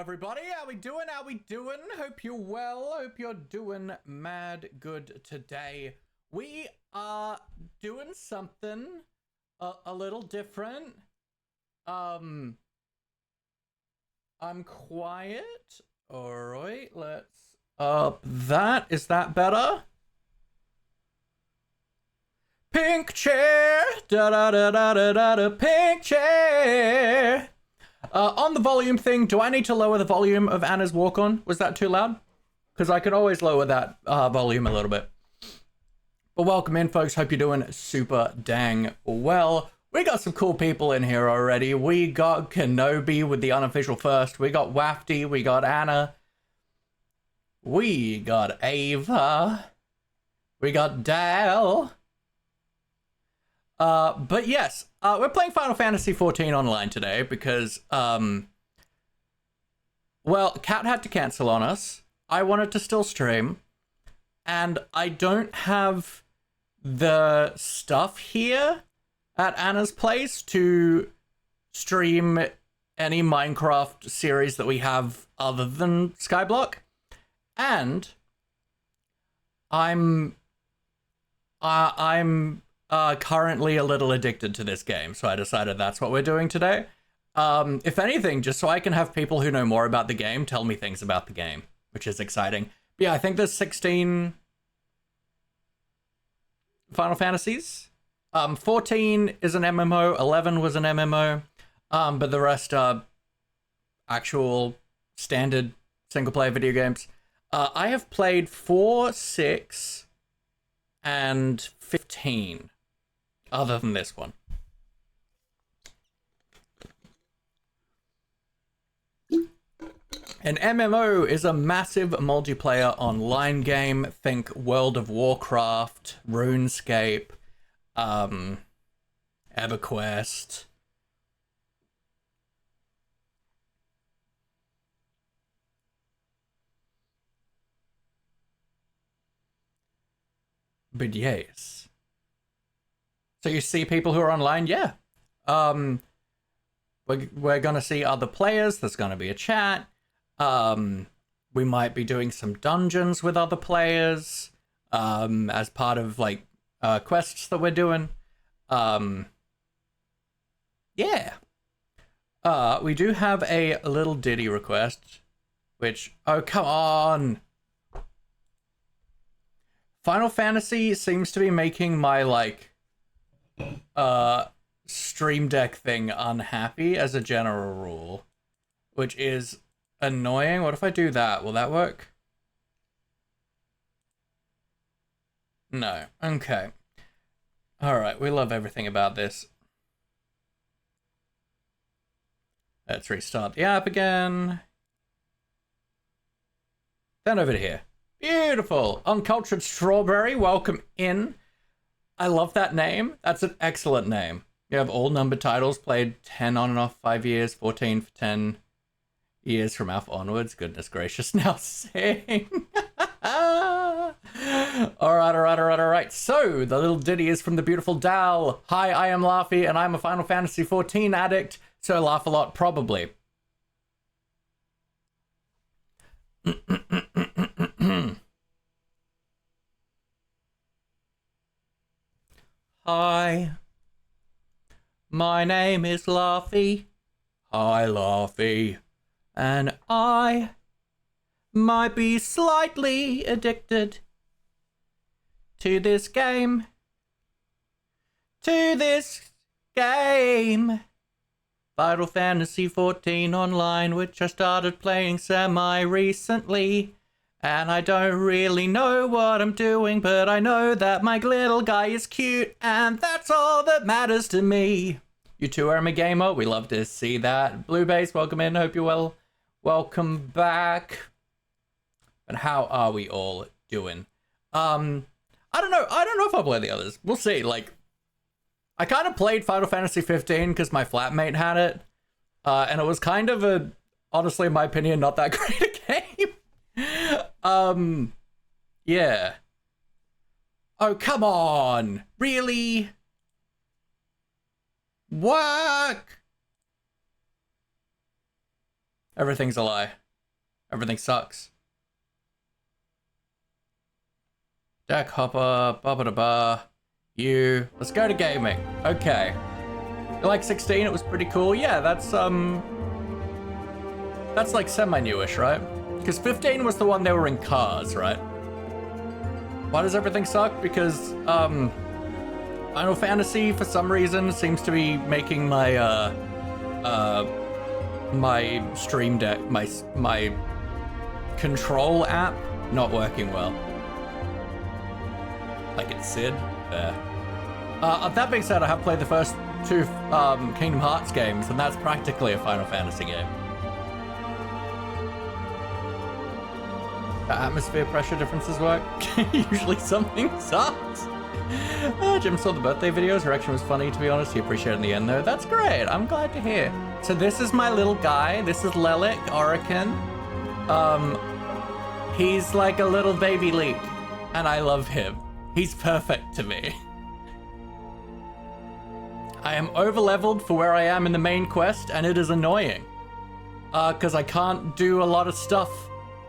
everybody. How we doing? How we doing? Hope you're well. Hope you're doing mad good today. We are doing something a little different. I'm quiet. All right, let's up that. Is that better? Pink chair. Da da da da da da da. Pink chair. On the volume thing, do I need to lower the volume of Anna's walk-on? Was that too loud? Because I can always lower that volume a little bit. But welcome in, folks. Hope you're doing super dang well. We got some cool people in here already. We got Kenobi with the unofficial first. We got Wafty. We got Anna. We got Ava. We got Dal. But yes, we're playing Final Fantasy XIV Online today because, well, Kat had to cancel on us. I wanted to still stream, and I don't have the stuff here at Anna's place to stream any Minecraft series that we have other than Skyblock, and I'm currently a little addicted to this game, so I decided that's what we're doing today. If anything, just so I can have people who know more about the game tell me things about the game, which is exciting. But yeah, I think there's 16 Final Fantasies. 14 is an MMO, 11 was an MMO, but the rest are actual standard single-player video games. I have played 4, 6, and 15. Other than this one. An MMO is a massive multiplayer online game. Think World of Warcraft, RuneScape, EverQuest. But yes. So you see people who are online? Yeah. We're going to see other players. There's going to be a chat. We might be doing some dungeons with other players as part of, like, quests that we're doing. Yeah. We do have a little ditty request, which... Oh, come on! Final Fantasy seems to be making my, like... Stream Deck thing unhappy as a general rule, which is annoying. What if I do that? Will that work? No. Okay. Alright, we love everything about this. Let's restart the app again. Then over to here. Beautiful! Uncultured Strawberry, welcome in. I love that name. That's an excellent name. You have all numbered titles, played 10 on and off, 5 years, 14 for 10 years from Alpha onwards. Goodness gracious, now sing. Alright. So, the little ditty is from the beautiful Dal. Hi, I am Laffy, and I'm a Final Fantasy XIV addict, so laugh a lot, probably. Hi, my name is Laffy. Hi, Laffy. And I might be slightly addicted to this game. Final Fantasy XIV Online, which I started playing semi-recently. And I don't really know what I'm doing, but I know that my little guy is cute, and that's all that matters to me. You too are a gamer. We love to see that. Blue Base, welcome in. Hope you're well. Welcome back. And how are we all doing? I don't know. I don't know if I'll play the others. We'll see. Like, I kind of played Final Fantasy 15 because my flatmate had it, and it was kind of a, honestly, in my opinion, not that great a game. Yeah. Oh, come on. Really? What? Everything's a lie. Everything sucks. Deck hopper, ba-ba-da-ba. You. Let's go to gaming. Okay. You like 16? It was pretty cool. Yeah, that's like semi-newish, right? Because 15 was the one they were in cars, right? Why does everything suck? Because Final Fantasy, for some reason, seems to be making my my Stream Deck, my control app not working well. Like it's Sid. There. That being said, I have played the first 2 Kingdom Hearts games, and that's practically a Final Fantasy game. Atmosphere pressure differences work. Usually something sucks. Jim saw the birthday video. His reaction was funny, to be honest. He appreciated it in the end, though. That's great. I'm glad to hear. So this is my little guy. This is Lelik Orican. He's like a little baby Leek, and I love him. He's perfect to me. I am over-leveled for where I am in the main quest, and it is annoying. Because I can't do a lot of stuff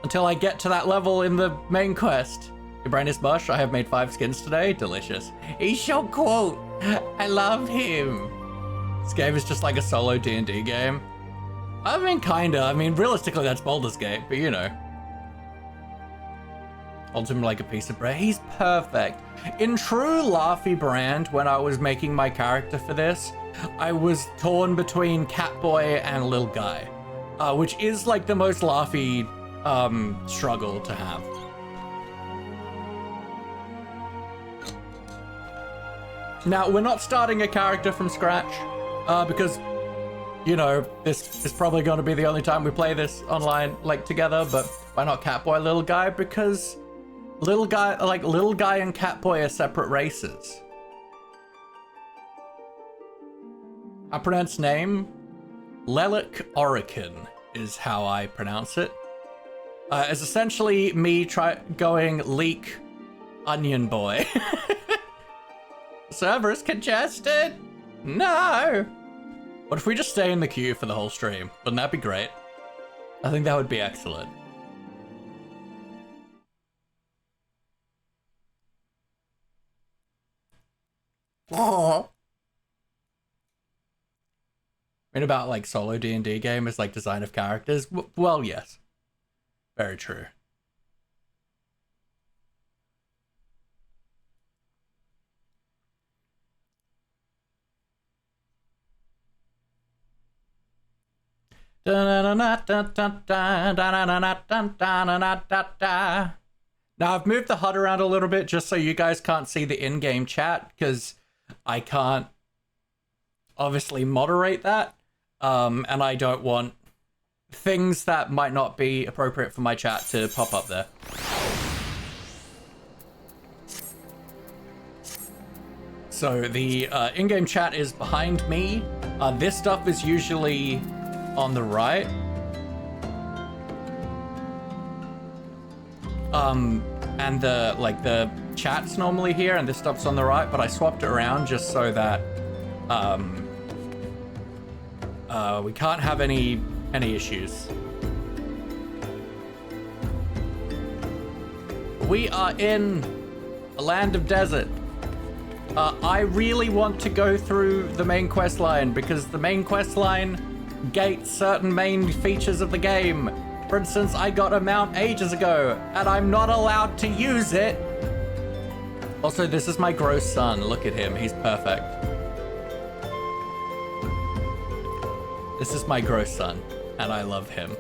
until I get to that level in the main quest. Your brain is mush. I have made 5 skins today. Delicious. He's so cool. I love him. This game is just like a solo D&D game. I mean, kinda. I mean, realistically, that's Baldur's Gate, but you know. Holds him like a piece of bread. He's perfect. In true Laughy brand, when I was making my character for this, I was torn between Catboy and Lil Guy, which is like the most Laughy struggle to have. Now, we're not starting a character from scratch, because, you know, this is probably going to be the only time we play this online, like, together, but why not Catboy, Little Guy? Because Little Guy and Catboy are separate races. I pronounce name, Lelik Orican is how I pronounce it. It's essentially me going Leek Onion Boy. Server's congested. No. What if we just stay in the queue for the whole stream? Wouldn't that be great? I think that would be excellent. Oh. I mean, about like solo D&D game is like design of characters. Well, yes. Very true. Now, I've moved the HUD around a little bit just so you guys can't see the in-game chat, because I can't obviously moderate that, and I don't want things that might not be appropriate for my chat to pop up there. So the in-game chat is behind me. This stuff is usually on the right. And the chat's normally here and this stuff's on the right, but I swapped it around just so that we can't have any issues. We are in a land of desert. I really want to go through the main quest line because the main quest line gates certain main features of the game. For instance, I got a mount ages ago and I'm not allowed to use it. Also, this is my gross son. Look at him. He's perfect. This is my gross son and I love him.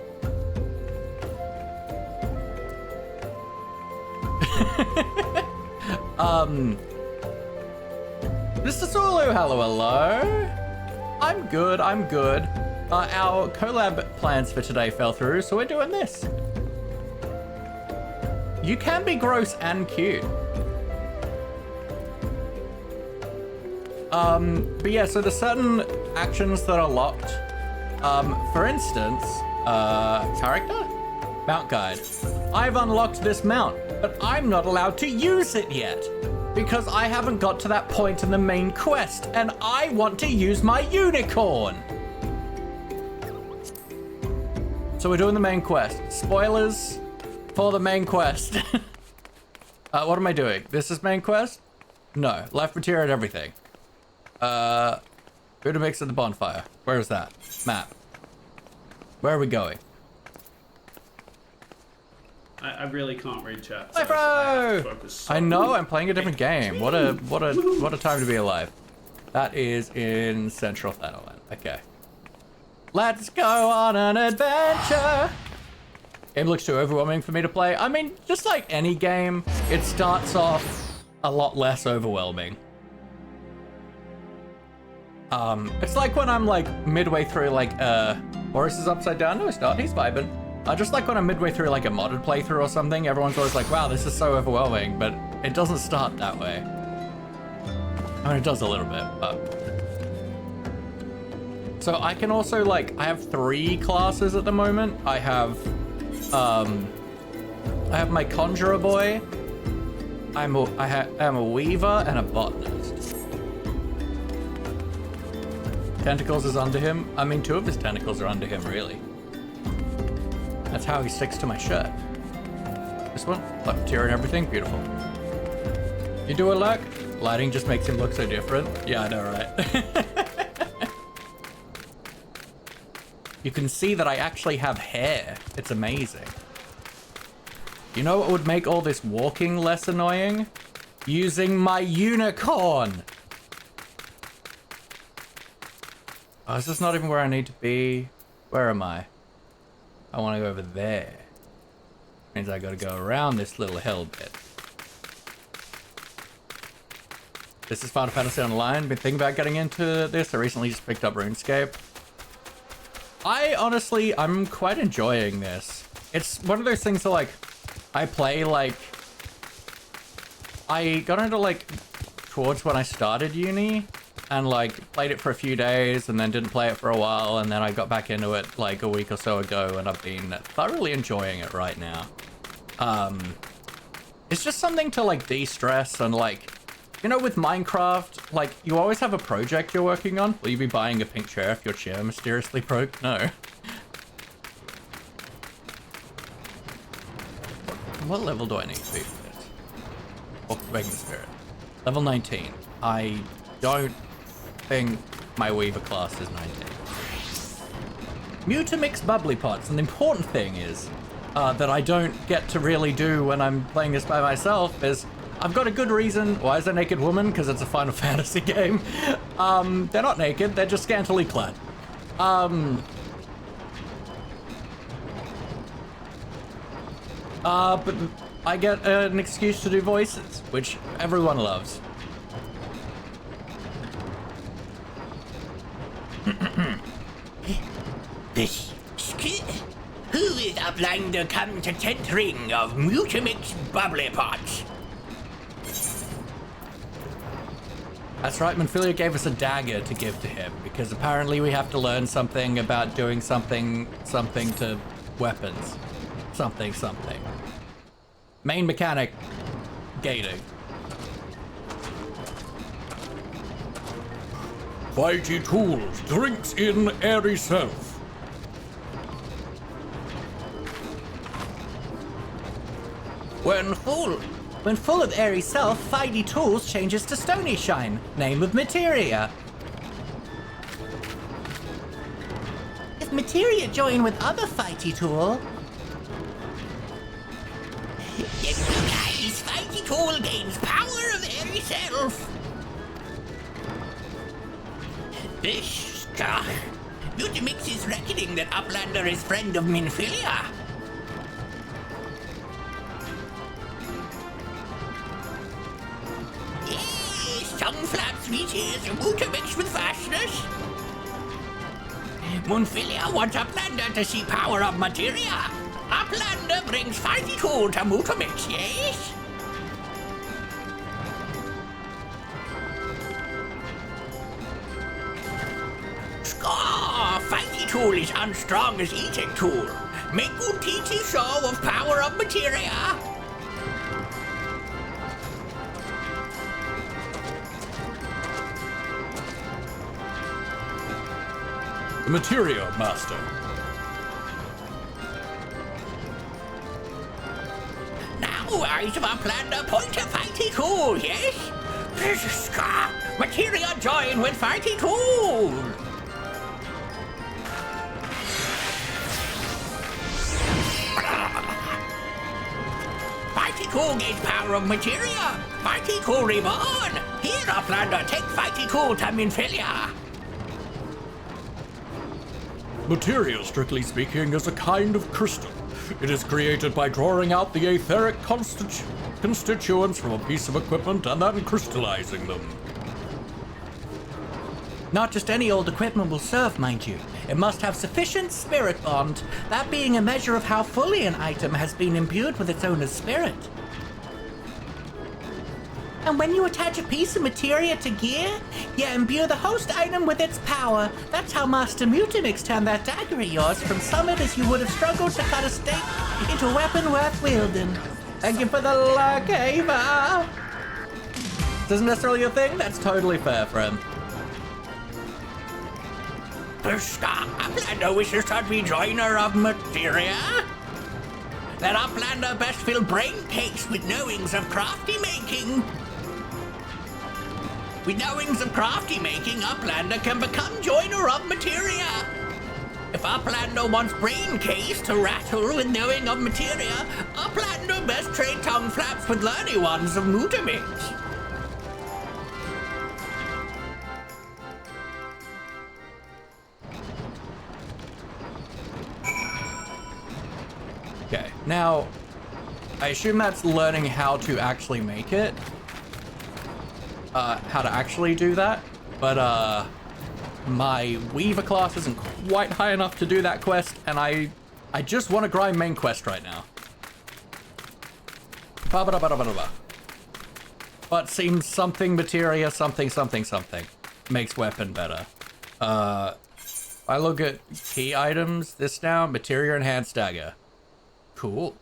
Mr. Zulu, hello. I'm good. Our collab plans for today fell through, so we're doing this. You can be gross and cute. But yeah, so there's certain actions that are locked. For instance, character? Mount guide. I've unlocked this mount, but I'm not allowed to use it yet because I haven't got to that point in the main quest, and I want to use my unicorn. So we're doing the main quest. Spoilers for the main quest. What am I doing? This is main quest? No. Left material and everything. Food mix at the bonfire. Where is that? Map. Where are we going? I really can't read chat. Hi, bro! I know, I'm playing a different game. What a time to be alive. That is in Central Thailand. Okay. Let's go on an adventure! Game looks too overwhelming for me to play. I mean, just like any game, it starts off a lot less overwhelming. It's like when I'm like midway through like, Boris is upside down. No, it's not. He's vibing. Just like when I'm midway through like a modded playthrough or something, everyone's always like, wow, this is so overwhelming, but it doesn't start that way. I mean, it does a little bit, but... So I can also like, I have 3 classes at the moment. I have my Conjurer Boy, I am a Weaver, and a Botanist. Tentacles is under him. I mean, 2 of his tentacles are under him, really. That's how he sticks to my shirt. This one, left material and everything, beautiful. You do a look? Lighting just makes him look so different. Yeah, I know, right? You can see that I actually have hair. It's amazing. You know what would make all this walking less annoying? Using my unicorn! Oh, is this not even where I need to be? Where am I? I want to go over there. Means I gotta go around this little hill bit. This is Final Fantasy Online. Been thinking about getting into this. I recently just picked up RuneScape. I'm quite enjoying this. It's one of those things that like, I play like, I got into like, towards when I started uni, and like played it for a few days and then didn't play it for a while, and then I got back into it like a week or so ago, and I've been thoroughly enjoying it right now. It's just something to like de-stress, and like, you know, with Minecraft, like you always have a project you're working on. Will you be buying a pink chair if your chair mysteriously broke? No. What level do I need to be for this? Oh, Waking the Spirit. Level 19. I don't think my Weaver class is 19. Mutamix bubbly pots. And the important thing is that I don't get to really do when I'm playing this by myself is I've got a good reason. Why is there a naked woman? Because it's a Final Fantasy game. They're not naked. They're just scantily clad. But I get an excuse to do voices, which everyone loves. Who is Uplander come to tent ring of Mutamix bubbly pots? That's right, Monfilia gave us a dagger to give to him, because apparently we have to learn something about doing something to weapons. Something. Main mechanic, gating. Fighty tools, drinks in airy self. When full of airy self, Fighty Tools changes to Stony Shine, name of materia. If materia join with other Fighty Tool... Guys, Fighty Tool gains power of airy self. This stuff. Mutamix is reckoning that Uplander is friend of Minfilia. Tongue flaps reaches Mutamix with fastness. Minfilia wants Uplander to see power of materia. Uplander brings Fighty Tool to Mutamix, yes? Score! Fighty Tool is unstrong as eating tool. Make good teachy show of power of materia. The Materia Master. size of Uplander pointer fighty tool, yes? Materia join with fighty tool. Fighty tool gains power of materia. Fighty tool reborn. Here, Uplander, take fighty tool to Minfilia. Materia, strictly speaking, is a kind of crystal. It is created by drawing out the etheric constituents from a piece of equipment and then crystallizing them. Not just any old equipment will serve, mind you. It must have sufficient spirit bond, that being a measure of how fully an item has been imbued with its owner's spirit. And when you attach a piece of materia to gear, you imbue the host item with its power. That's how Master Mutamix turned that dagger of yours from summit as you would have struggled to cut a stake into a weapon worth wielding. Thank you for the luck, Ava. This isn't necessarily a thing. That's totally fair, friend. Uplander wishes to be joiner of materia. That Uplander best fill brain case with knowings of crafty making. With knowings of crafty making, Uplander can become joiner of materia. If Uplander wants brain case to rattle with knowing of materia, Uplander best trade tongue flaps with learny ones of Mutamix. Okay, now, I assume that's learning how to actually make it. How to actually do that. But, my Weaver class isn't quite high enough to do that quest, and I just want to grind main quest right now. But seems something materia, something makes weapon better. I look at key items, this now, materia enhanced dagger. Cool.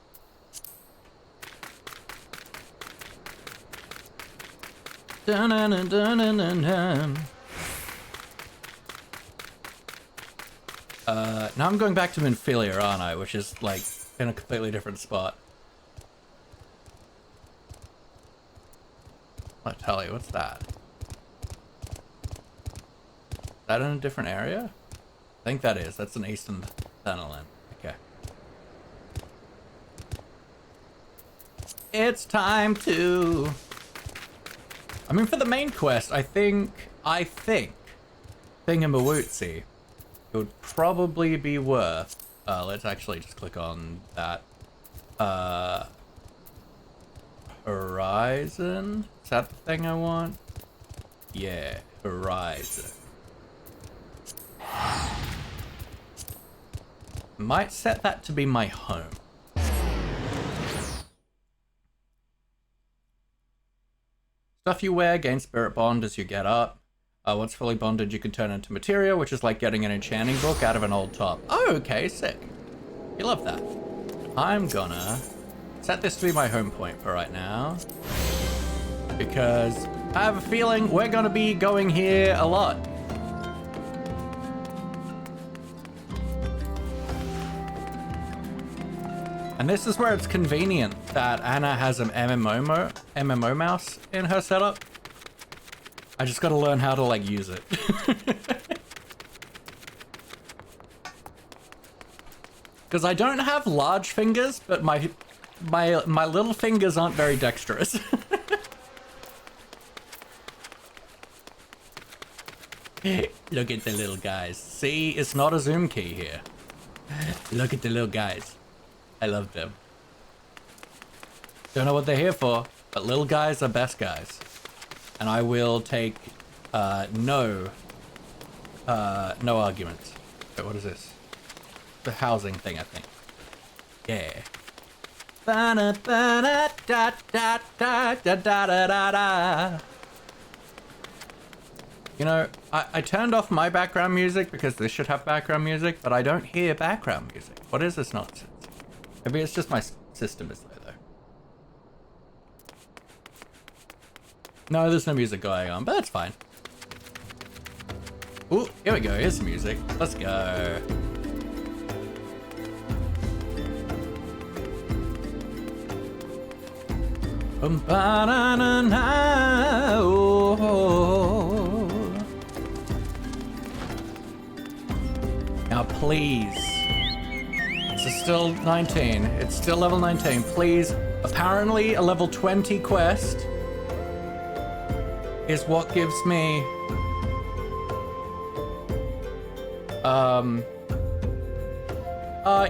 Dun, dun, dun, dun, dun, dun, dun. Now I'm going back to Minfilia, aren't I? Which is, like, in a completely different spot. I'll tell you, what's that? Is that in a different area? I think that is. That's an Eastern Thanalan. Okay. It's time to... I mean, for the main quest, I think... Thingamawootsy. It would probably be worth... let's actually just click on that. Horizon? Is that the thing I want? Yeah, Horizon. Might set that to be my home. Stuff you wear gains spirit bond as you get up. Once fully bonded, you can turn into materia, which is like getting an enchanting book out of an old top. Oh, okay, sick. You love that. I'm gonna set this to be my home point for right now, because I have a feeling we're gonna be going here a lot. And this is where it's convenient that Anna has an MMO mouse in her setup. I just gotta learn how to, like, use it. Because I don't have large fingers, but my little fingers aren't very dexterous. Look at the little guys. See, it's not a zoom key here. Look at the little guys. I love them. Don't know what they're here for, but little guys are best guys. And I will take no arguments. Wait, what is this? The housing thing, I think. Yeah. You know, I turned off my background music because this should have background music, but I don't hear background music. What is this nonsense? Maybe it's just my system is low, though. No, there's no music going on, but that's fine. Ooh, here we go. Here's some music. Let's go. Now, please. This is still 19. It's still level 19. Please. Apparently, a level 20 quest is what gives me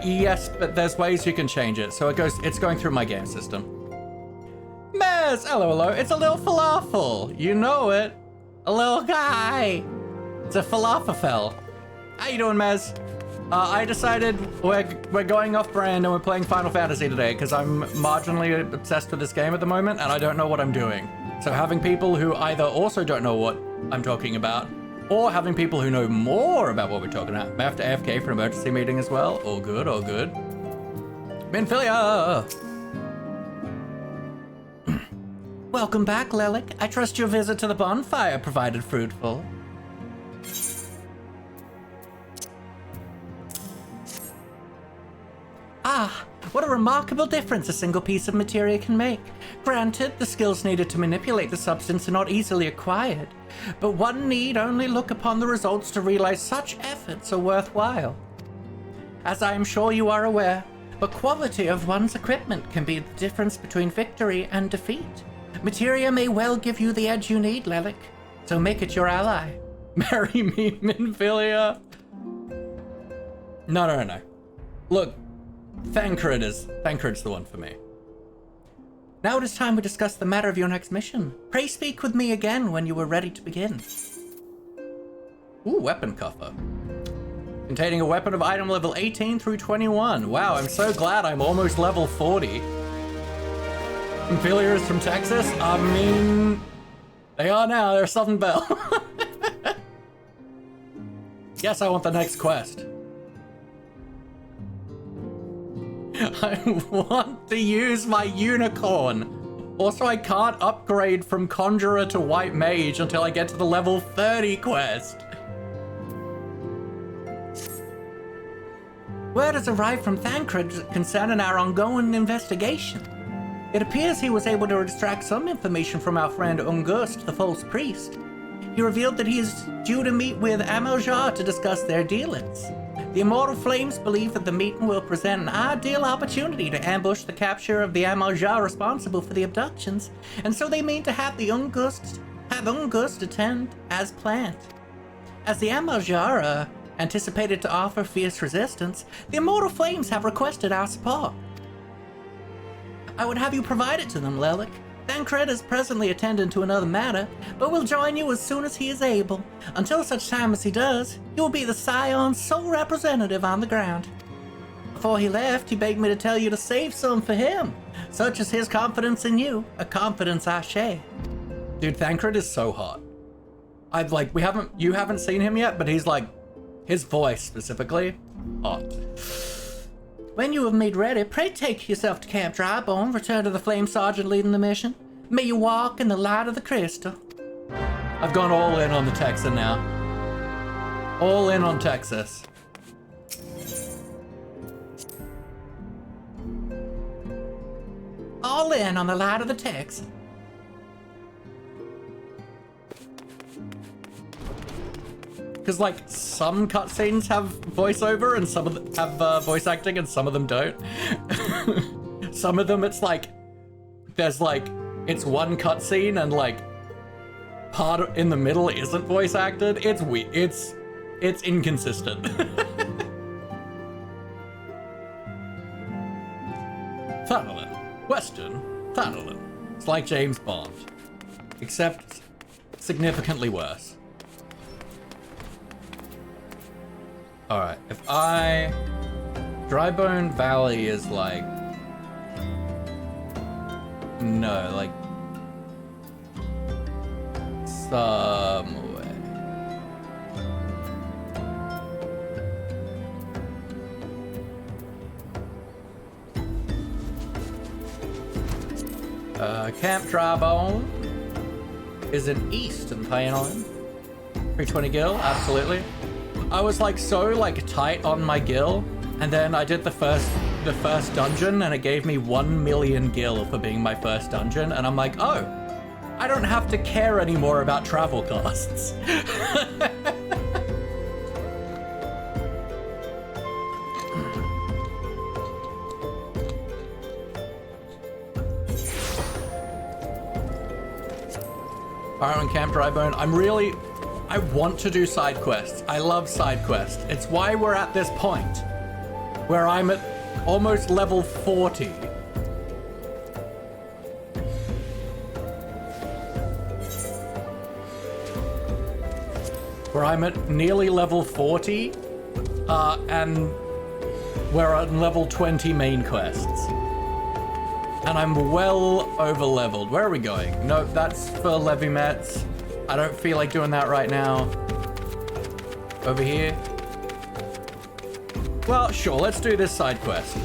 yes, but there's ways you can change it. So it's going through my game system. Mez, hello. It's a little falafel. You know it. A little guy. It's a falafel. How you doing, Mez? I decided we're going off brand and we're playing Final Fantasy today because I'm marginally obsessed with this game at the moment and I don't know what I'm doing. So having people who either also don't know what I'm talking about or having people who know more about what we're talking about. I have to AFK for an emergency meeting as well. All good, all good. Minfilia! Welcome back, Lelik. I trust your visit to the bonfire provided fruitful. Ah, what a remarkable difference a single piece of materia can make. Granted, the skills needed to manipulate the substance are not easily acquired, but one need only look upon the results to realize such efforts are worthwhile. As I am sure you are aware, the quality of one's equipment can be the difference between victory and defeat. Materia may well give you the edge you need, Lelik, so make it your ally. Marry me, Minfilia. No. Look, Thancred's the one for me. Now it is time we discuss the matter of your next mission. Pray speak with me again when you are ready to begin. Ooh, weapon coffer. Containing a weapon of item level 18 through 21. Wow, I'm so glad I'm almost level 40. Minfilia is from Texas? I mean, they are now, they're Southern Belle. Yes, I want the next quest. I want to use my unicorn. Also, I can't upgrade from Conjurer to White Mage until I get to the level 30 quest. Word has arrived from Thancred concerning our ongoing investigation. It appears he was able to extract some information from our friend Ungust, the false priest. He revealed that he is due to meet with Ameljar to discuss their dealings. The Immortal Flames believe that the meeting will present an ideal opportunity to ambush the capture of the Ameljar responsible for the abductions, and so they mean to have Ungust attend as planned. As the Ameljar are anticipated to offer fierce resistance, the Immortal Flames have requested our support. I would have you provide it to them, Lelik. Thancred is presently attending to another matter, but will join you as soon as he is able. Until such time as he does, you will be the Scion's sole representative on the ground. Before he left, he begged me to tell you to save some for him. Such is his confidence in you, a confidence I share. Dude, Thancred is so hot. You haven't seen him yet, but he's like, his voice specifically, hot. When you have made ready, pray take yourself to Camp Drybone, return to the Flame Sergeant leading the mission. May you walk in the light of the crystal. I've gone all in on the Texan now. All in on Texas. All in on the light of the Texan. Because, like, some cutscenes have voiceover and some of them have voice acting and some of them don't. Some of them, it's like, there's like, it's one cutscene and like, part in the middle isn't voice acted. It's weird. It's inconsistent. Thanalan. Western Thanalan. It's like James Bond. Except significantly worse. Alright, if Drybone Valley is like... No, like... somewhere. Camp Drybone is in Eastern Thanalan. 320 gil, absolutely. I was like so like tight on my gil, and then I did the first the first dungeon and it gave me 1 million gil for being my first dungeon, and I'm like, oh, I don't have to care anymore about travel costs. Fire on Camp Drybone. I want to do side quests. I love side quests. It's why we're at this point where I'm at almost level 40. Where I'm at nearly level 40, and we're on level 20 main quests. And I'm well over leveled. Where are we going? No, that's for Levimets. I don't feel like doing that right now. Over here. Well, sure, let's do this side quest.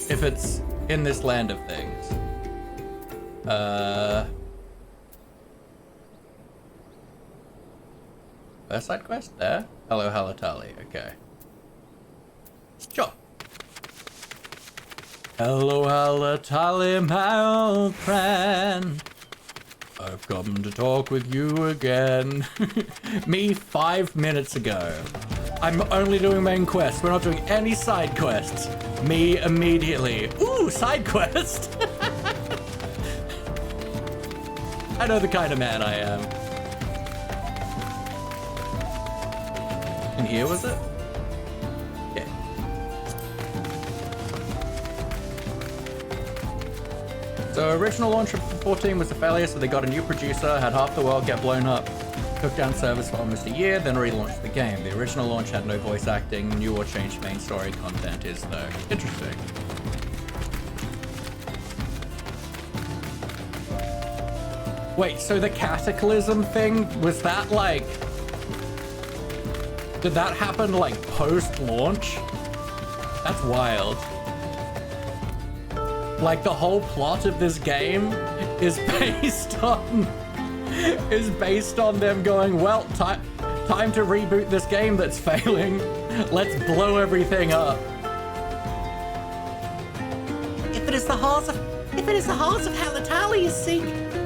If it's in this land of things. First side quest? There? Hello, Halatali. Okay. Sure. Hello, Halatali, my old friend. I've come to talk with you again. Me 5 minutes ago. I'm only doing main quests. We're not doing any side quests. Me immediately. Ooh, side quest. I know the kind of man I am. And here was it? Yeah. So original launch of 14 was a failure, so they got a new producer, had half the world get blown up, took down servers for almost a year, then relaunched the game. The original launch had no voice acting, new or changed main story content is though. Interesting. Wait, so the Cataclysm thing, was that like... Did that happen like post-launch? That's wild. Like the whole plot of this game is based on them going, well, time to reboot this game that's failing. Let's blow everything up. If it is the halls of Halatali you seek,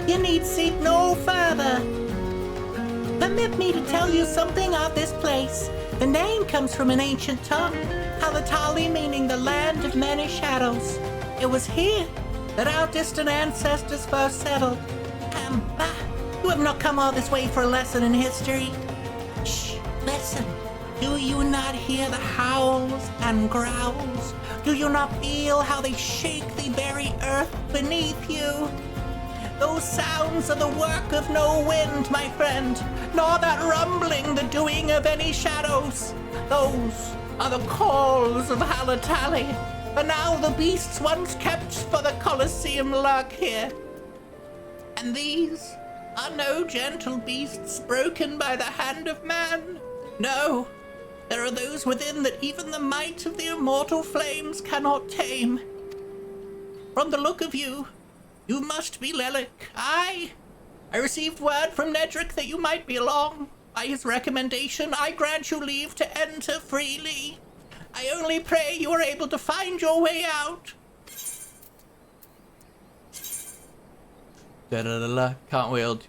you need seek no further. Permit me to tell you something of this place. The name comes from an ancient tongue, Halatali meaning the land of many shadows. It was here that our distant ancestors first settled. You have not come all this way for a lesson in history. Shh, listen. Do you not hear the howls and growls? Do you not feel how they shake the very earth beneath you? Those sounds are the work of no wind, my friend, nor that rumbling the doing of any shadows. Those are the calls of Halatali. For now the beasts once kept for the Colosseum lurk here. And these are no gentle beasts broken by the hand of man. No, there are those within that even the might of the immortal flames cannot tame. From the look of you, you must be Lelik. I received word from Nedrick that you might be along. By his recommendation, I grant you leave to enter freely. I only pray you are able to find your way out. Da-da-da-da, can't wield.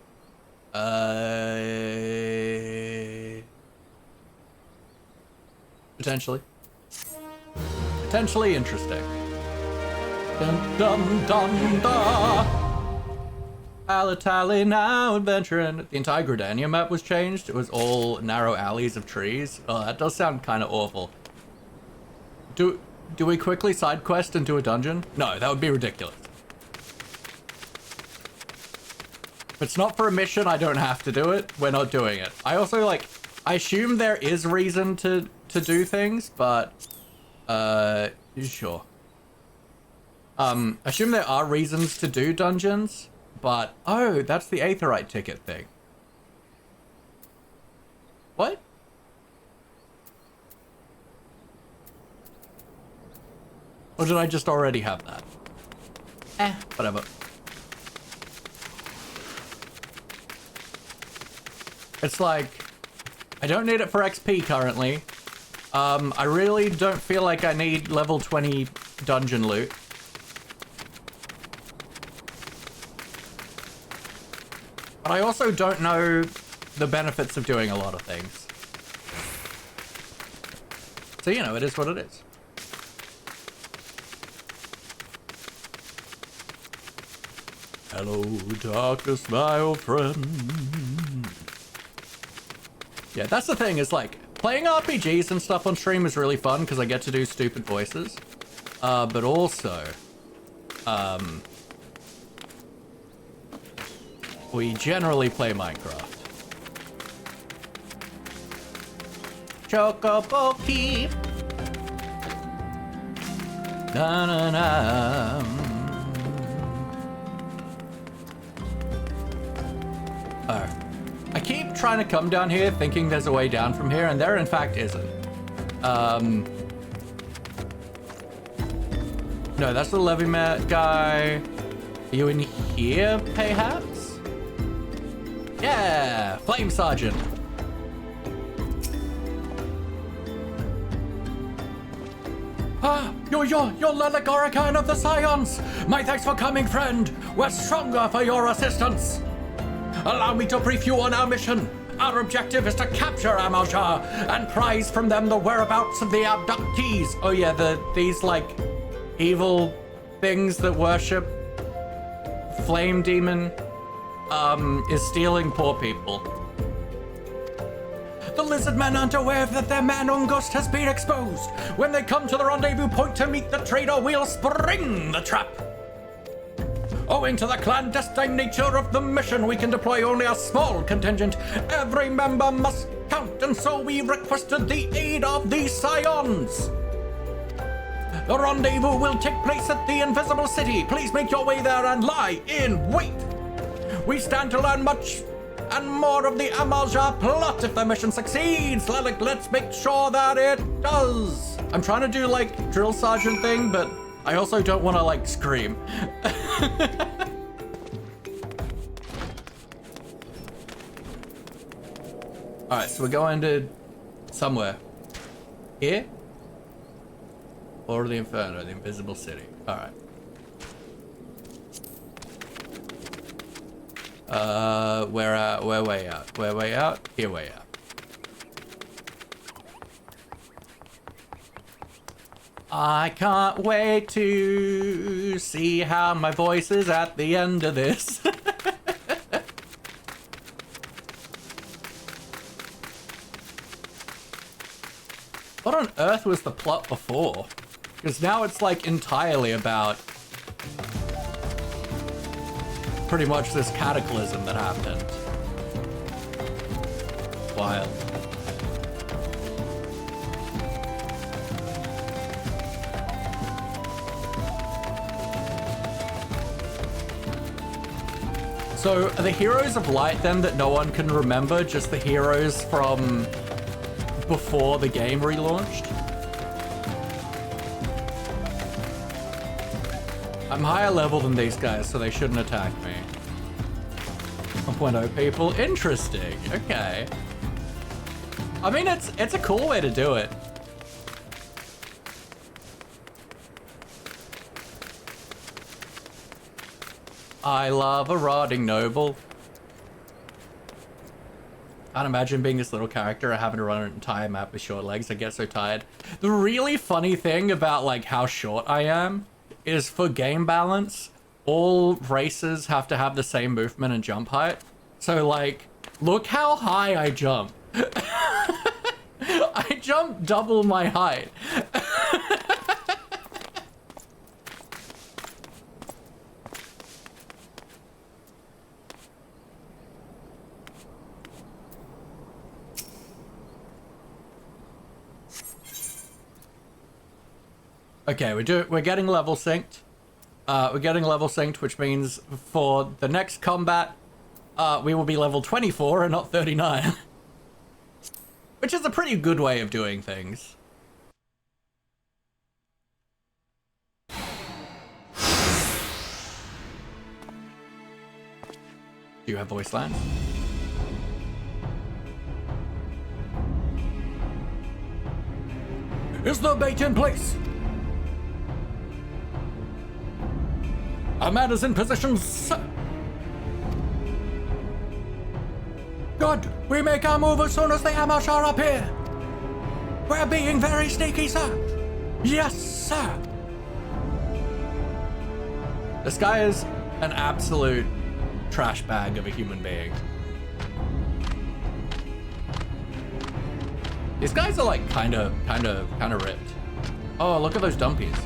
Potentially. Potentially interesting. Dun dun dun da! Halatali now adventuring. The entire Gridania map was changed. It was all narrow alleys of trees. Oh, that does sound kind of awful. Do we quickly side quest and do a dungeon? No, that would be ridiculous. If it's not for a mission, I don't have to do it. We're not doing it. I also I assume there is reason to do things, but sure. I assume there are reasons to do dungeons, but oh, that's the Aetherite ticket thing. What? Or did I just already have that? Whatever. It's like, I don't need it for XP currently, I really don't feel like I need level 20 dungeon loot. But I also don't know the benefits of doing a lot of things. So, you know, it is what it is. Hello, darkness, my old friend. Yeah, that's the thing, is like, playing RPGs and stuff on stream is really fun because I get to do stupid voices. But also, we generally play Minecraft. Chocobo keep. Na na na. Oh. I keep trying to come down here thinking there's a way down from here, and there in fact isn't. No, that's the levy mat guy. Are you in here, perhaps? Yeah, Flame Sergeant. You're Leligorican of the Scions. My thanks for coming, friend. We're stronger for your assistance. Allow me to brief you on our mission. Our objective is to capture Amaljar and prize from them the whereabouts of the abductees. Oh yeah, these like evil things that worship Flame Demon is stealing poor people. The lizard men aren't aware that their man Ungust has been exposed. When they come to the rendezvous point to meet the trader, we'll spring the trap. Owing to the clandestine nature of the mission, we can deploy only a small contingent. Every member must count, and so we requested the aid of the Scions. The rendezvous will take place at the Invisible City. Please make your way there and lie in wait. We stand to learn much and more of the Amaljar plot if the mission succeeds. Let's make sure that it does. I'm trying to do like drill sergeant thing, but I also don't want to like scream. All right, so we're going to somewhere. Here? Or the Inferno, the Invisible City. All right. We're way out. We're way out. Here, way out. I can't wait to see how my voice is at the end of this. What on earth was the plot before? Because now it's like entirely about pretty much this cataclysm that happened. Wild. So are the heroes of light then that no one can remember just the heroes from before the game relaunched? I'm higher level than these guys, so they shouldn't attack me. 1.0 people, interesting, okay. I mean, it's a cool way to do it. I love a rotting noble. Can't imagine being this little character and having to run an entire map with short legs. I get so tired. The really funny thing about like how short I am is for game balance, all races have to have the same movement and jump height. So like, look how high I jump. I jump double my height. Okay, we're getting level synced. We're getting level synced, which means for the next combat, we will be level 24 and not 39. Which is a pretty good way of doing things. Do you have voice lines? Is the bait in place? Our man is in position, sir. Good. We make our move as soon as the ambush are up here. We're being very sneaky, sir. Yes, sir. This guy is an absolute trash bag of a human being. These guys are like kind of ripped. Oh, look at those dumpies.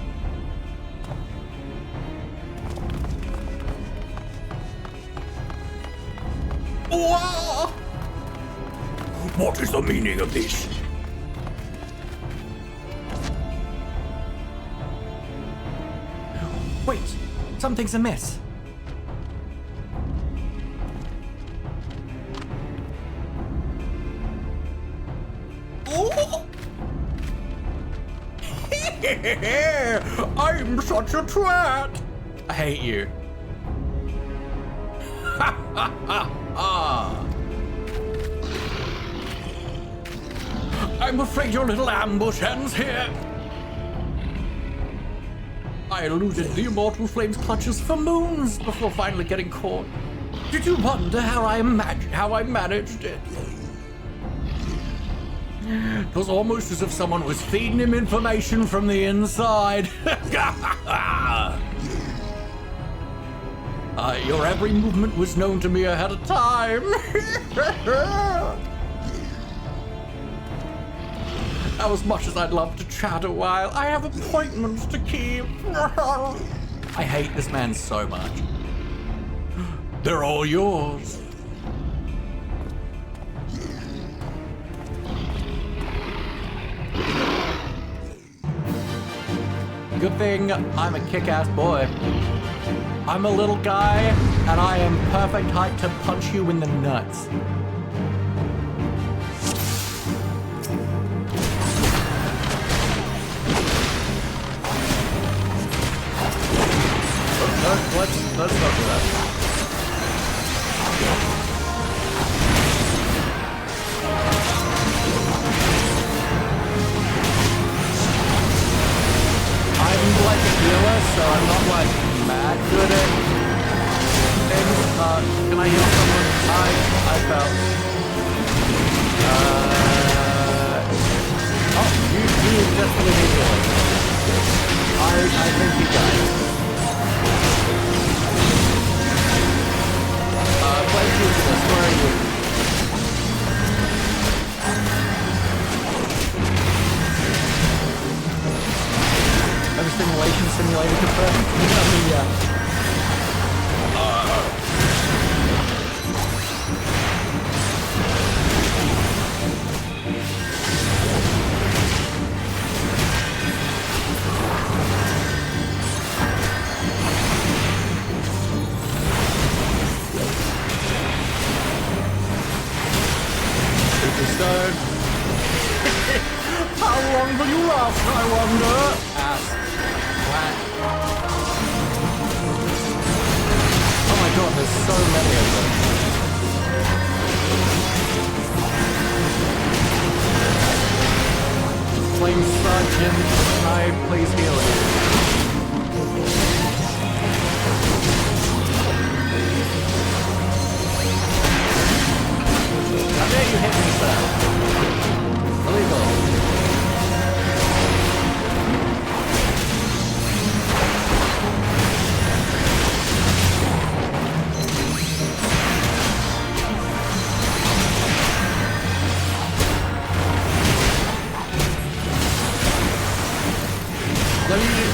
Whoa! What is the meaning of this? Wait, something's amiss. I'm such a twat. I hate you. I'm afraid your little ambush ends here. I eluded the immortal flame's clutches for moons before finally getting caught. Did you wonder how I managed it? It was almost as if someone was feeding him information from the inside. Your every movement was known to me ahead of time. Now, as much as I'd love to chat a while, I have appointments to keep. I hate this man so much. They're all yours. Good thing I'm a kick-ass boy. I'm a little guy, and I am perfect height to punch you in the nuts. Let's not do that. I'm like a healer, so I'm not like mad good at things. Can I heal someone? I fell. Oh, you definitely need healing. I think you guys. Where are you? Overstimulation simulator confirmed? I mean, yeah. How long will you last, I wonder? Ass. Whack. Oh my god, there's so many of them. Flame Sergeant, can I please heal you? How dare you hit me, sir? Illegal.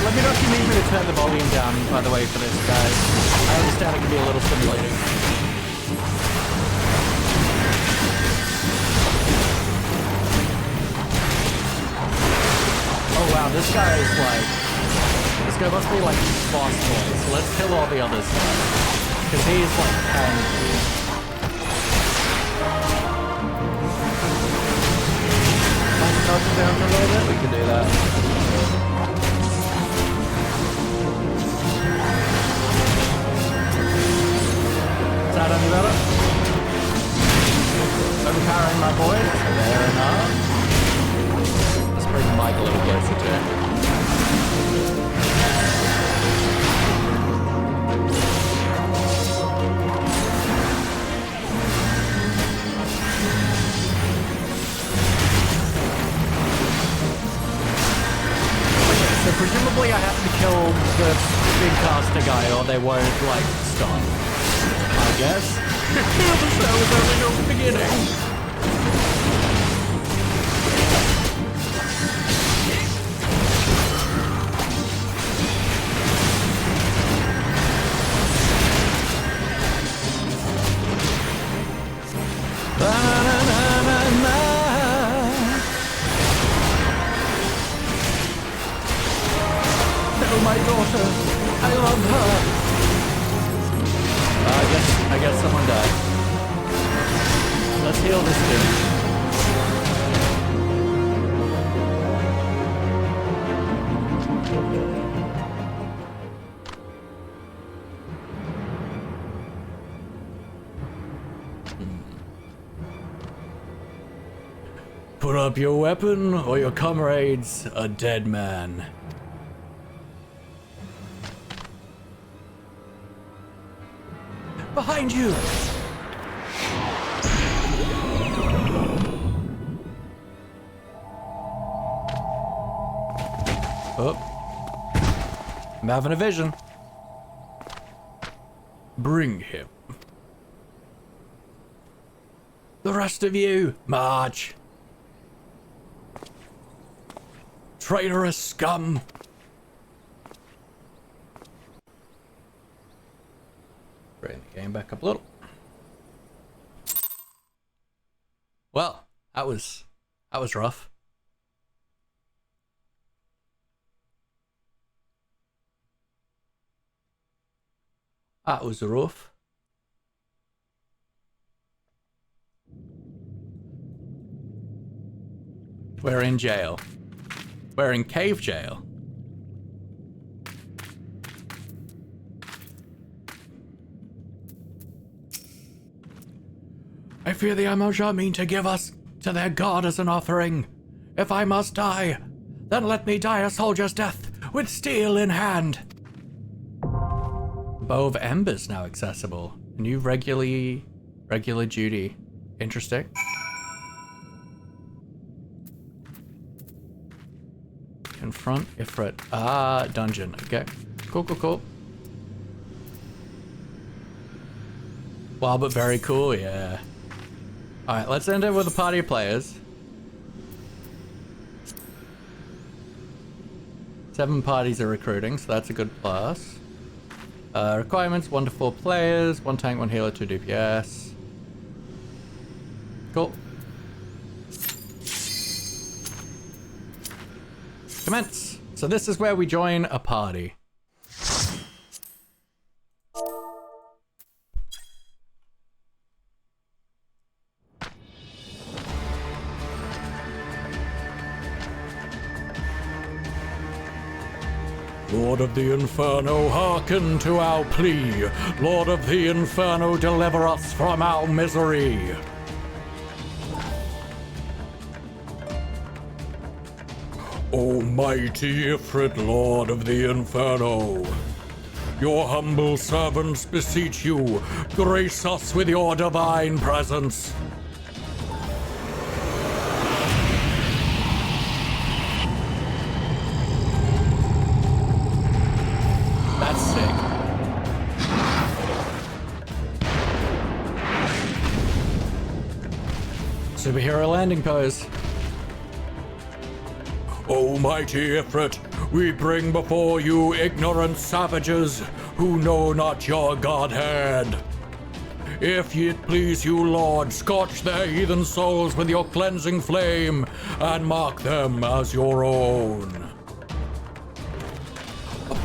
Let me know if you need me to turn the volume down, by the way, for this, guys. I understand it can be a little stimulating. Oh wow, this guy is like... This guy must be like boss boy, so let's kill all the others. Because he is like 10. Can I touch him down for a little bit? We can do that. Is that any better? Overpowering my boys? Fair enough. This Bring the mic a little closer to it. So presumably I have to kill the big caster guy or they won't, like, stop. I guess. The show is only just beginning. My daughter, I love her. I guess someone died. Let's heal this dude. Put up your weapon, or your comrade's a dead man. Behind you! Oh. I'm having a vision. Bring him. The rest of you, march. Traitorous scum. Bring the game back up a little. Well, that was rough. That was rough. We're in jail. We're in cave jail. I fear the Amosha mean to give us to their god as an offering. If I must die, then let me die a soldier's death with steel in hand. Bow of Embers now accessible. New regular duty. Interesting. Confront Ifrit. Ah, dungeon. Okay. Cool. Wow, but very cool, yeah. Alright, let's end it with a party of players. 7 parties are recruiting, so that's a good plus. Requirements, 1 to 4 players, 1 tank, 1 healer, 2 DPS. Cool. Commence! So this is where we join a party. Lord of the Inferno, hearken to our plea. Lord of the Inferno, deliver us from our misery. Almighty Ifrit, Lord of the Inferno, your humble servants beseech you, grace us with your divine presence. That's sick. Superhero landing pose. Almighty Ifrit, we bring before you ignorant savages who know not your godhead. If it please you, Lord, scorch their heathen souls with your cleansing flame and mark them as your own.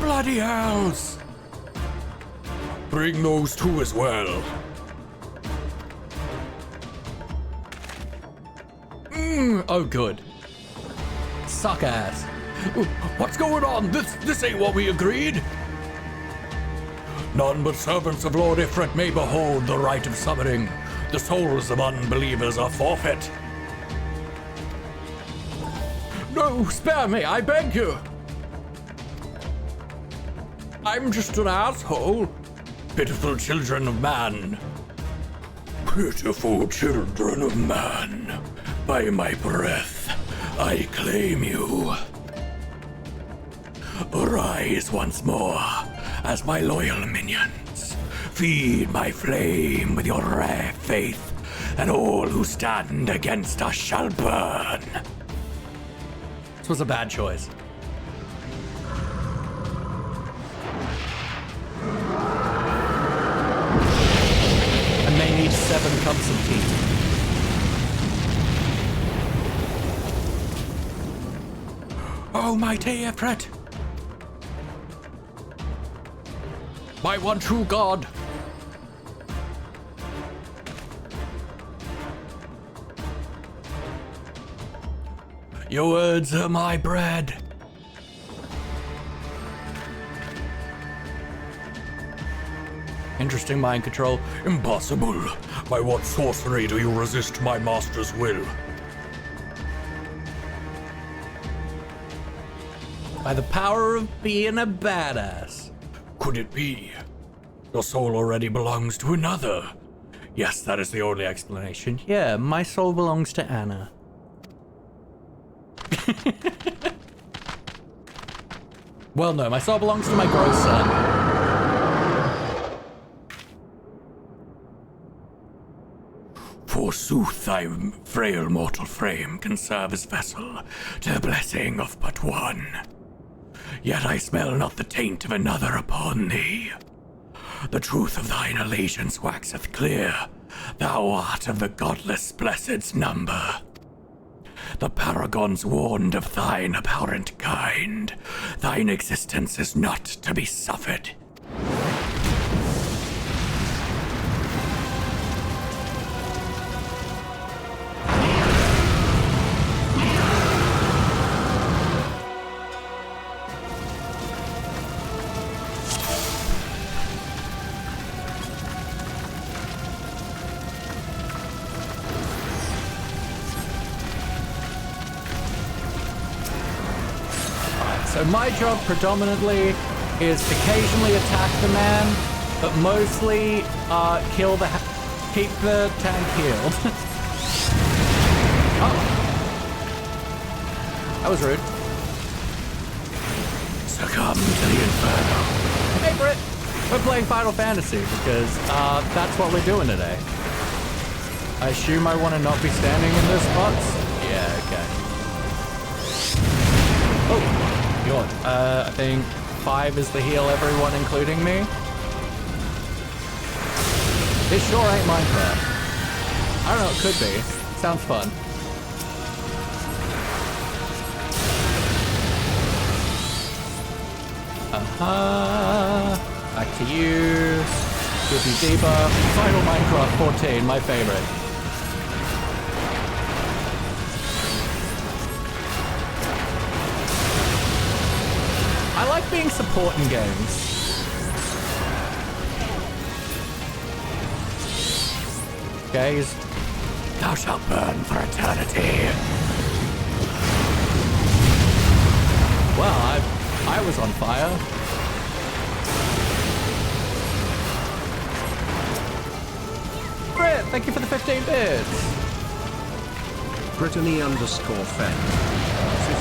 Bloody hells! Bring those two as well. Oh good. Suck ass. What's going on? This ain't what we agreed. None but servants of Lord Ifrit may behold the rite of summoning. The souls of unbelievers are forfeit. No, spare me, I beg you. I'm just an asshole. Pitiful children of man. Pitiful children of man. By my breath, I claim you. Arise once more as my loyal minions. Feed my flame with your rare faith, and all who stand against us shall burn. This was a bad choice. I may need 7 cups of tea. Oh, mighty Ifrit! My one true god! Your words are my bread. Interesting mind control. Impossible. By what sorcery do you resist my master's will? By the power of being a badass. Could it be? Your soul already belongs to another. Yes, that is the only explanation. Yeah, my soul belongs to Anna. Well, no, my soul belongs to my grocer. Forsooth, thy frail mortal frame can serve as vessel to the blessing of but one. Yet I smell not the taint of another upon thee. The truth of thine allegiance waxeth clear. Thou art of the godless blessed's number. The paragons warned of thine abhorrent kind. Thine existence is not to be suffered. So my job predominantly is occasionally attack the man, but mostly keep the tank healed. Oh. That was rude. Succumb to the inferno. Hey Britt, we're playing Final Fantasy because that's what we're doing today. I assume I want to not be standing in those spots? Yeah, okay. Oh. God. I think 5 is the heal everyone, including me. This sure ain't Minecraft. I don't know, it could be. Sounds fun. Back to you. Give you debuff. Final Minecraft 14, my favorite. I like being support in games. Guys, Thou shalt burn for eternity. well, I was on fire. Brit, thank you for the 15 bits. Brittany_Fen.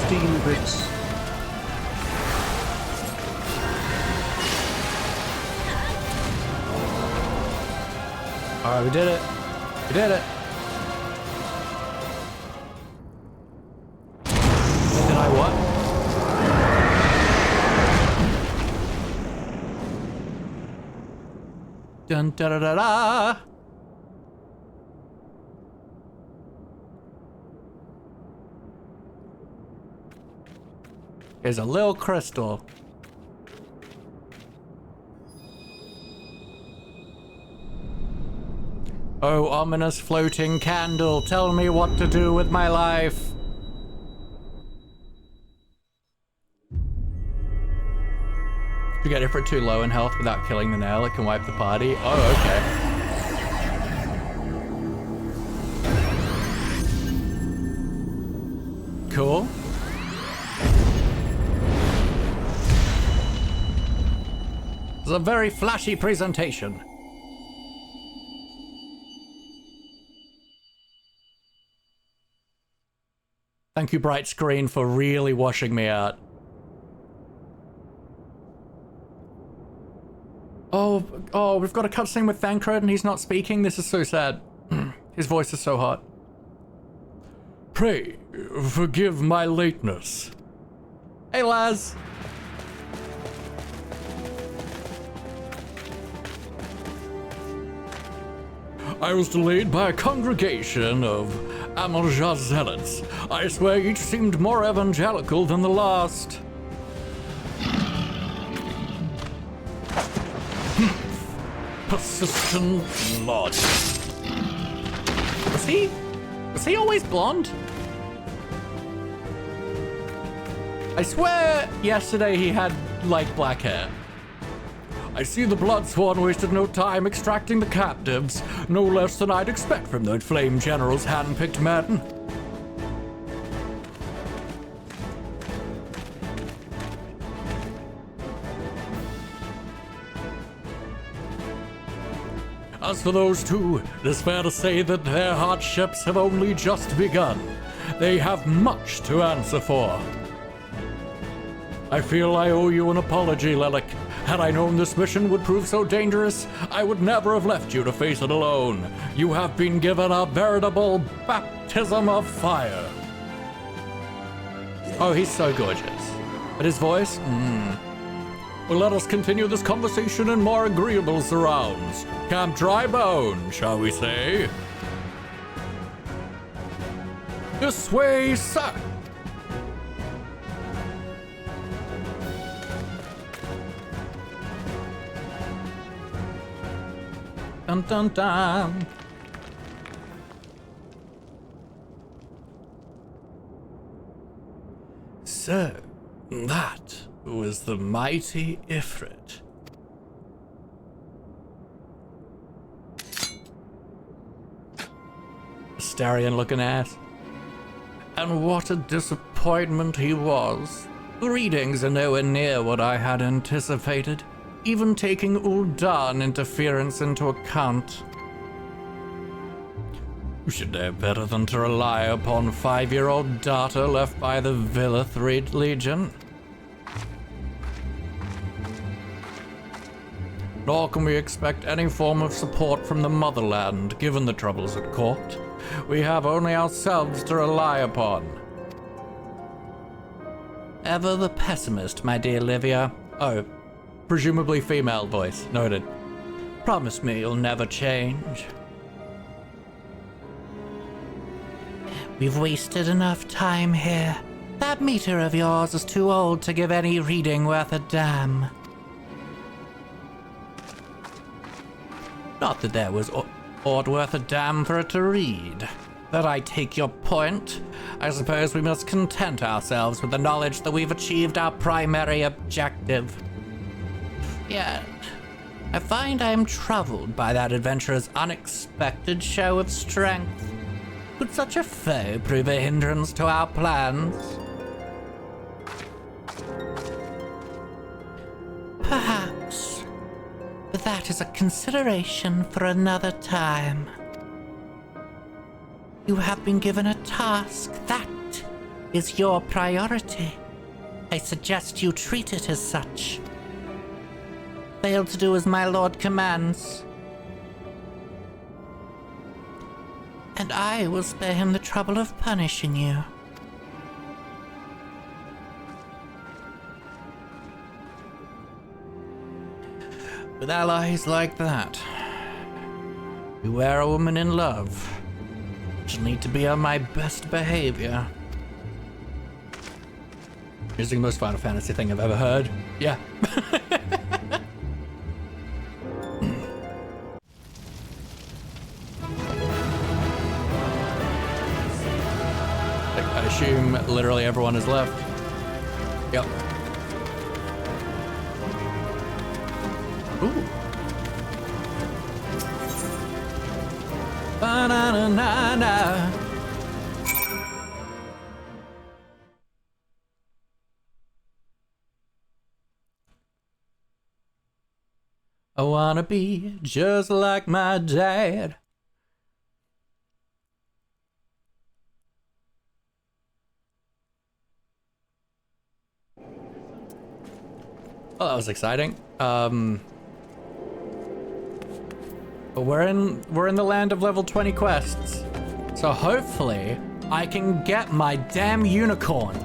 15 bits. Alright, we did it. We did it. Did I what? Dun da da da da. Here's a little crystal. Oh, ominous floating candle, tell me what to do with my life. If you get it for too low in health without killing the nail, it can wipe the party. Oh, okay. Cool. It's a very flashy presentation. Thank you, Bright Screen, for really washing me out. Oh, we've got a cutscene with Thancred and he's not speaking. This is so sad. His voice is so hot. Pray, forgive my lateness. Hey, Laz. I was delayed by a congregation of Amalja zealots. I swear each seemed more evangelical than the last. Persistent logic. Was he always blonde? I swear yesterday he had, like, black hair. I see the Bloodsworn wasted no time extracting the captives, no less than I'd expect from the Flame General's hand-picked men. As for those two, it is fair to say that their hardships have only just begun. They have much to answer for. I feel I owe you an apology, Lelik. Had I known this mission would prove so dangerous, I would never have left you to face it alone. You have been given a veritable baptism of fire. Oh, he's so gorgeous. But his voice? Well, let us continue this conversation in more agreeable surrounds. Camp Drybone, shall we say? This way, sir. Dun dun dun. So, that was the mighty Ifrit. Astarion looking ass. And what a disappointment he was. The readings are nowhere near what I had anticipated, even taking Ul'dan interference into account. You should know better than to rely upon 5-year-old data left by the Villithreed Legion. Nor can we expect any form of support from the motherland, given the troubles at court. We have only ourselves to rely upon. Ever the pessimist, my dear Livia. Oh, Presumably female voice. Noted. Promise me you'll never change. We've wasted enough time here. That meter of yours is too old to give any reading worth a damn. Not that there was aught worth a damn for it to read. But I take your point. I suppose we must content ourselves with the knowledge that we've achieved our primary objective. Yet, I find I am troubled by that adventurer's unexpected show of strength. Could such a foe prove a hindrance to our plans? Perhaps. But that is a consideration for another time. You have been given a task. That is your priority. I suggest you treat it as such. Fail to do as my lord commands, and I will spare him the trouble of punishing you. With allies like that, beware a woman in love. She'll need to be on my best behavior. Is the most Final Fantasy thing I've ever heard. Yeah. I assume literally everyone is left. Yep. Ooh. Ba-na-na-na-na. I wanna be just like my dad. Oh, that was exciting. But we're in the land of level 20 quests. So hopefully I can get my damn unicorn.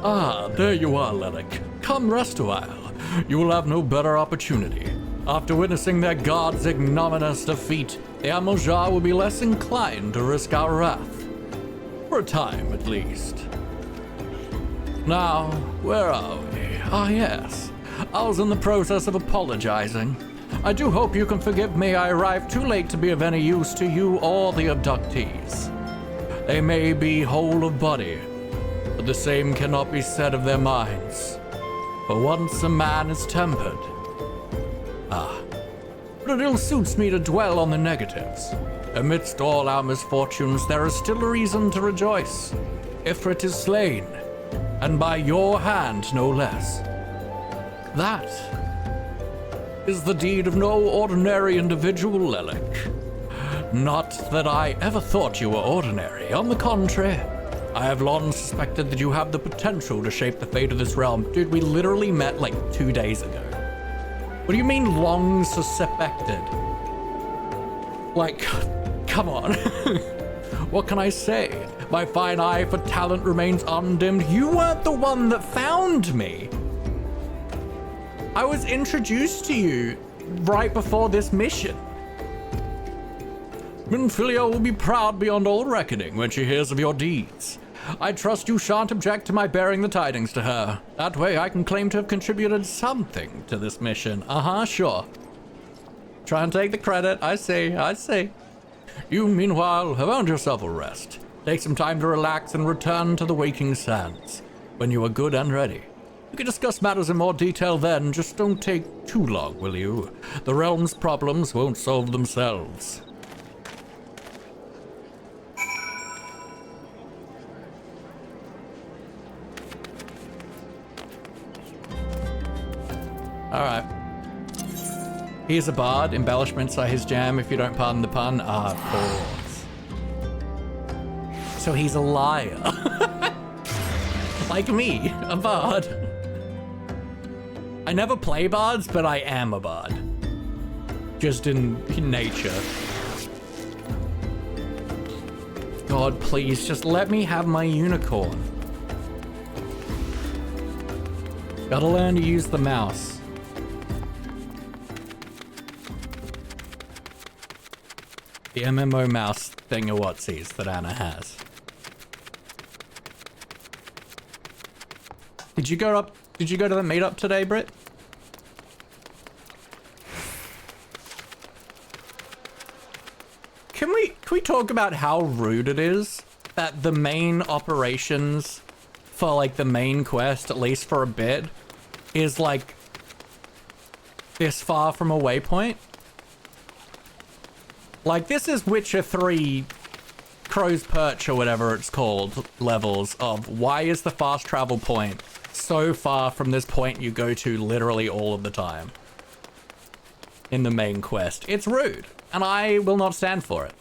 Ah, there you are, Lelic. Come rest a while. You will have no better opportunity. After witnessing their god's ignominious defeat, the Amojar will be less inclined to risk our wrath. For a time, at least. Now, where are we? Ah, yes. I was in the process of apologizing. I do hope you can forgive me. I arrived too late to be of any use to you or the abductees. They may be whole of body, but the same cannot be said of their minds. For once a man is tempered. But it ill suits me to dwell on the negatives. Amidst all our misfortunes, there is still a reason to rejoice. Ifrit is slain, and by your hand, no less. That is the deed of no ordinary individual, Lelic. Not that I ever thought you were ordinary. On the contrary, I have long suspected that you have the potential to shape the fate of this realm. Dude, we literally met like 2 days ago. What do you mean long suspected? Like, come on. What can I say? My fine eye for talent remains undimmed. You weren't the one that found me. I was introduced to you right before this mission. Minfilia will be proud beyond all reckoning when she hears of your deeds. I trust you shan't object to my bearing the tidings to her. That way I can claim to have contributed something to this mission. Sure. Try and take the credit. I see. You, meanwhile, have earned yourself a rest. Take some time to relax and return to the waking sands when you are good and ready. We can discuss matters in more detail then. Just don't take too long, will you? The realm's problems won't solve themselves. Alright. He's a bard. Embellishments are his jam, if you don't pardon the pun. Of course. So he's a liar. Like me, a bard. I never play bards, but I am a bard. Just in nature. God, please, just let me have my unicorn. Gotta learn to use the mouse. The MMO mouse thing-a-whatsies that Anna has. Did you go to the meetup today, Britt? Can we talk about how rude it is that the main operations for like the main quest, at least for a bit, is like this far from a waypoint? Like, this is Witcher 3 Crow's Perch or whatever it's called levels of why is the fast travel point so far from this point you go to literally all of the time in the main quest. It's rude, and I will not stand for it.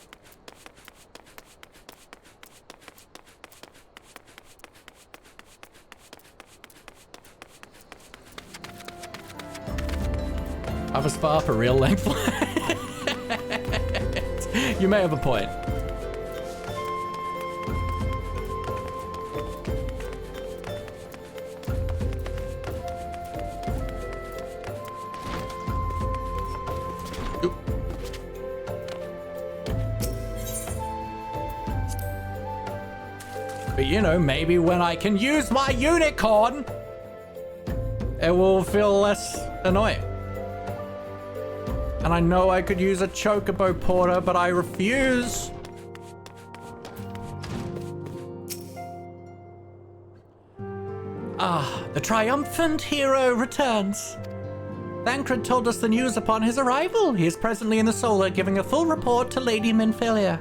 I was far for real length. You may have a point. Oop. But you know, maybe when I can use my unicorn, it will feel less annoying. And I know I could use a Chocobo Porter, but I refuse. The triumphant hero returns. Thancred told us the news upon his arrival. He is presently in the Solar, giving a full report to Lady Minfilia.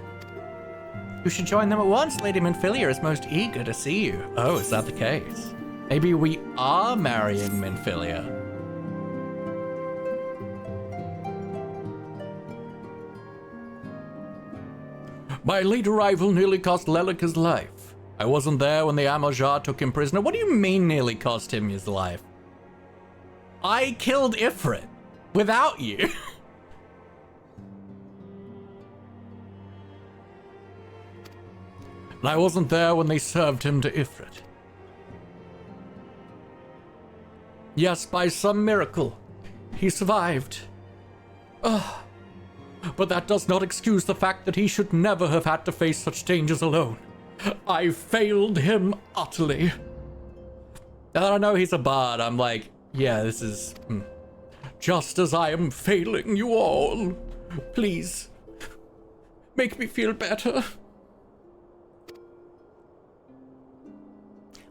You should join them at once. Lady Minfilia is most eager to see you. Oh, is that the case? Maybe we are marrying Minfilia. My late arrival nearly cost Lelik his life. I wasn't there when the Amojar took him prisoner. What do you mean nearly cost him his life? I killed Ifrit without you. And I wasn't there when they served him to Ifrit. Yes, by some miracle, he survived. But that does not excuse the fact that he should never have had to face such dangers alone. I failed him utterly. Now that I know he's a bard, I'm like, yeah, this is... Just as I am failing you all. Please, make me feel better.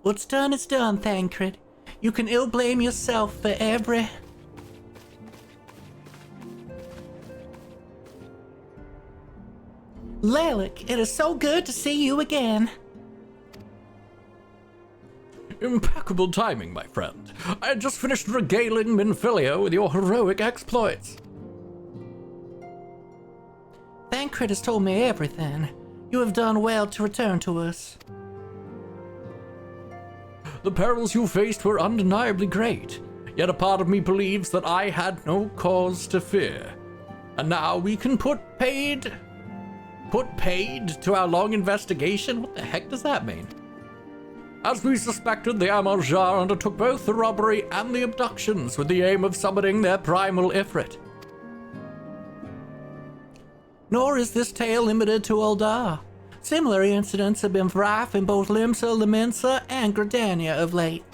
What's done is done, Thancred. You can ill blame yourself for every... Lelik, it is so good to see you again. Impeccable timing, my friend. I had just finished regaling Minfilia with your heroic exploits. Thancred has told me everything. You have done well to return to us. The perils you faced were undeniably great, yet a part of me believes that I had no cause to fear. And now we can put paid to our long investigation? What the heck does that mean? As we suspected, the Amojar undertook both the robbery and the abductions with the aim of summoning their primal Ifrit. Nor is this tale limited to Uldar. Similar incidents have been rife in both Limsa, Lemensa, and Gridania of late.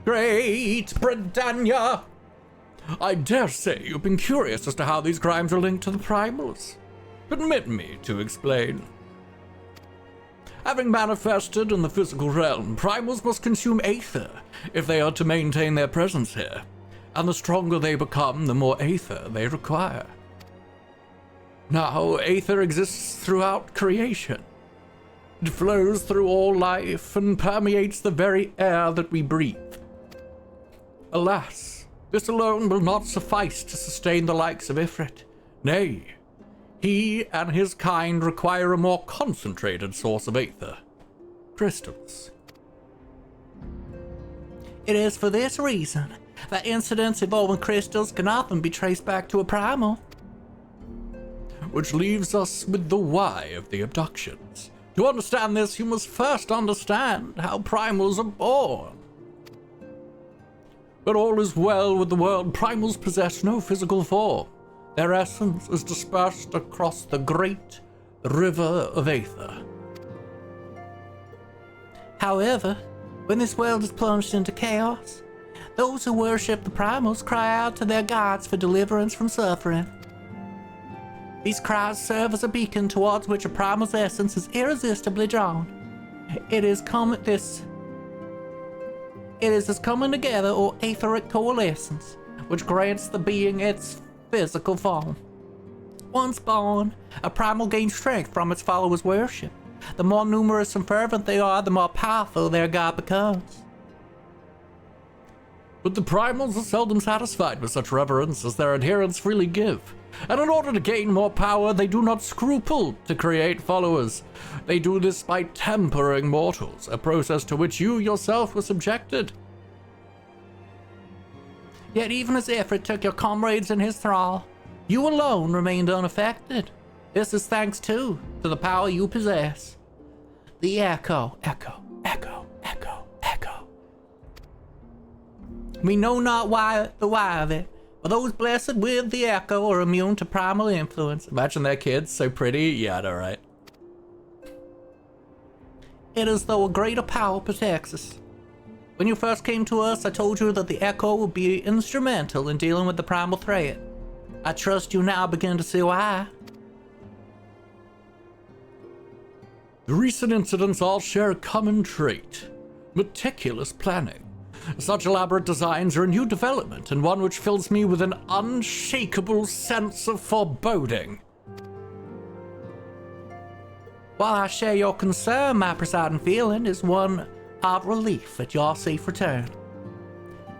Great Britannia! I dare say you've been curious as to how these crimes are linked to the primals. Permit me to explain. Having manifested in the physical realm, primals must consume aether if they are to maintain their presence here, and the stronger they become, the more aether they require. Now, aether exists throughout creation. It flows through all life and permeates the very air that we breathe. Alas, this alone will not suffice to sustain the likes of Ifrit. Nay, he and his kind require a more concentrated source of aether. Crystals. It is for this reason that incidents involving crystals can often be traced back to a primal. Which leaves us with the why of the abductions. To understand this, you must first understand how primals are born. But all is well with the world. Primals possess no physical form. Their essence is dispersed across the great river of aether. However, when this world is plunged into chaos, those who worship the primals cry out to their gods for deliverance from suffering. These cries serve as a beacon towards which a primal's essence is irresistibly drawn. It is this coming together or aetheric coalescence which grants the being its physical form. Once born, a primal gains strength from its followers' worship. The more numerous and fervent they are, the more powerful their god becomes. But the primals are seldom satisfied with such reverence as their adherents freely give. And in order to gain more power, they do not scruple to create followers. They do this by tempering mortals, a process to which you yourself were subjected. Yet even as Ifrit took your comrades in his thrall, you alone remained unaffected. This is thanks, too, to the power you possess. The echo, echo, echo, echo, echo. We know not the why of it, but those blessed with the echo are immune to primal influence. Imagine their kids, so pretty. Yeah, I know, right? It is though a greater power protects us. When you first came to us, I told you that the echo would be instrumental in dealing with the primal threat. I trust you now begin to see why. The recent incidents all share a common trait: meticulous planning. Such elaborate designs are a new development, and one which fills me with an unshakable sense of foreboding. While I share your concern, my presiding feeling is one of relief at your safe return.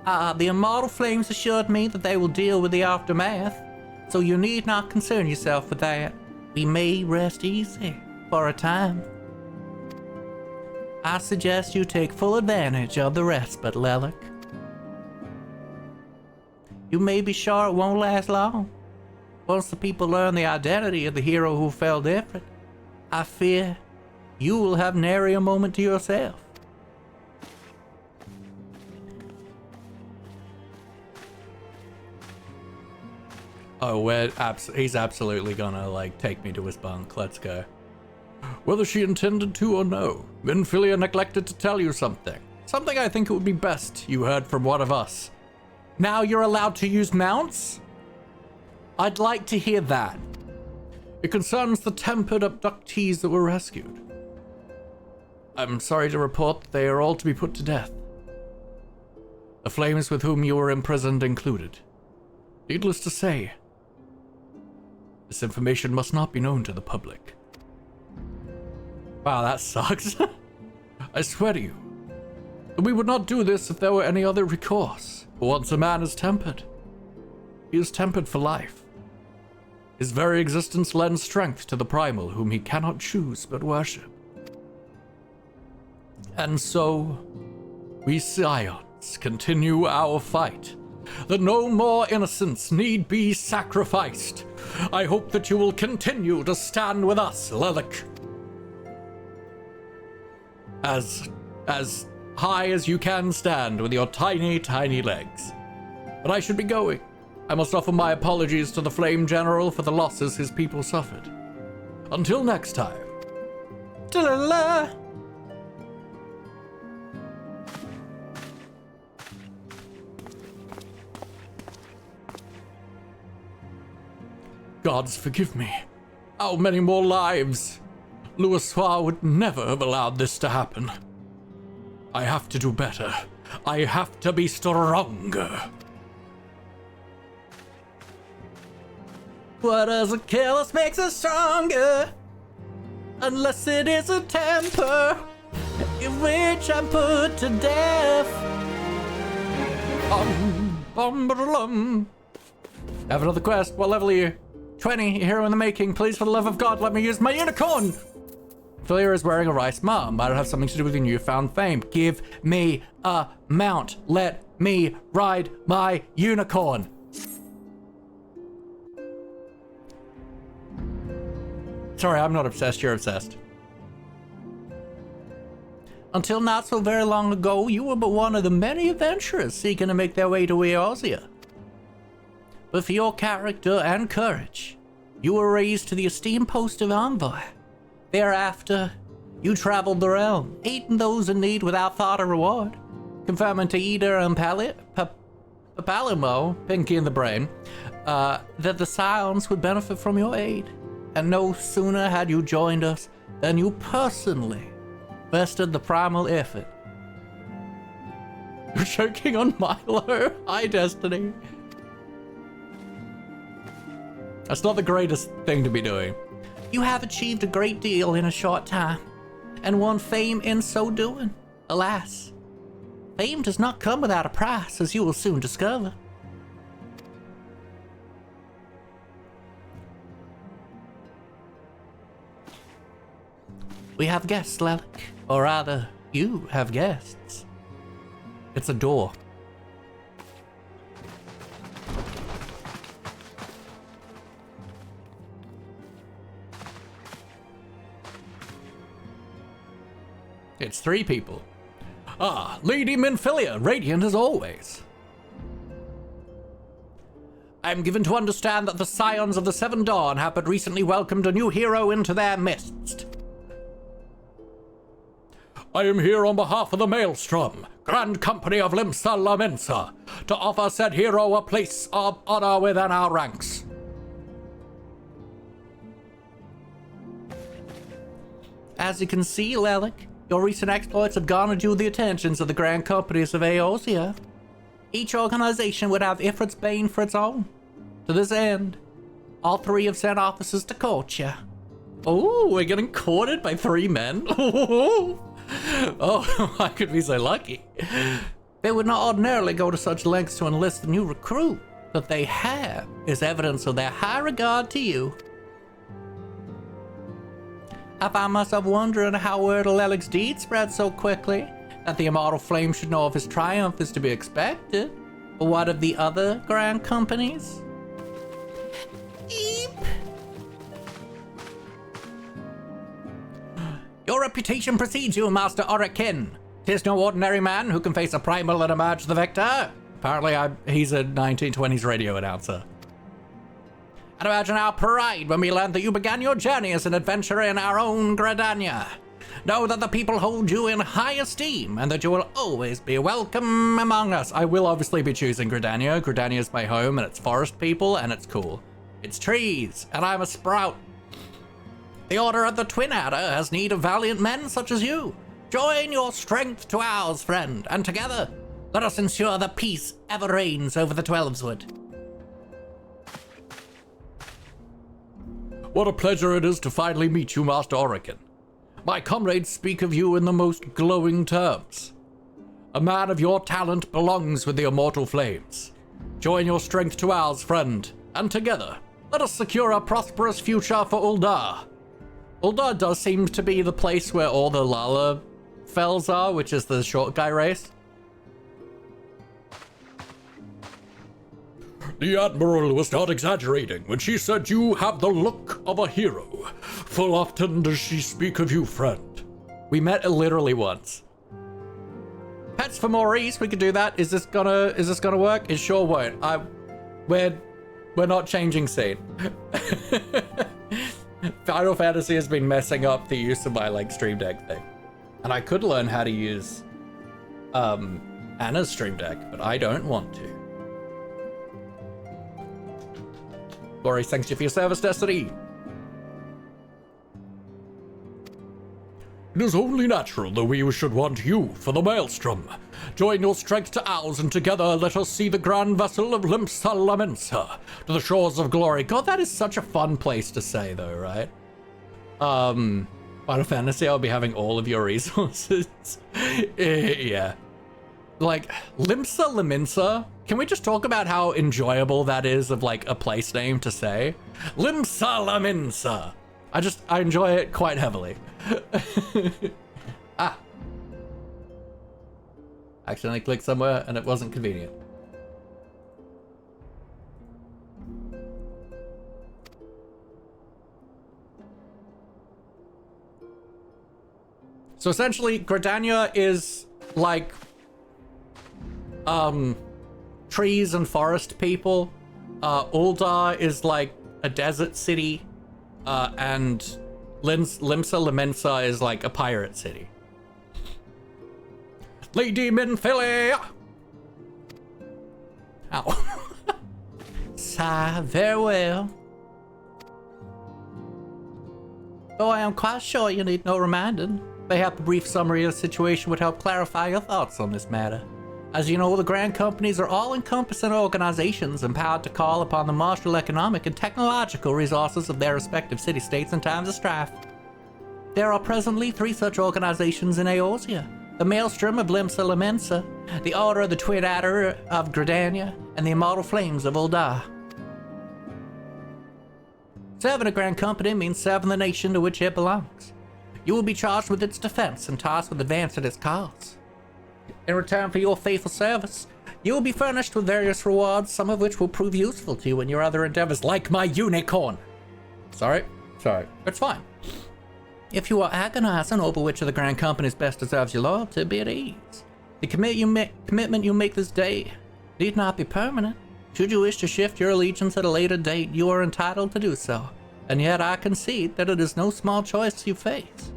The immortal flames assured me that they will deal with the aftermath, so you need not concern yourself with that. We may rest easy for a time. I suggest you take full advantage of the respite, Lelic. You may be sure it won't last long. Once the people learn the identity of the hero who fell different, I fear you will have nary a moment to yourself. Oh, he's absolutely gonna, like, take me to his bunk. Let's go. Whether she intended to or no, Minfilia neglected to tell you something. Something I think it would be best you heard from one of us. Now you're allowed to use mounts? I'd like to hear that. It concerns the tempered abductees that were rescued. I'm sorry to report that they are all to be put to death. The flames with whom you were imprisoned included. Needless to say, this information must not be known to the public. Wow, that sucks. I swear to you, that we would not do this if there were any other recourse. But once a man is tempered, he is tempered for life. His very existence lends strength to the primal whom he cannot choose but worship. And so, we Scions continue our fight, that no more innocents need be sacrificed. I hope that you will continue to stand with us, Lelic. As high as you can stand with your tiny, tiny legs. But I should be going. I must offer my apologies to the Flame General for the losses his people suffered. Until next time. Ta-la-la. Gods forgive me. How many more lives? Louisoix would never have allowed this to happen. I have to do better. I have to be stronger. What doesn't kill us makes us stronger. Unless it is a temper in which I'm put to death. Have another quest. What level are you? 20. Hero in the making. Please, for the love of God, let me use my unicorn. Filia is wearing a rice mom. Might it have something to do with your newfound fame? Give me a mount. Let me ride my unicorn. Sorry, I'm not obsessed. You're obsessed. Until not so very long ago, you were but one of the many adventurers seeking to make their way to Eorzea. But for your character and courage, you were raised to the esteemed post of envoy. Thereafter, you traveled the realm, aiding those in need without thought or reward, confirming to Eder and Palimo, Pinky in the brain, that the Scions would benefit from your aid. And no sooner had you joined us than you personally vested the primal effort. You're choking on Milo. Hi, Destiny. That's not the greatest thing to be doing. You have achieved a great deal in a short time, and won fame in so doing. Alas, fame does not come without a price, as you will soon discover. We have guests, Lelic. Or rather, you have guests. It's a door. It's 3 people. Ah, Lady Minfilia, radiant as always. I am given to understand that the Scions of the Seven Dawn have but recently welcomed a new hero into their midst. I am here on behalf of the Maelstrom, Grand Company of Limsa La Mensa, to offer said hero a place of honor within our ranks. As you can see, Lelic, your recent exploits have garnered you the attentions of the Grand Companies of Eorzea. Each organization would have Ifrit's bane for its own. To this end, all 3 have sent officers to court you. Oh, we're getting courted by 3 men? Oh, I could be so lucky. They would not ordinarily go to such lengths to enlist a new recruit. That they have is evidence of their high regard to you. I find myself wondering how word of Lelic's deed spread so quickly, that the immortal flame should know of his triumph is to be expected. But what of the other grand companies? Eep. Your reputation precedes you, Master Orikin. 'Tis no ordinary man who can face a primal and emerge the victor. Apparently, he's a 1920s radio announcer. And imagine our pride when we learned that you began your journey as an adventurer in our own Gridania. Know that the people hold you in high esteem and that you will always be welcome among us. I will obviously be choosing Gridania. Gridania is my home and it's forest people and it's cool. It's trees and I'm a sprout. The Order of the Twin Adder has need of valiant men such as you. Join your strength to ours, friend, and together let us ensure that peace ever reigns over the Twelveswood. What a pleasure it is to finally meet you, Master Orikin. My comrades speak of you in the most glowing terms. A man of your talent belongs with the immortal flames. Join your strength to ours, friend, and together, let us secure a prosperous future for Uldar. Uldar does seem to be the place where all the Lala fells are, which is the short guy race. The Admiral was not exaggerating when she said you have the look of a hero. Full often does she speak of you, friend. We met literally once. Pets for Maurice, we could do that. Is this gonna work? It sure won't. We're not changing scene. Final Fantasy has been messing up the use of my Stream Deck thing. And I could learn how to use Anna's Stream Deck, but I don't want to. Glory, thanks you for your service, Destiny. It is only natural that we should want you for the Maelstrom. Join your strength to ours, and together let us see the grand vessel of Limsa Lamensa to the shores of glory. God, that is such a fun place to say, though, right? Final Fantasy, I'll be having all of your resources. Yeah. Limsa Lamensa. Can we just talk about how enjoyable that is of a place name to say? Limsa Lamensa. I enjoy it quite heavily. Ah. Accidentally clicked somewhere and it wasn't convenient. So essentially, Gridania is trees and forest people. Uldar is a desert city. And Limsa Lamensa is a pirate city. Lady Minfili! Ow. Sigh, very well. Though I am quite sure you need no reminding. Perhaps a brief summary of the situation would help clarify your thoughts on this matter. As you know, the grand companies are all-encompassing organizations empowered to call upon the martial, economic, and technological resources of their respective city-states in times of strife. There are presently 3 such organizations in Eorzea: the Maelstrom of Limsa Lamensa, the Order of the Twin Adder of Gridania, and the Immortal Flames of Uldar. Serving a grand company means serving the nation to which it belongs. You will be charged with its defense and tasked with advancing its cause. In return for your faithful service, you will be furnished with various rewards, some of which will prove useful to you in your other endeavors, like my unicorn. Sorry. It's fine. If you are agonizing over which of the grand companies best deserves your loyalty, be at ease. The commitment you make this day need not be permanent. Should you wish to shift your allegiance at a later date, you are entitled to do so. And yet I concede that it is no small choice you face.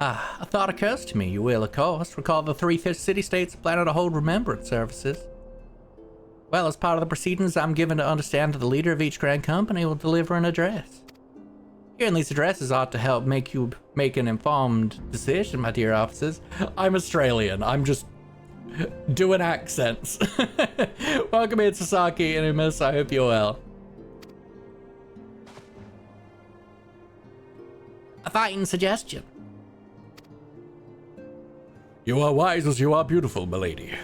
A thought occurs to me. You will, of course, recall the 3 city-states planning to hold remembrance services. Well, as part of the proceedings, I'm given to understand that the leader of each grand company will deliver an address. Hearing these addresses ought to help make you make an informed decision, my dear officers. I'm Australian. I'm just doing accents. Welcome in, Sasaki and Umis. I hope you're well. A fine suggestion. You are wise as you are beautiful, milady.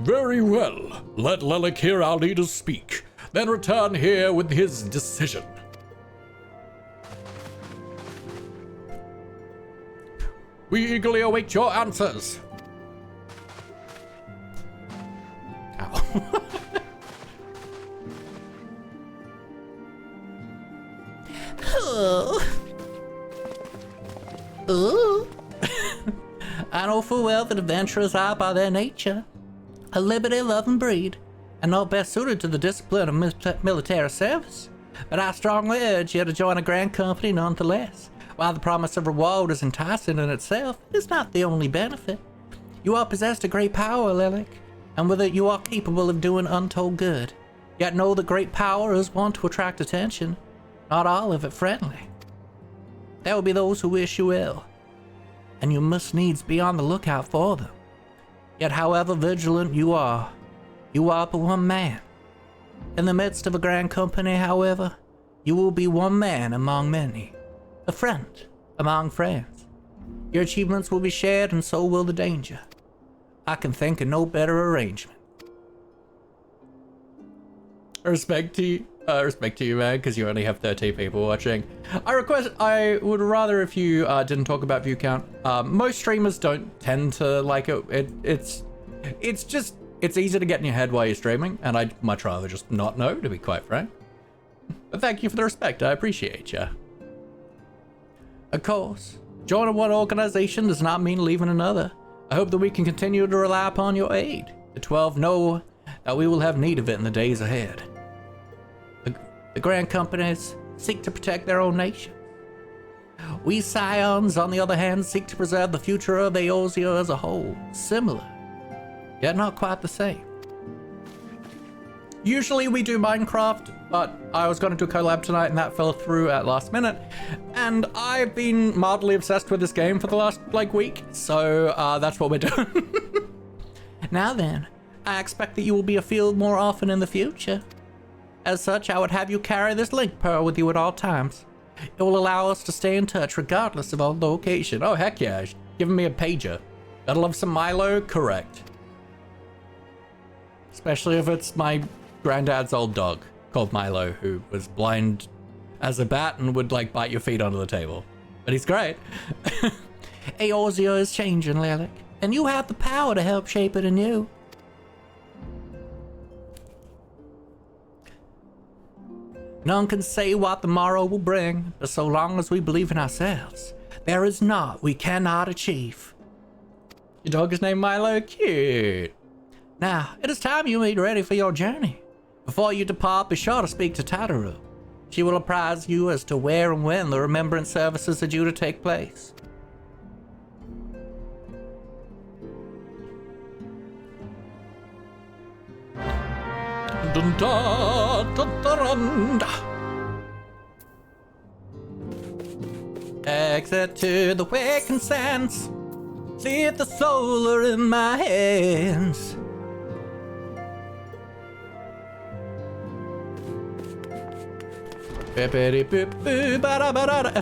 Very well. Let Lelic hear our leaders speak, then return here with his decision. We eagerly await your answers. Ow. Oh. Ooh. I know full well that adventurers are by their nature a liberty-loving breed, and not best suited to the discipline of military service. But I strongly urge you to join a grand company nonetheless. While the promise of reward is enticing in itself, it is not the only benefit. You are possessed of great power, Lelic, and with it you are capable of doing untold good. Yet know that great power is wont to attract attention, not all of it friendly. There will be those who wish you ill, and you must needs be on the lookout for them. Yet however vigilant you are but one man. In the midst of a grand company, however, you will be one man among many, a friend among friends. Your achievements will be shared, and so will the danger. I can think of no better arrangement. Respect to you, man, because you only have 13 people watching. I would rather if you didn't talk about view count. Most streamers don't tend to like it. It's easy to get in your head while you're streaming, and I'd much rather just not know, to be quite frank. But thank you for the respect. I appreciate you. Of course, joining one organization does not mean leaving another. I hope that we can continue to rely upon your aid. The 12 know that we will have need of it in the days ahead. The grand companies seek to protect their own nation. We scions, on the other hand, seek to preserve the future of Eorzea as a whole. Similar, yet not quite the same. Usually we do Minecraft, but I was going to do a collab tonight and that fell through at last minute. And I've been mildly obsessed with this game for the last, week, so that's what we're doing. Now then, I expect that you will be afield more often in the future. As such, I would have you carry this link pearl with you at all times. It will allow us to stay in touch regardless of our location. Oh, heck yeah, giving me a pager. Gotta love some Milo? Correct. Especially if it's my granddad's old dog called Milo, who was blind as a bat and would, bite your feet under the table. But he's great. Eorzea is changing, Lelic, and you have the power to help shape it anew. None can say what the morrow will bring, but so long as we believe in ourselves, there is naught we cannot achieve. Your dog is named Milo? Cute. Now, it is time you made ready for your journey. Before you depart, be sure to speak to Tataru. She will apprise you as to where and when the remembrance services are due to take place. Dun da, dun da, dun da. Exit to the waking sense. Leave the solar in my hands. At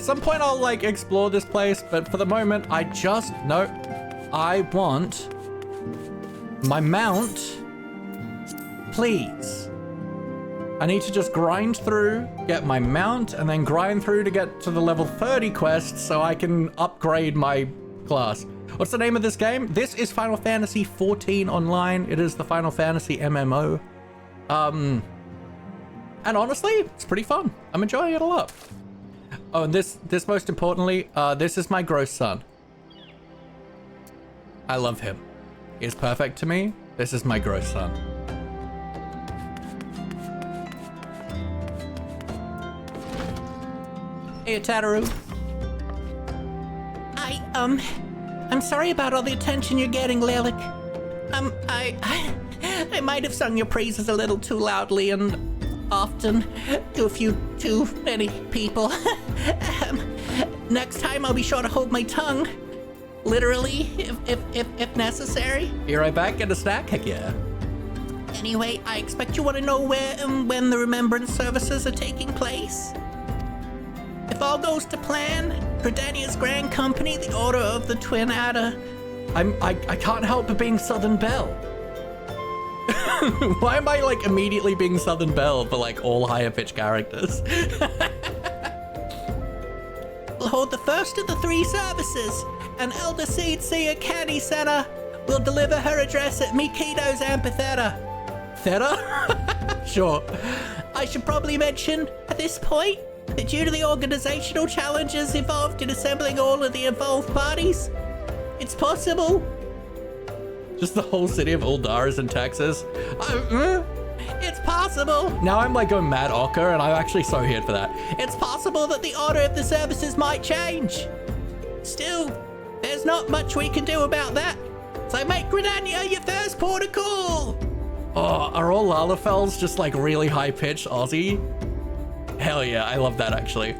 some point I'll explore this place, but for the moment I just know I want my mount. Please. I need to just grind through, get my mount, and then grind through to get to the level 30 quest so I can upgrade my class. What's the name of this game? This is Final Fantasy XIV Online. It is the Final Fantasy MMO. And honestly, it's pretty fun. I'm enjoying it a lot. Oh, and this most importantly, this is my gross son. I love him. He's perfect to me. This is my gross son. Hey, Tataru. I'm sorry about all the attention you're getting, Lelic. I might have sung your praises a little too loudly and often to a few too many people. Next time I'll be sure to hold my tongue. Literally, if necessary. Be right back, get a snack, heck yeah. Anyway, I expect you want to know where and when the remembrance services are taking place. all goes to plan, Gridania's grand company, the Order of the Twin Adder. I can't help but being Southern Belle. Why am I like immediately being Southern Belle for like all higher pitch characters? Will hold the first of the 3 services. An Elder Seed Seer Candy Center will deliver her address at Mikido's amphitheater. Theta? Sure. I should probably mention at this point that due to the organizational challenges involved in assembling all of the involved parties, it's possible. Just the whole city of Uldar is in Texas. It's possible. Now I'm like going mad ochre, and I'm actually so here for that. It's possible that the order of the services might change. Still, there's not much we can do about that. So make Gridania your first port of call. Oh, are all Lalafels just like really high pitched Aussie? Hell yeah, I love that actually.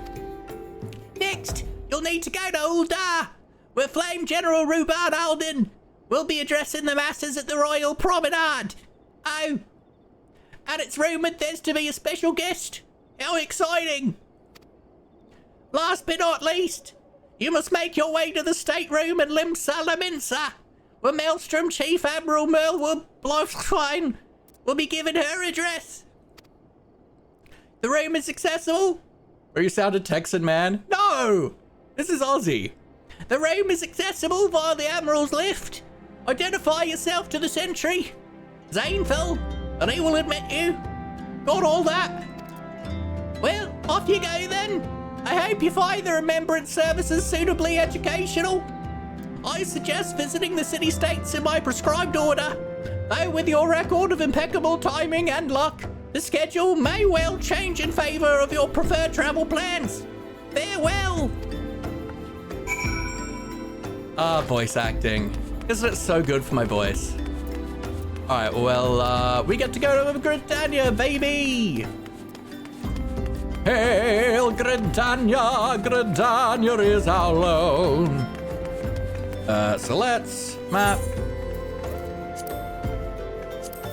Next, you'll need to go to Uldar, where Flame General Rubard Alden will be addressing the masses at the Royal Promenade. Oh, and it's rumoured there's to be a special guest. How exciting! Last but not least, you must make your way to the stateroom at Limsa Laminsa, where Maelstrom Chief Admiral Merlwood Blofstein will be giving her address. The room is accessible. Where you sounded Texan, man? No! This is Aussie. The room is accessible via the Admiral's lift. Identify yourself to the sentry, Zainfel, and he will admit you. Got all that? Well, off you go then. I hope you find the remembrance services suitably educational. I suggest visiting the city-states in my prescribed order. Though with your record of impeccable timing and luck, the schedule may well change in favor of your preferred travel plans. Farewell. Voice acting. Isn't it so good for my voice? Alright, well, we get to go to Gridania, baby! Hail Gridania, Gridania is our own. So let's map.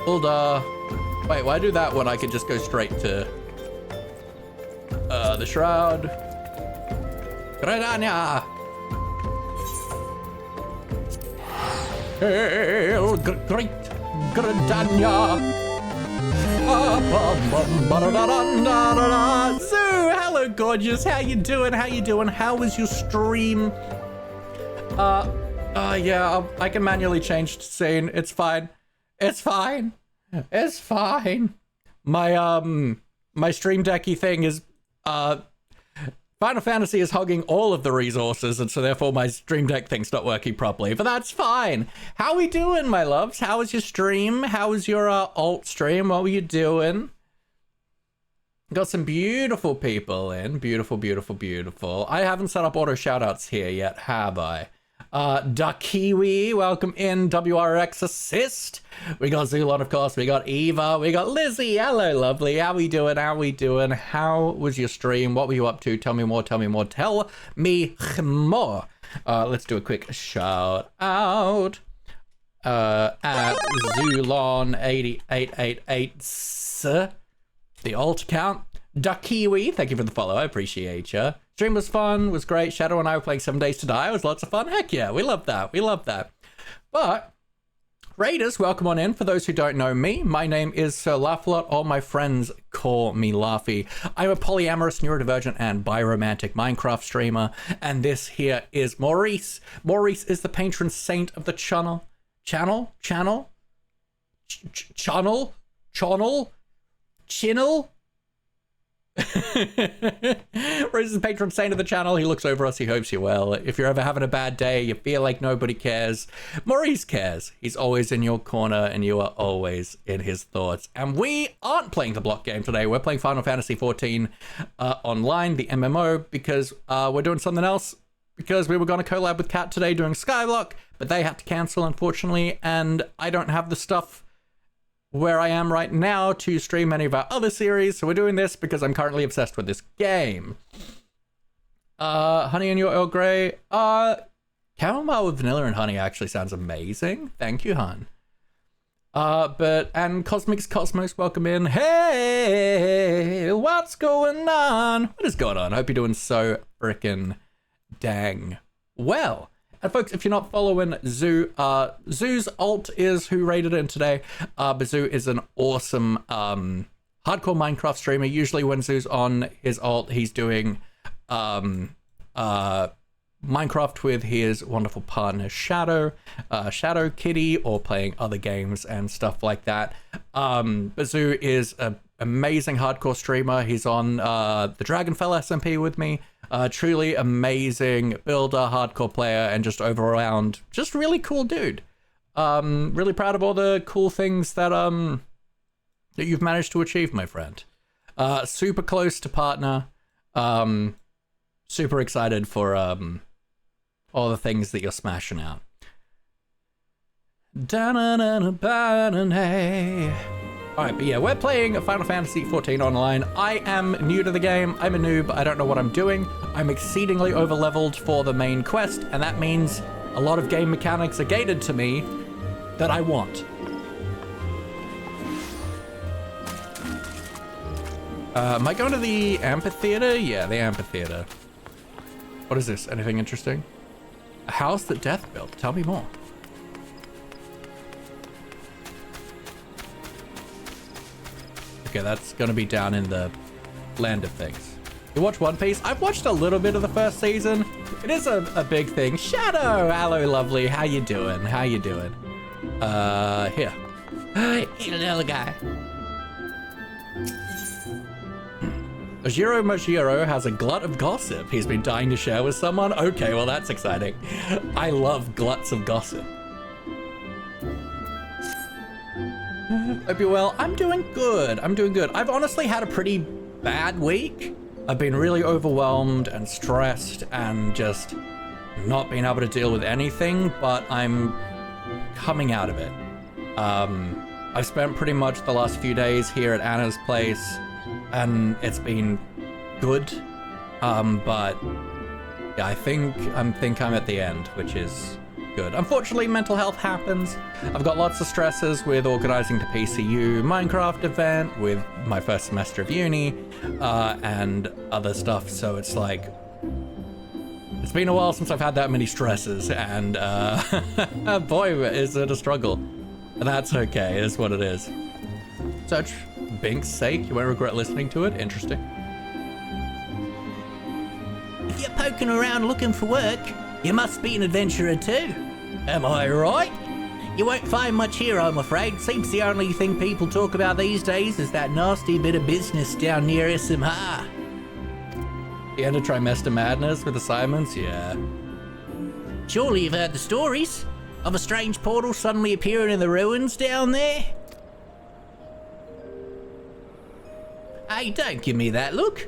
Uldar. Wait, why do that when I could just go straight to the Shroud? Gridania! Hail great Gridania! Zoo, hello gorgeous, how you doing? How you doing? How was your stream? Yeah, I can manually change to scene. It's fine. It's fine. It's fine. My my stream decky thing is Final Fantasy is hogging all of the resources, and so therefore my stream deck thing's not working properly, but that's fine. How we doing, my loves? How was your stream? How was your alt stream? What were you doing? Got some beautiful people in. Beautiful, beautiful, beautiful. I haven't set up auto shoutouts here yet, have I? Dakiwi, welcome in. WRX Assist. We got Zulon, of course. We got Eva. We got Lizzie. Hello, lovely. How we doing? How we doing? How was your stream? What were you up to? Tell me more. Tell me more. Tell me more. Let's do a quick shout out. At Zulon8888, the alt account. Dakiwi, thank you for the follow. I appreciate you. Stream was fun, was great. Shadow and I were playing 7 Days to Die. It was lots of fun. Heck yeah, we love that. We love that. But Raiders, welcome on in. For those who don't know me, my name is Sir Laughlot. All my friends call me Laughy. I'm a polyamorous, neurodivergent, and biromantic Minecraft streamer. And this here is Maurice. Maurice is the patron saint of the channel. Channel? Maurice is the patron saint of the channel. He looks over us. He hopes you're well. If you're ever having a bad day, you feel like nobody cares, Maurice cares. He's always in your corner, and you are always in his thoughts. And we aren't playing the block game today. We're playing Final Fantasy XIV Online, the MMO, because we're doing something else. Because we were going to collab with Cat today doing Skyblock, but they had to cancel, unfortunately, and I don't have the stuff where I am right now to stream any of our other series, so we're doing this because I'm currently obsessed with this game. Honey in your Earl Grey. Chamomile with vanilla and honey actually sounds amazing. Thank you, hun. And Cosmic's Cosmos, welcome in. Hey, what's going on? What is going on? I hope you're doing so freaking dang well. And folks, if you're not following Zoo, Zoo's alt is who raided in today. But Zoo is an awesome hardcore Minecraft streamer. Usually when Zoo's on his alt, he's doing Minecraft with his wonderful partner Shadow Kitty, or playing other games and stuff like that. Bazoo is an amazing hardcore streamer. He's on the Dragonfell SMP with me. Truly amazing builder, hardcore player, and just around just really cool dude. Really proud of all the cool things that that you've managed to achieve, my friend. Super close to partner. Super excited for all the things that you're smashing out. Alright, but yeah, we're playing Final Fantasy XIV Online. I am new to the game. I'm a noob. I don't know what I'm doing. I'm exceedingly over-leveled for the main quest, and that means a lot of game mechanics are gated to me that I want. Am I going to the amphitheater? Yeah, the amphitheater. What is this? Anything interesting? A house that Death built. Tell me more. Okay, that's gonna be down in the land of things. You watch One Piece? I've watched a little bit of the first season. It is a big thing. Shadow! Hello, lovely. How you doing? How you doing? Here. Hey, little guy. Ojiro Mojiro has a glut of gossip he's been dying to share with someone. Okay, well that's exciting. I love gluts of gossip. Hope you're well. I'm doing good. I'm doing good. I've honestly had a pretty bad week. I've been really overwhelmed and stressed and just not being able to deal with anything, but I'm coming out of it. I've spent pretty much the last few days here at Anna's place, and it's been good. But yeah, I think I'm at the end, which is good. Unfortunately, mental health happens. I've got lots of stresses with organizing the PCU Minecraft event, with my first semester of uni, and other stuff. So it's like, it's been a while since I've had that many stresses, and boy, is it a struggle. And that's okay, it's what it is. Such Bink's sake, you won't regret listening to it. Interesting. If you're poking around looking for work, you must be an adventurer too. Am I right? You won't find much here, I'm afraid. Seems the only thing people talk about these days is that nasty bit of business down near SMH. The end of trimester madness with assignments? Yeah. Surely you've heard the stories of a strange portal suddenly appearing in the ruins down there? Hey, don't give me that look.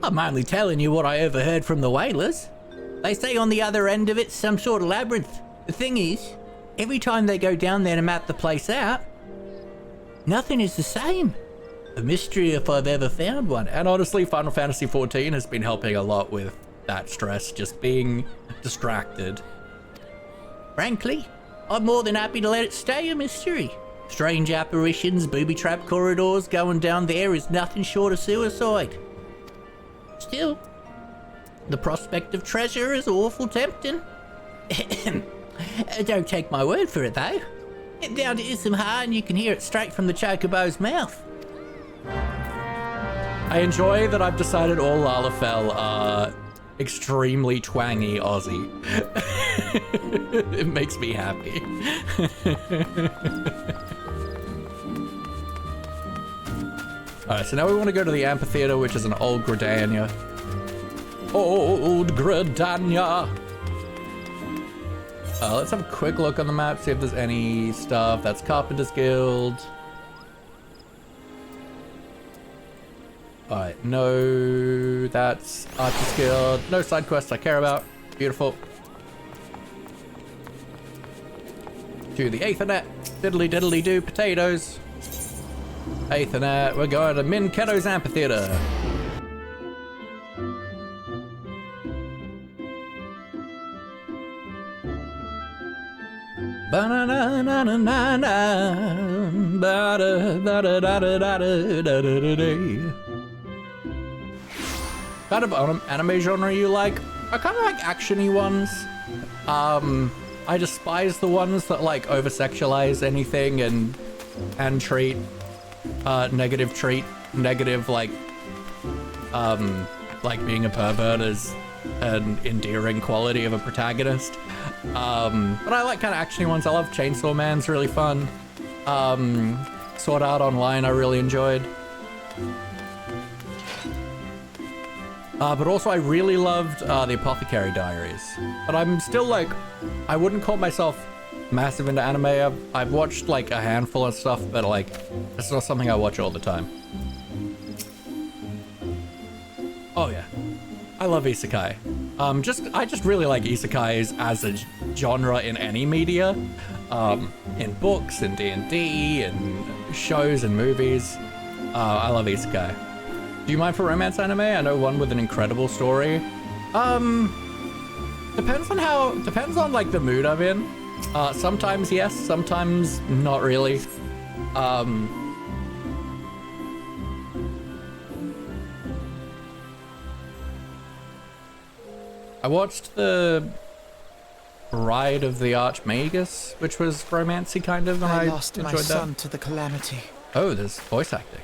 I'm only telling you what I overheard from the whalers. They say on the other end of it's some sort of labyrinth. The thing is, every time they go down there to map the place out, nothing is the same. A mystery if I've ever found one. And honestly, Final Fantasy XIV has been helping a lot with that stress, just being distracted. Frankly, I'm more than happy to let it stay a mystery. Strange apparitions, booby-trap corridors going down there is nothing short of suicide. Still, the prospect of treasure is awful tempting. Don't take my word for it though. Get down to SMH and you can hear it straight from the Chocobo's mouth. I enjoy that I've decided all Lalafell are extremely twangy Aussie. It makes me happy. Alright, so now we want to go to the amphitheater, which is an old Gridania. Old Gridania! Let's have a quick look on the map, see if there's any stuff. That's Carpenter's Guild. Alright, no, that's Archer's Guild. No side quests I care about. Beautiful. To the Aethernet. Diddly diddly do potatoes. Aethernet, we're going to Min Keto's Amphitheater. Kind of anime genre you like? I kind of like action-y ones. I despise the ones that like over-sexualize anything and treat negative like being a pervert as an endearing quality of a protagonist. But I like kind of actiony ones. I love Chainsaw Man's really fun. Sword Art Online I really enjoyed. But also I really loved the Apothecary Diaries. But I'm still like, I wouldn't call myself massive into anime. I've watched like a handful of stuff, but like, it's not something I watch all the time. Oh yeah, I love isekai. I just really like isekais as a genre in any media, in books, in D&D, and shows and movies. I love isekai. Do you mind for romance anime? I know one with an incredible story. Depends on like the mood I'm in. Sometimes yes, sometimes not really. I watched the Bride of the Archmagus, which was romancy kind of, and I lost enjoyed my that. son to the calamity. Oh, there's voice acting.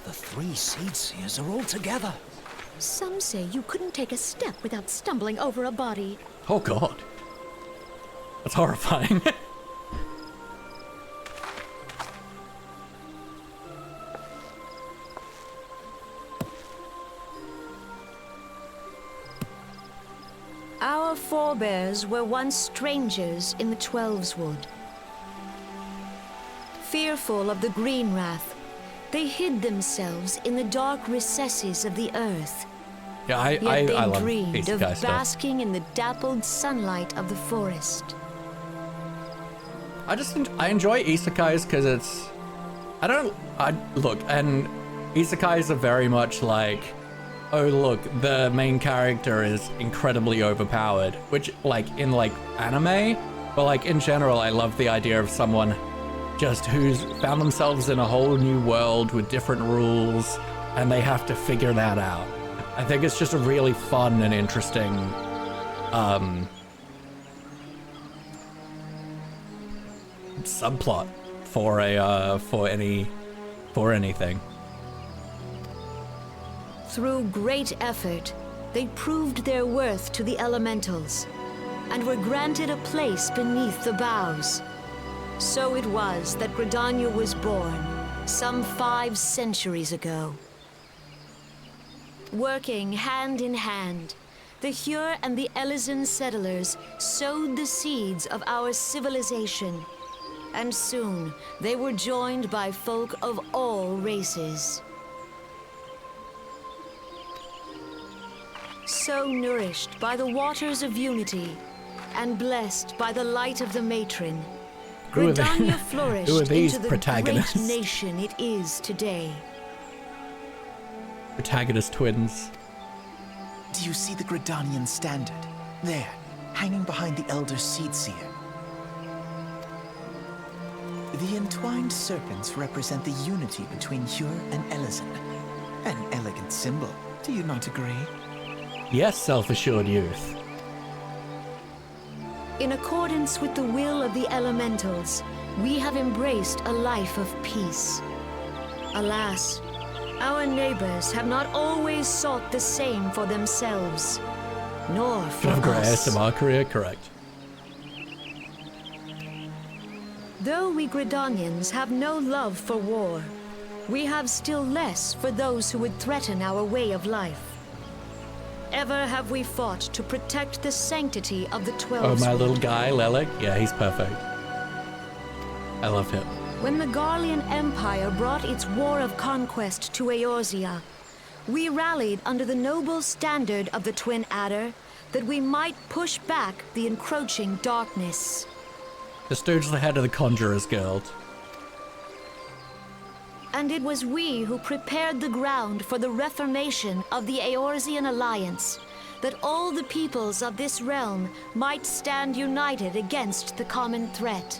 The 3 seed seers are all together. Some say you couldn't take a step without stumbling over a body. Oh god. That's horrifying. Our forebears were once strangers in the Twelveswood. Fearful of the green wrath, they hid themselves in the dark recesses of the earth. Yeah, Yet I they love dreamed of isekai stuff. basking in the dappled sunlight of the forest. I enjoy isekais because it's, look, and isekais are very much like, oh look, the main character is incredibly overpowered, which like in like anime, but like in general, I love the idea of someone just who's found themselves in a whole new world with different rules and they have to figure that out. I think it's just a really fun and interesting subplot for anything. Through great effort, they proved their worth to the elementals and were granted a place beneath the boughs. So it was that Gridania was born some 5 centuries ago. Working hand in hand, the Hyur and the Elysian settlers sowed the seeds of our civilization, and soon they were joined by folk of all races. So nourished by the waters of unity and blessed by the light of the matron, Gridania flourished into the great nation it is today. Protagonist twins. Do you see the Gridanian standard? There, hanging behind the Elder Seed Seer. The entwined serpents represent the unity between Hyur and Elysian. An elegant symbol, do you not agree? Yes, self-assured youth. In accordance with the will of the elementals, we have embraced a life of peace. Alas, our neighbors have not always sought the same for themselves, nor for us. ASMR career, correct. Though we Gridanians have no love for war, we have still less for those who would threaten our way of life. Ever have we fought to protect the sanctity of the Twelveswood. Oh, my little guy, Lelic? Yeah, he's perfect. I love him. When the Garlean Empire brought its war of conquest to Eorzea, we rallied under the noble standard of the Twin Adder that we might push back the encroaching darkness. This dude's the head of the Conjurer's Guild. And it was we who prepared the ground for the reformation of the Eorzean Alliance, that all the peoples of this realm might stand united against the common threat.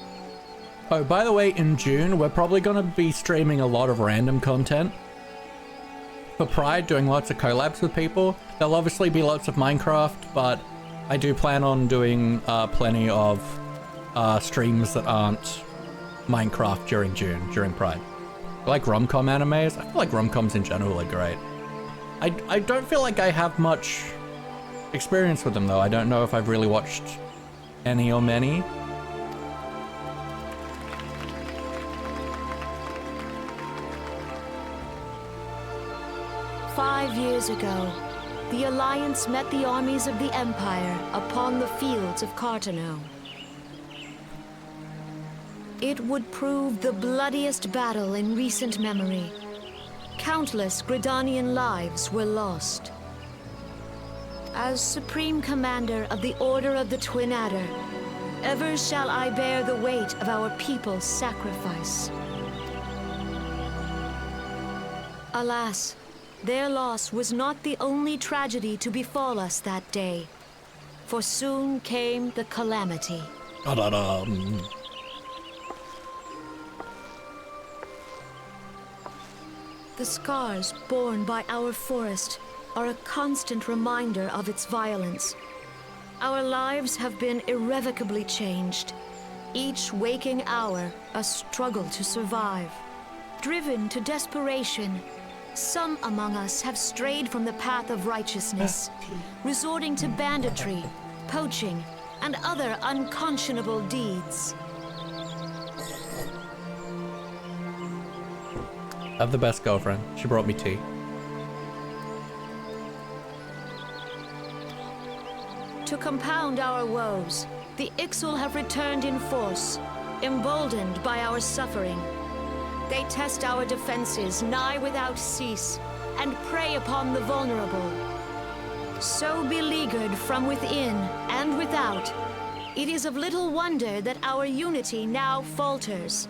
Oh, by the way, in June, we're probably going to be streaming a lot of random content. For Pride, doing lots of collabs with people. There'll obviously be lots of Minecraft, but I do plan on doing plenty of streams that aren't Minecraft during June, during Pride. I like rom-com animes. I feel like rom-coms in general are great. I don't feel like I have much experience with them, though. I don't know if I've really watched any or many. "5 years ago, the Alliance met the armies of the Empire upon the fields of Cartano. It would prove the bloodiest battle in recent memory. Countless Gridanian lives were lost. As Supreme Commander of the Order of the Twin Adder, ever shall I bear the weight of our people's sacrifice. Alas, their loss was not the only tragedy to befall us that day, for soon came the calamity. Da-da-dum. The scars borne by our forest are a constant reminder of its violence. Our lives have been irrevocably changed, each waking hour a struggle to survive. Driven to desperation, some among us have strayed from the path of righteousness, resorting to banditry, poaching, and other unconscionable deeds. I have the best girlfriend. She brought me tea. To compound our woes, the Ixal have returned in force, emboldened by our suffering. They test our defenses nigh without cease, and prey upon the vulnerable. So beleaguered from within and without, it is of little wonder that our unity now falters.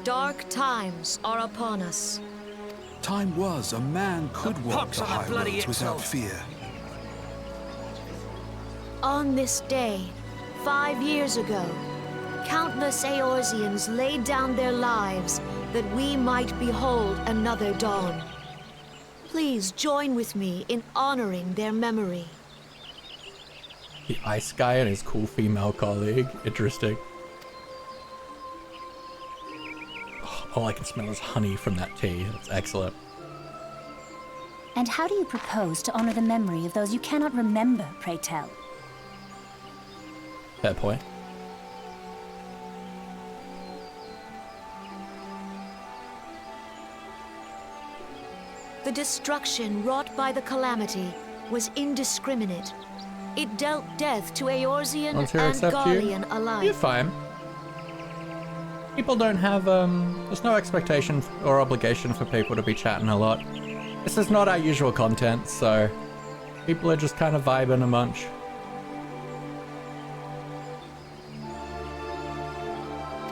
Dark times are upon us. Time was a man could walk the high roads without fear. On this day, 5 years ago, countless Eorzeans laid down their lives that we might behold another dawn. Please join with me in honoring their memory. The ice guy and his cool female colleague. Interesting. All I can smell is honey from that tea. That's excellent. And how do you propose to honor the memory of those you cannot remember, pray tell? Fair point. The destruction wrought by the calamity was indiscriminate. It dealt death to Eorzean and Garlean alike. You're fine. People don't have, there's no expectation or obligation for people to be chatting a lot. This is not our usual content, so people are just kind of vibing a bunch.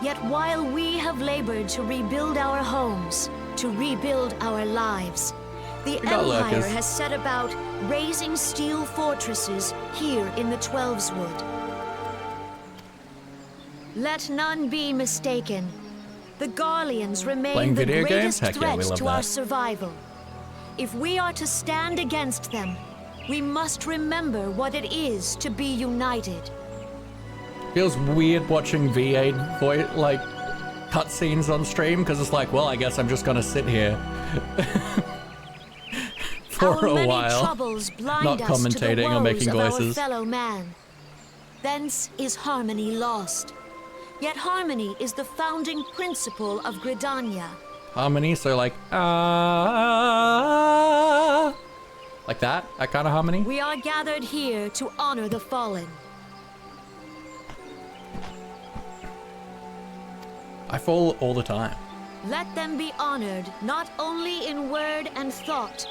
Yet while we have labored to rebuild our homes, to rebuild our lives, the Empire has set about raising steel fortresses here in the Twelveswood. Let none be mistaken. The Garleans remain the greatest threat to our survival. If we are to stand against them, we must remember what it is to be united. Feels weird watching VA like cutscenes on stream because it's like, well, I guess I'm just gonna sit here for a while, not commentating or making voices. Fellow man. Thence is harmony lost. Yet harmony is the founding principle of Gridania. Harmony, so like that kind of harmony. We are gathered here to honor the fallen. I fall all the time. Let them be honored not only in word and thought,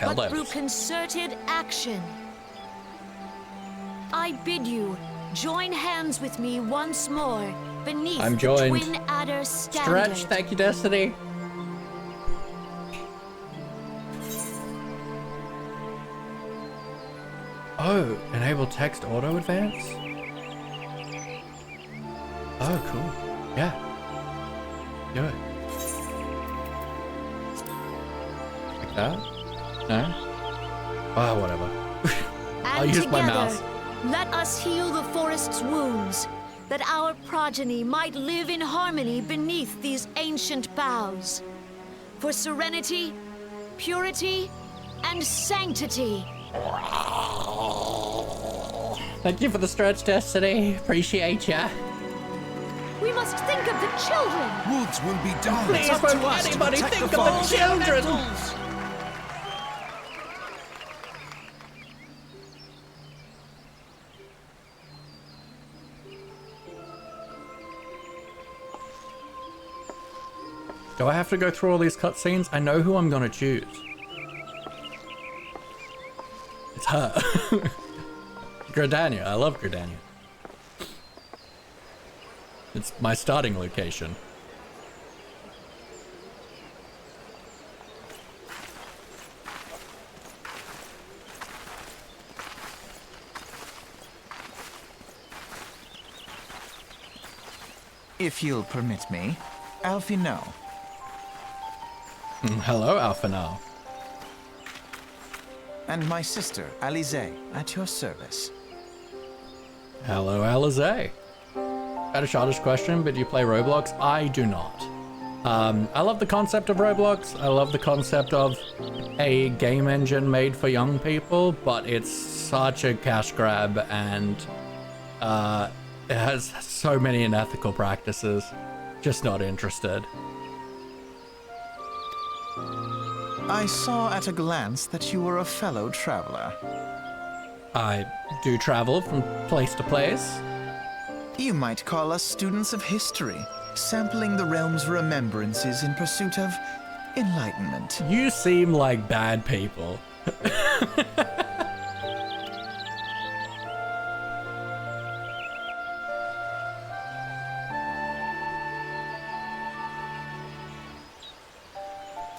but through concerted action. I bid you join hands with me once more beneath the Twin Adder standard. Stretch, thank you, Destiny. Oh, enable text auto advance? Oh, cool. Yeah. Do it. Like that? No? Oh, whatever. I'll use my mouse. Let us heal the forest's wounds, that our progeny might live in harmony beneath these ancient boughs. For serenity, purity, and sanctity. Thank you for the stretch, Destiny. Appreciate ya. We must think of the children. Woods will be done. Please, won't anybody think of the children? Do I have to go through all these cutscenes? I know who I'm gonna choose. It's her. Gridania. I love Gridania. It's my starting location. If you'll permit me, Alfino. Hello, Alphanal. And my sister, Alize, at your service. Hello, Alize. Got a childish question, but do you play Roblox? I do not. I love the concept of Roblox. I love the concept of a game engine made for young people, but it's such a cash grab and it has so many unethical practices. Just not interested. I saw at a glance that you were a fellow traveler. I do travel from place to place. You might call us students of history, sampling the realm's remembrances in pursuit of enlightenment. You seem like bad people.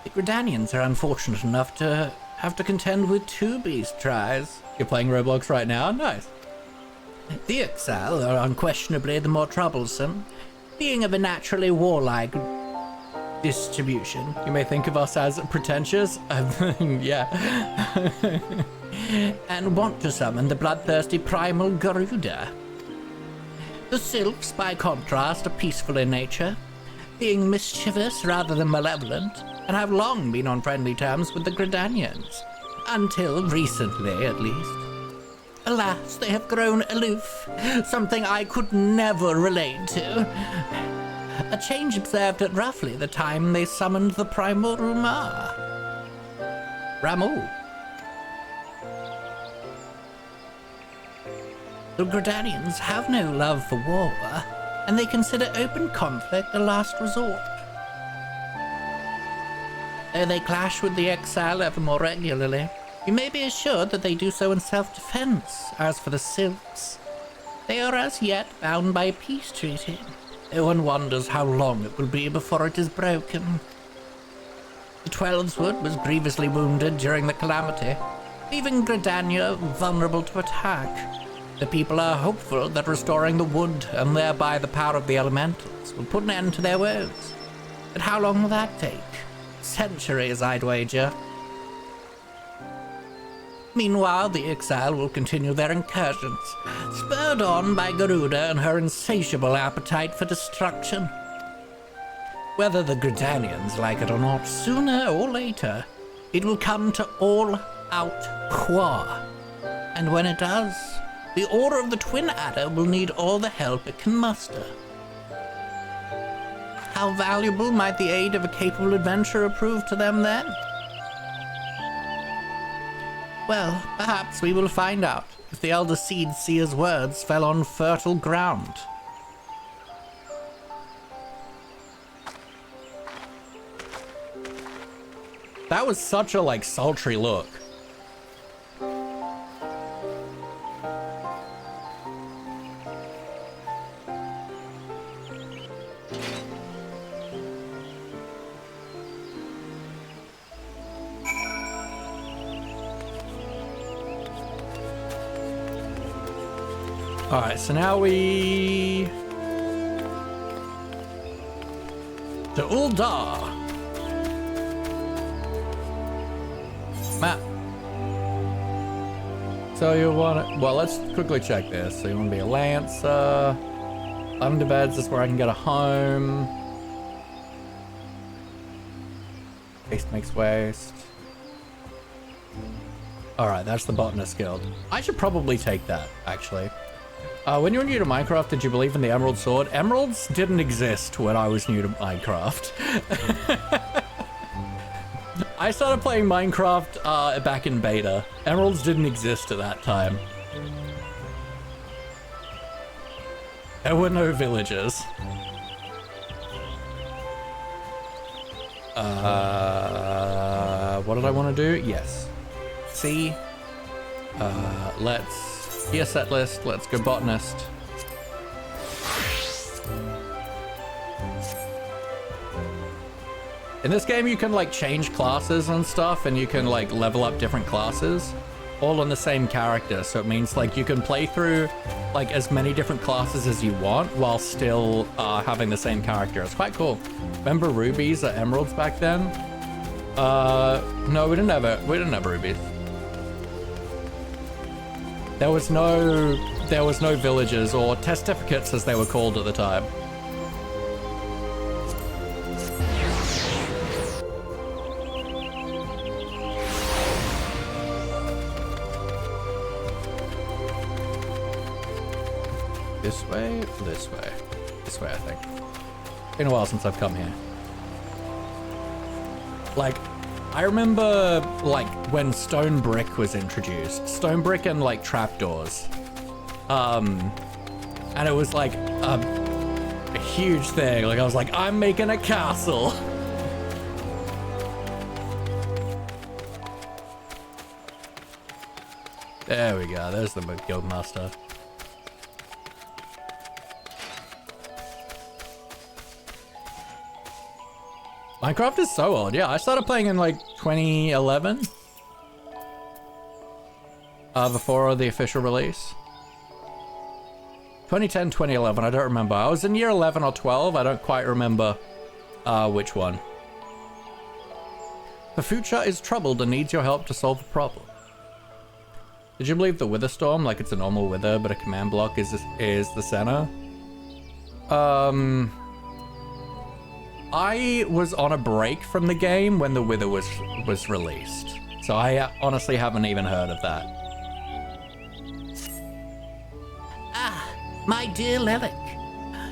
The Gridanians are unfortunate enough to have to contend with two beast tries. You're playing Roblox right now? Nice. The Ixal are unquestionably the more troublesome, being of a naturally warlike distribution. You may think of us as pretentious, yeah, and want to summon the bloodthirsty primal Garuda. The Sylphs, by contrast, are peaceful in nature, being mischievous rather than malevolent, and have long been on friendly terms with the Gridanians, until recently at least. Alas, they have grown aloof, something I could never relate to. A change observed at roughly the time they summoned the primal Ramu. The Gridanians have no love for war, and they consider open conflict a last resort. Though they clash with the Exile ever more regularly, you may be assured that they do so in self-defense. As for the Sylphs, they are as yet bound by a peace treaty. No one wonders how long it will be before it is broken. The Twelveswood was grievously wounded during the calamity, leaving Gridania vulnerable to attack. The people are hopeful that restoring the wood, and thereby the power of the elementals, will put an end to their woes. But how long will that take? Centuries, I'd wager. Meanwhile, the Exile will continue their incursions, spurred on by Garuda and her insatiable appetite for destruction. Whether the Gridanians like it or not, sooner or later, it will come to all-out war. And when it does, the Order of the Twin Adder will need all the help it can muster. How valuable might the aid of a capable adventurer prove to them then? Well, perhaps we will find out if the Elder Seed Seer's words fell on fertile ground. That was such a, sultry look. All right, so now we to Uldar. Map. So you want to, well, let's quickly check this. So you want to be a Lancer. Underbeds is where I can get a home. Waste makes waste. Alright, that's the Botanist Guild. I should probably take that, actually. When you were new to Minecraft, did you believe in the Emerald Sword? Emeralds didn't exist when I was new to Minecraft. I started playing Minecraft back in beta. Emeralds didn't exist at that time. There were no villagers. What did I want to do? Yes. See? Let's... Here, set list. Let's go Botanist. In this game, you can, like, change classes and stuff, and you can, like, level up different classes, all on the same character. So it means, like, you can play through, like, as many different classes as you want while still having the same character. It's quite cool. Remember rubies or emeralds back then? No, we didn't have rubies. There was no villagers or testificates as they were called at the time. This way, this way. This way, I think. Been a while since I've come here. Like, I remember, like, when stone brick was introduced. Stone brick and, like, trapdoors. And it was, like, a huge thing. Like, I was like, I'm making a castle. There we go. There's the guild master. Minecraft is so old. Yeah, I started playing in like 2011. Before the official release. 2010, 2011, I don't remember. I was in year 11 or 12. I don't quite remember which one. The future is troubled and needs your help to solve the problem. Did you believe the Wither Storm, like it's a normal wither, but a command block is the center? I was on a break from the game when the Wither was released, so I honestly haven't even heard of that. Ah, my dear Lelic,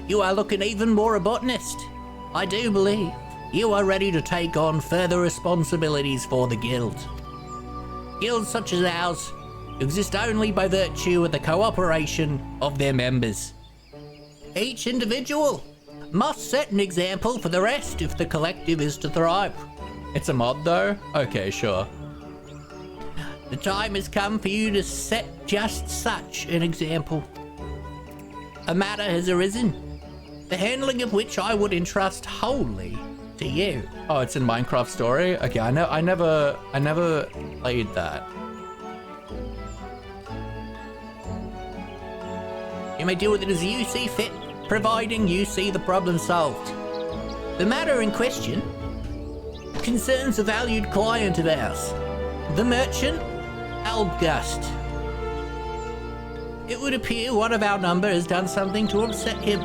you are looking even more a botanist. I do believe you are ready to take on further responsibilities for the guild. Guilds such as ours exist only by virtue of the cooperation of their members. Each individual must set an example for the rest if the collective is to thrive. It's a mod though? Okay, sure. The time has come for you to set just such an example. A matter has arisen, the handling of which I would entrust wholly to you. Oh, it's in Minecraft Story? Okay, I never played that. You may deal with it as you see fit, providing you see the problem solved. The matter in question concerns a valued client of ours, the merchant Albgust. It would appear one of our number has done something to upset him.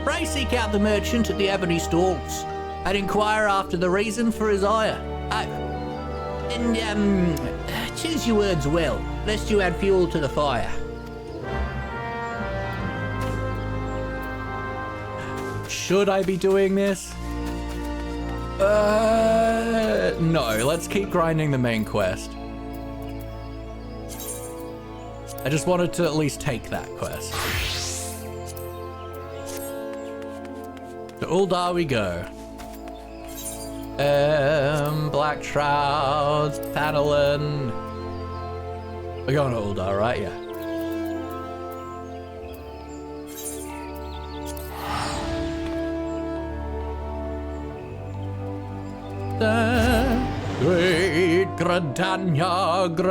Pray seek out the merchant at the Ebony Stalls and inquire after the reason for his ire. And choose your words well, lest you add fuel to the fire. Should I be doing this? No, let's keep grinding the main quest. I just wanted to at least take that quest. To Uldar we go. Black Shrouds, Panelin. We're going to Uldar, right? Yeah. Great Gridania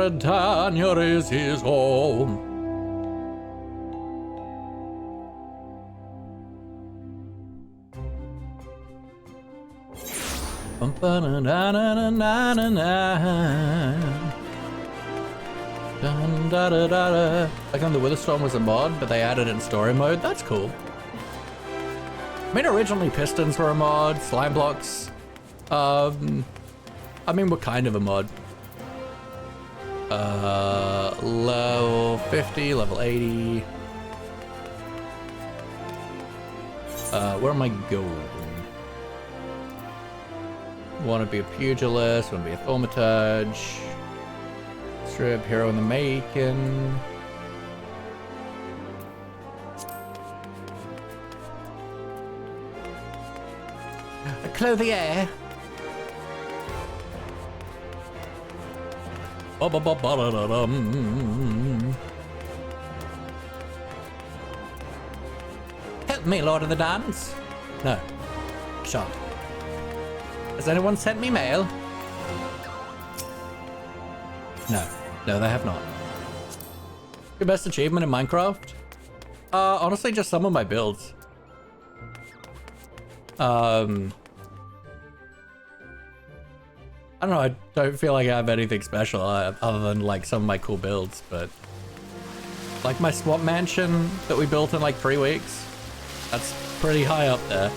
is his home. Like on the Witherstorm was a mod, but they added it in story mode. That's cool. I mean, originally Pistons were a mod, Slime Blocks. I mean, we're kind of a mod. Level 50, level 80. Where am I going? Want to be a pugilist, want to be a thaumaturge. Strip, hero in the making. A clothier. Help me, Lord of the Dance. No. Shot. Has anyone sent me mail? No. No, they have not. Your best achievement in Minecraft? Honestly, just some of my builds. I don't know, I don't feel like I have anything special other than like some of my cool builds, but like my swamp mansion that we built in like 3 weeks, that's pretty high up there.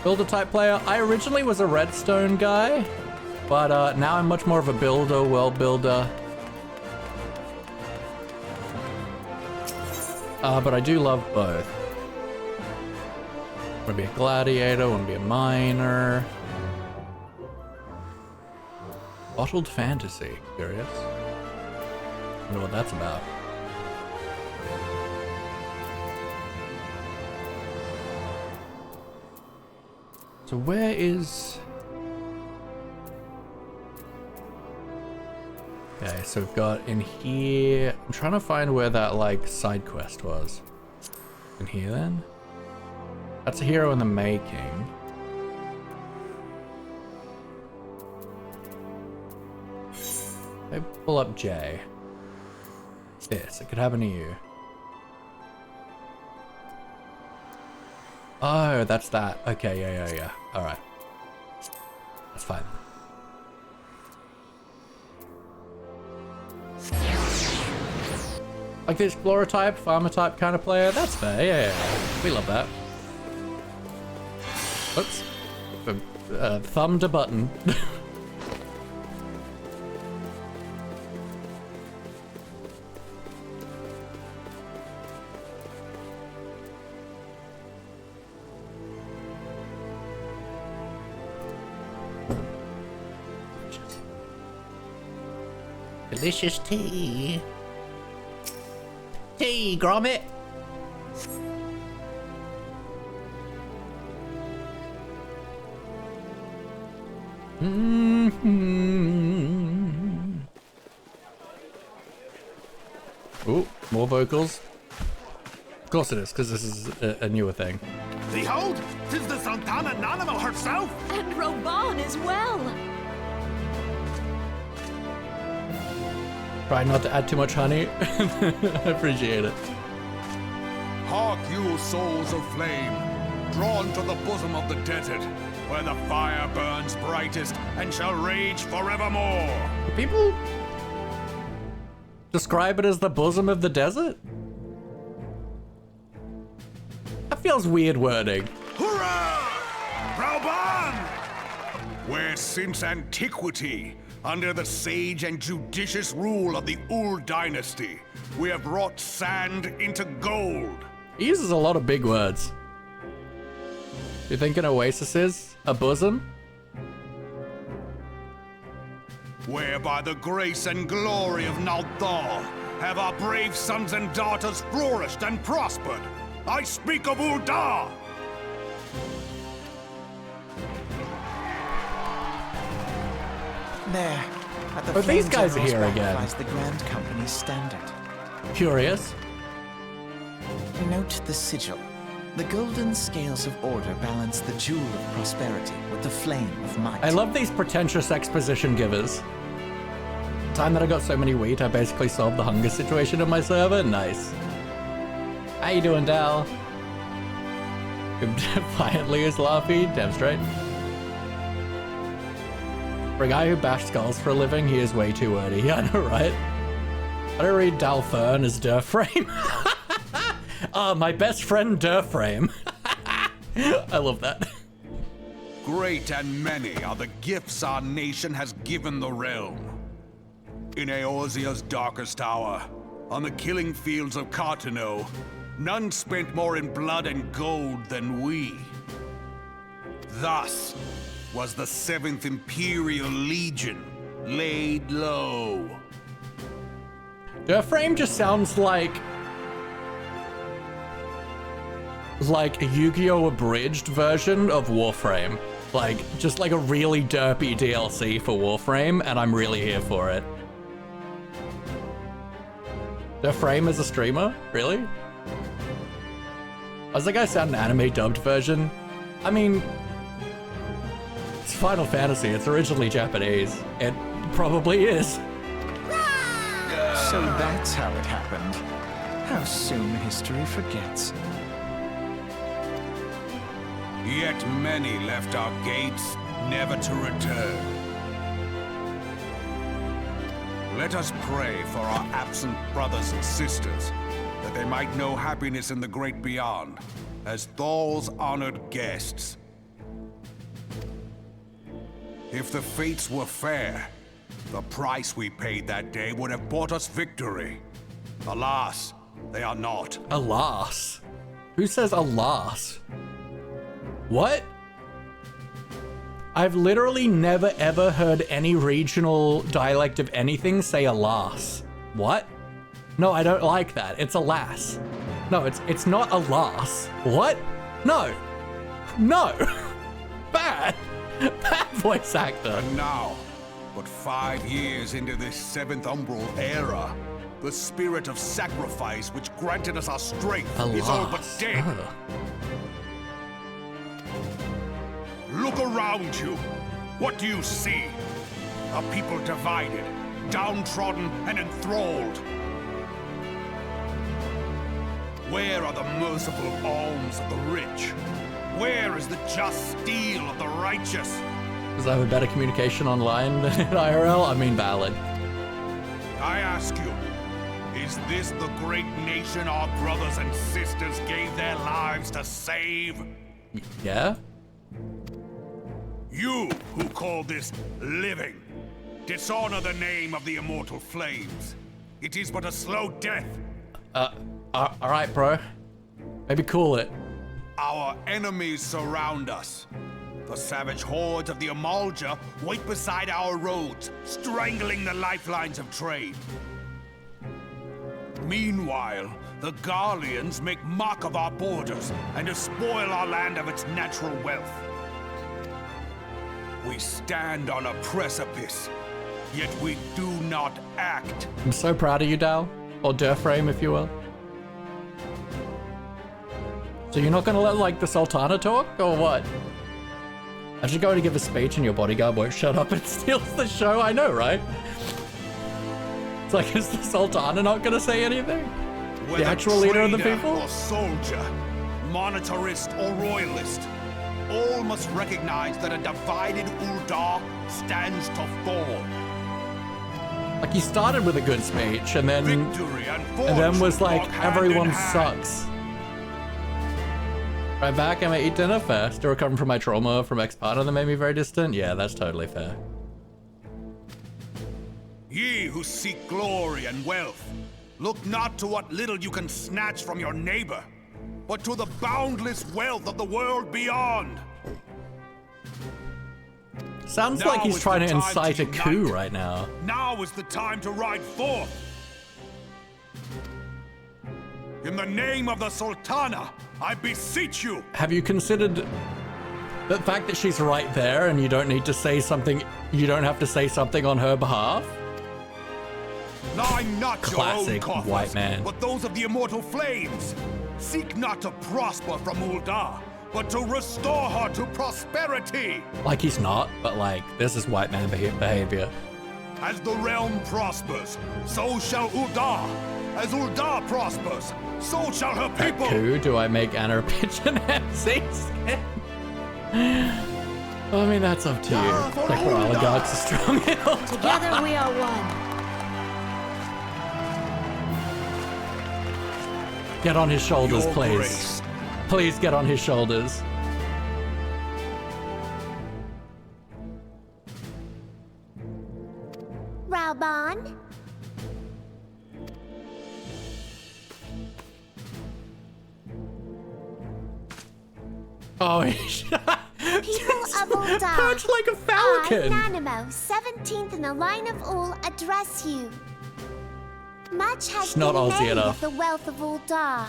Builder type player. I originally was a redstone guy, but now I'm much more of a builder, world builder. But I do love both. Want to be a gladiator, want to be a miner. Bottled fantasy. Curious. Wonder what that's about. So where is... Okay, so we've got in here... I'm trying to find where that, like, side quest was. In here, then? That's a hero in the making. I pull up J. This, it could happen to you. Oh, that's that. Okay, yeah. Alright. That's fine. Like the explorer type, farmer type kind of player, that's fair, yeah. We love that. Oops. Thumb to button. Delicious tea. Tea, Gromit. Ooh, more vocals. Of course it is, because this is a newer thing. Behold, 'tis the Sultana Nanimo herself! And Roban as well. Try not to add too much honey. I appreciate it. Hark you, souls of flame, drawn to the bosom of the desert, where the fire burns brightest and shall rage forevermore. Do people describe it as the bosom of the desert? That feels weird wording. Hurrah! Rauban! Where since antiquity, under the sage and judicious rule of the Ul dynasty, we have wrought sand into gold. He uses a lot of big words. You think an oasis is a bosom? Where by the grace and glory of Nalthal have our brave sons and daughters flourished and prospered. I speak of Ul'dah! There, at the But these Flame guys are General's here back again. lies the Grand Company's standard. Curious. Note the sigil. The golden scales of order balance the jewel of prosperity with the flame of might. I love these pretentious exposition givers. Time that I got so many wheat, I basically solved the hunger situation in my server. Nice. How you doing, Dal? Defiantly is Laffy. Damn straight. For a guy who bashed skulls for a living, he is way too wordy. Yeah, I know, right? I don't read Dalfern as Durframe. My best friend Durframe. I love that. Great and many are the gifts our nation has given the realm. In Eorzea's darkest hour, on the killing fields of Cartano, none spent more in blood and gold than we. Thus was the 7th Imperial Legion laid low. Durframe just sounds like a Yu-Gi-Oh! Abridged version of Warframe. Like, just like a really derpy DLC for Warframe, and I'm really here for it. Durframe is a streamer? Really? I was like, I sound an anime dubbed version. I mean, it's Final Fantasy, it's originally Japanese. It probably is. So that's how it happened. How soon history forgets. Yet many left our gates, never to return. Let us pray for our absent brothers and sisters, that they might know happiness in the great beyond, as Thal's honored guests. If the fates were fair, the price we paid that day would have bought us victory. Alas, they are not. Alas? Who says alas? What? I've literally never ever heard any regional dialect of anything say alas. What? No, I don't like that. It's alas. No, it's not alas. What? No. No. Bad. Bad voice actor. And now, but 5 years into this 7th Umbral era, the spirit of sacrifice which granted us our strength is all but dead. Look around you. What do you see? A people divided, downtrodden, and enthralled. Where are the merciful alms of the rich? Where is the just steel of the righteous? Does I have a better communication online than in IRL? I mean, valid. I ask you, is this the great nation our brothers and sisters gave their lives to save? Yeah? You who call this living, dishonor the name of the immortal flames. It is but a slow death. Alright, bro. Maybe cool it. Our enemies surround us. The savage hordes of the Amalja wait beside our roads, strangling the lifelines of trade. Meanwhile, the Garleans make mock of our borders and despoil our land of its natural wealth. We stand on a precipice, yet we do not act. I'm so proud of you, Dal. Or Durframe, if you will. So you're not gonna let, like, the Sultana talk, or what? I should go to give a speech and your bodyguard won't shut up and steals the show, I know, right? It's like, is the Sultana not gonna say anything? Whether the actual leader of the trader people? Or soldier, monetarist or royalist, all must recognize that a divided Uldar stands to fall. Like, he started with a good speech, and then Victory and was like, walk hand everyone in hand. sucks. Right back, I'm gonna eat dinner first to recover from my trauma from X-Partner that made me very distant. Yeah, that's totally fair. Ye who seek glory and wealth, look not to what little you can snatch from your neighbor, but to the boundless wealth of the world beyond. Sounds Now like he's is trying the to time incite a unite. coup right now. Now is the time to ride forth. In the name of the Sultana, I beseech you. Have you considered the fact that she's right there and you don't need to say something, you don't have to say something on her behalf? Lie not Classic your own coffers, white man. but those of the immortal flames. Seek not to prosper from Uldar, but to restore her to prosperity. Like he's not, but like, this is white man behavior. As the realm prospers, so shall Uldar. As Uldar prospers, so shall her people. Who do I make Anna a pigeon MC skin? I mean, that's up to you. Like for oligarchs are strong. Together we are one. Get on his shoulders, Your please. grace. Please get on his shoulders. Raoban? Oh, People of Uldar, perched like a falcon. I, Nanimo, 17th in the line of Ul, address you. Much has It's not been Aussie made enough. of the wealth of Uldar.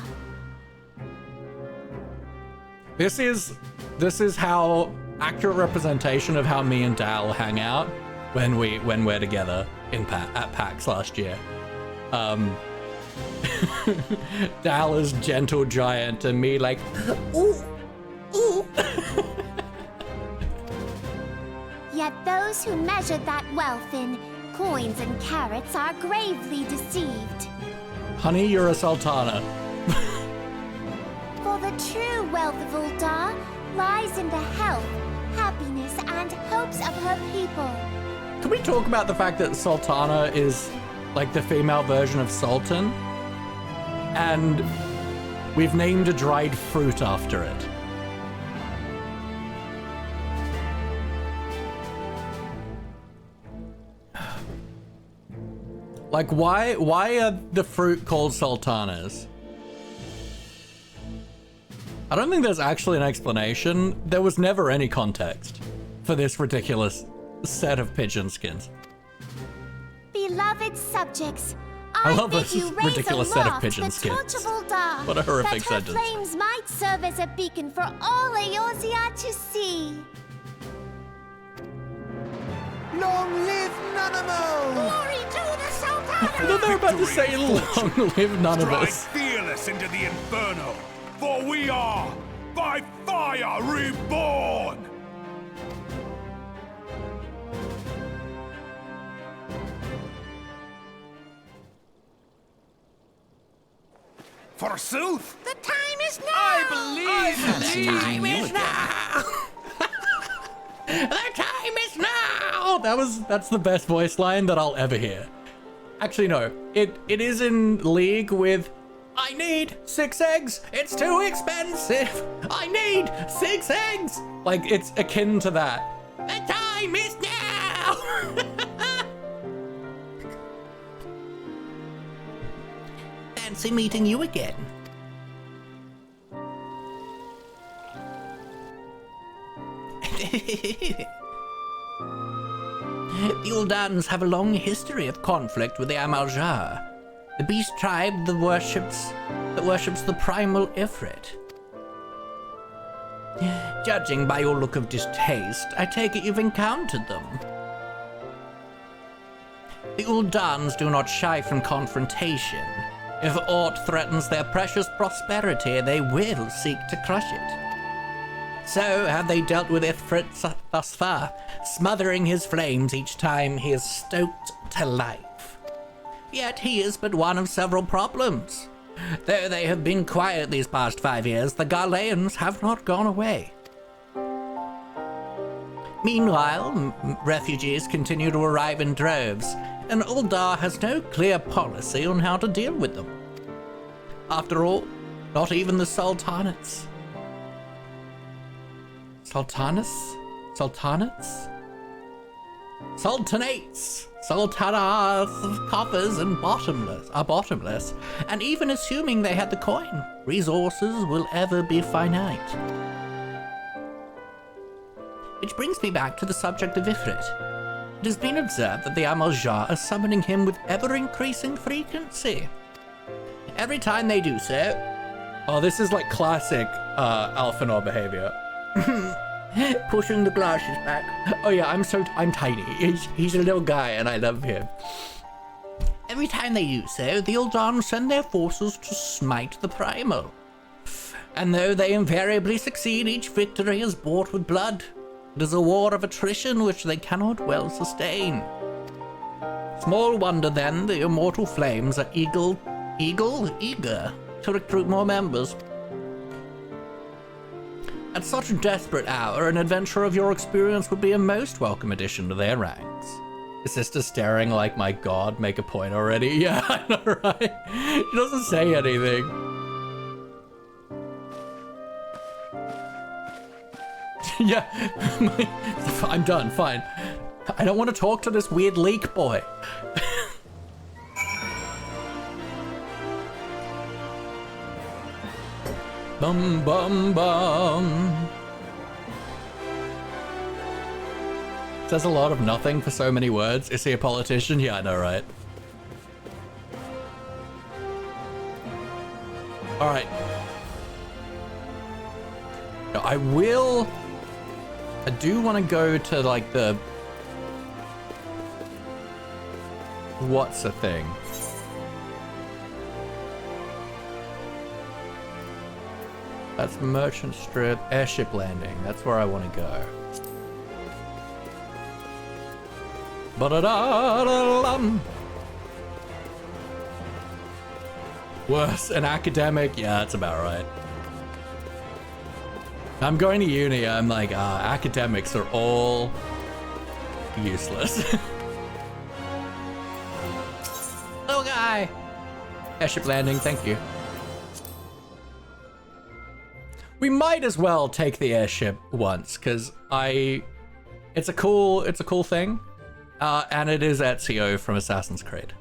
This is how accurate representation of how me and Dal hang out when we're together at PAX last year. Dal is gentle giant and me like ooh. Yet those who measure that wealth in coins and carats are gravely deceived. Honey, you're a sultana. For the true wealth of Uldar lies in the health, happiness, and hopes of her people. Can we talk about the fact that Sultana is like the female version of Sultan? And we've named a dried fruit after it. Like, why are the fruit called sultanas? I don't think there's actually an explanation. There was never any context for this ridiculous set of pigeon skins. Beloved subjects, I love bid this you raise ridiculous set of aloft pigeon the skins. torch of Uldar, What a horrific that her sentence. flames might serve as a beacon for all Eorzea to see. Long live Nanamo! Glory to the Sultan! I thought they were about to say long live none of Stride us. fearless into the inferno, for we are by fire reborn. Forsooth! The time is now! The time is now! The time is now! That's the best voice line that I'll ever hear. Actually, no. It is in league with I need 6 eggs. It's too expensive. I need 6 eggs. Like, it's akin to that. The time is now! Fancy meeting you again. The Uldans have a long history of conflict with the Amaljar, the beast tribe that worships the primal Ifrit. Judging by your look of distaste, I take it you've encountered them. The Uldans do not shy from confrontation. If aught threatens their precious prosperity, they will seek to crush it. So have they dealt with Ifrit thus far, smothering his flames each time he is stoked to life. Yet he is but one of several problems. Though they have been quiet these past 5 years, the Garleans have not gone away. Meanwhile, refugees continue to arrive in droves, and Uldar has no clear policy on how to deal with them. After all, not even the Sultanates. Sultanates? Sultanates of coffers and bottomless, and even assuming they had the coin, resources will ever be finite. Which brings me back to the subject of Ifrit. It has been observed that the Amaljar are summoning him with ever-increasing frequency. Every time they do so... Oh, this is like classic Alphanor behavior. Pushing the glasses back. Oh yeah, I'm tiny. He's a little guy and I love him. Every time they do so, the Uldar send their forces to smite the primal. And though they invariably succeed, each victory is bought with blood. It is a war of attrition which they cannot well sustain. Small wonder then the immortal flames are eager to recruit more members. At such a desperate hour, an adventurer of your experience would be a most welcome addition to their ranks. His sister's staring like, my god, make a point already. Yeah, I know, right? She doesn't say anything. Yeah, I'm done, fine. I don't want to talk to this weird leak boy. Bum bum bum. Says a lot of nothing for so many words. Is he a politician? Yeah, I know, right? Alright. I do want to go to, like, the... What's the thing? That's Merchant Strip, Airship Landing. That's where I want to go. Ba-da-da-da-dum. Worse, an academic? Yeah, that's about right. I'm going to uni, I'm like, academics are all useless. Little guy! Airship Landing, thank you. We might as well take the airship once, because it's a cool thing. And it is Ezio from Assassin's Creed.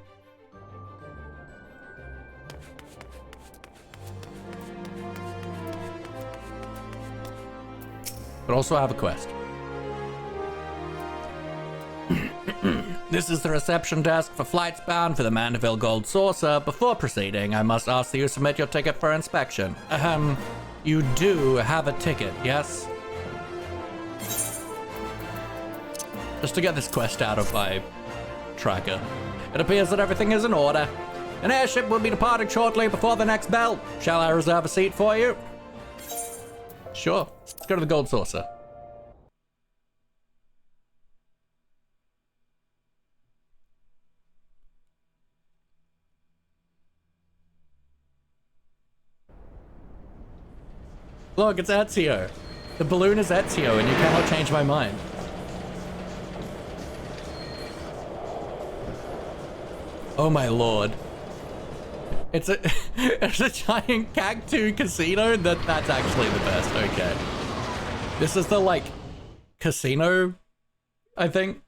But also I have a quest. This is the reception desk for flights bound for the Mandeville Gold Saucer. Before proceeding, I must ask that you submit your ticket for inspection. You do have a ticket, yes? Just to get this quest out of my tracker. It appears that everything is in order. An airship will be departing shortly before the next bell. Shall I reserve a seat for you? Sure. Let's go to the Gold Saucer. Look, it's Ezio. The balloon is Ezio, and you cannot change my mind. Oh my lord. It's a it's a giant cactus casino. That's actually the best. Okay. This is the like casino, I think.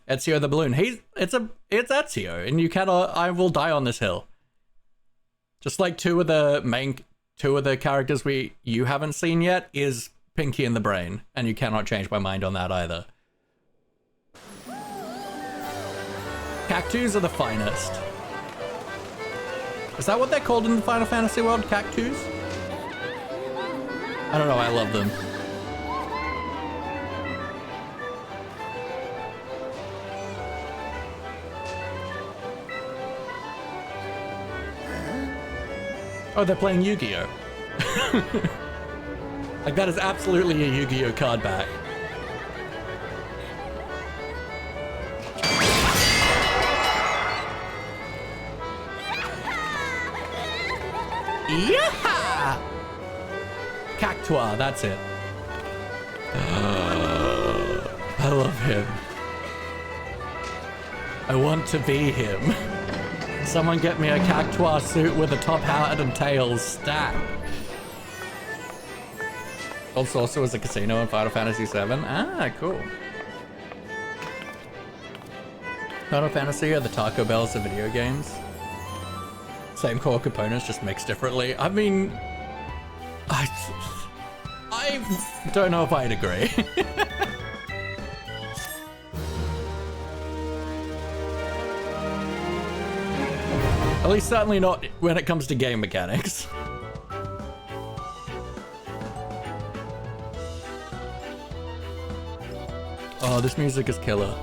Ezio the balloon. It's Ezio, and you cannot. I will die on this hill. Just like two of the characters you haven't seen yet is Pinky and the Brain, and you cannot change my mind on that either. Cactus are the finest. Is that what they're called in the Final Fantasy world? Cactus? I don't know, I love them. Oh, they're playing Yu-Gi-Oh! Like, that is absolutely a Yu-Gi-Oh! Card back. Yeah! Cactua, that's it. I love him. I want to be him. Someone get me a Cactua suit with a top hat and tails stat. Gold Saucer was a casino in Final Fantasy VII. Ah, cool. Final Fantasy are the Taco Bells of video games. Same core components, just mixed differently. I mean, I don't know if I'd agree. At least certainly not when it comes to game mechanics. Oh, this music is killer.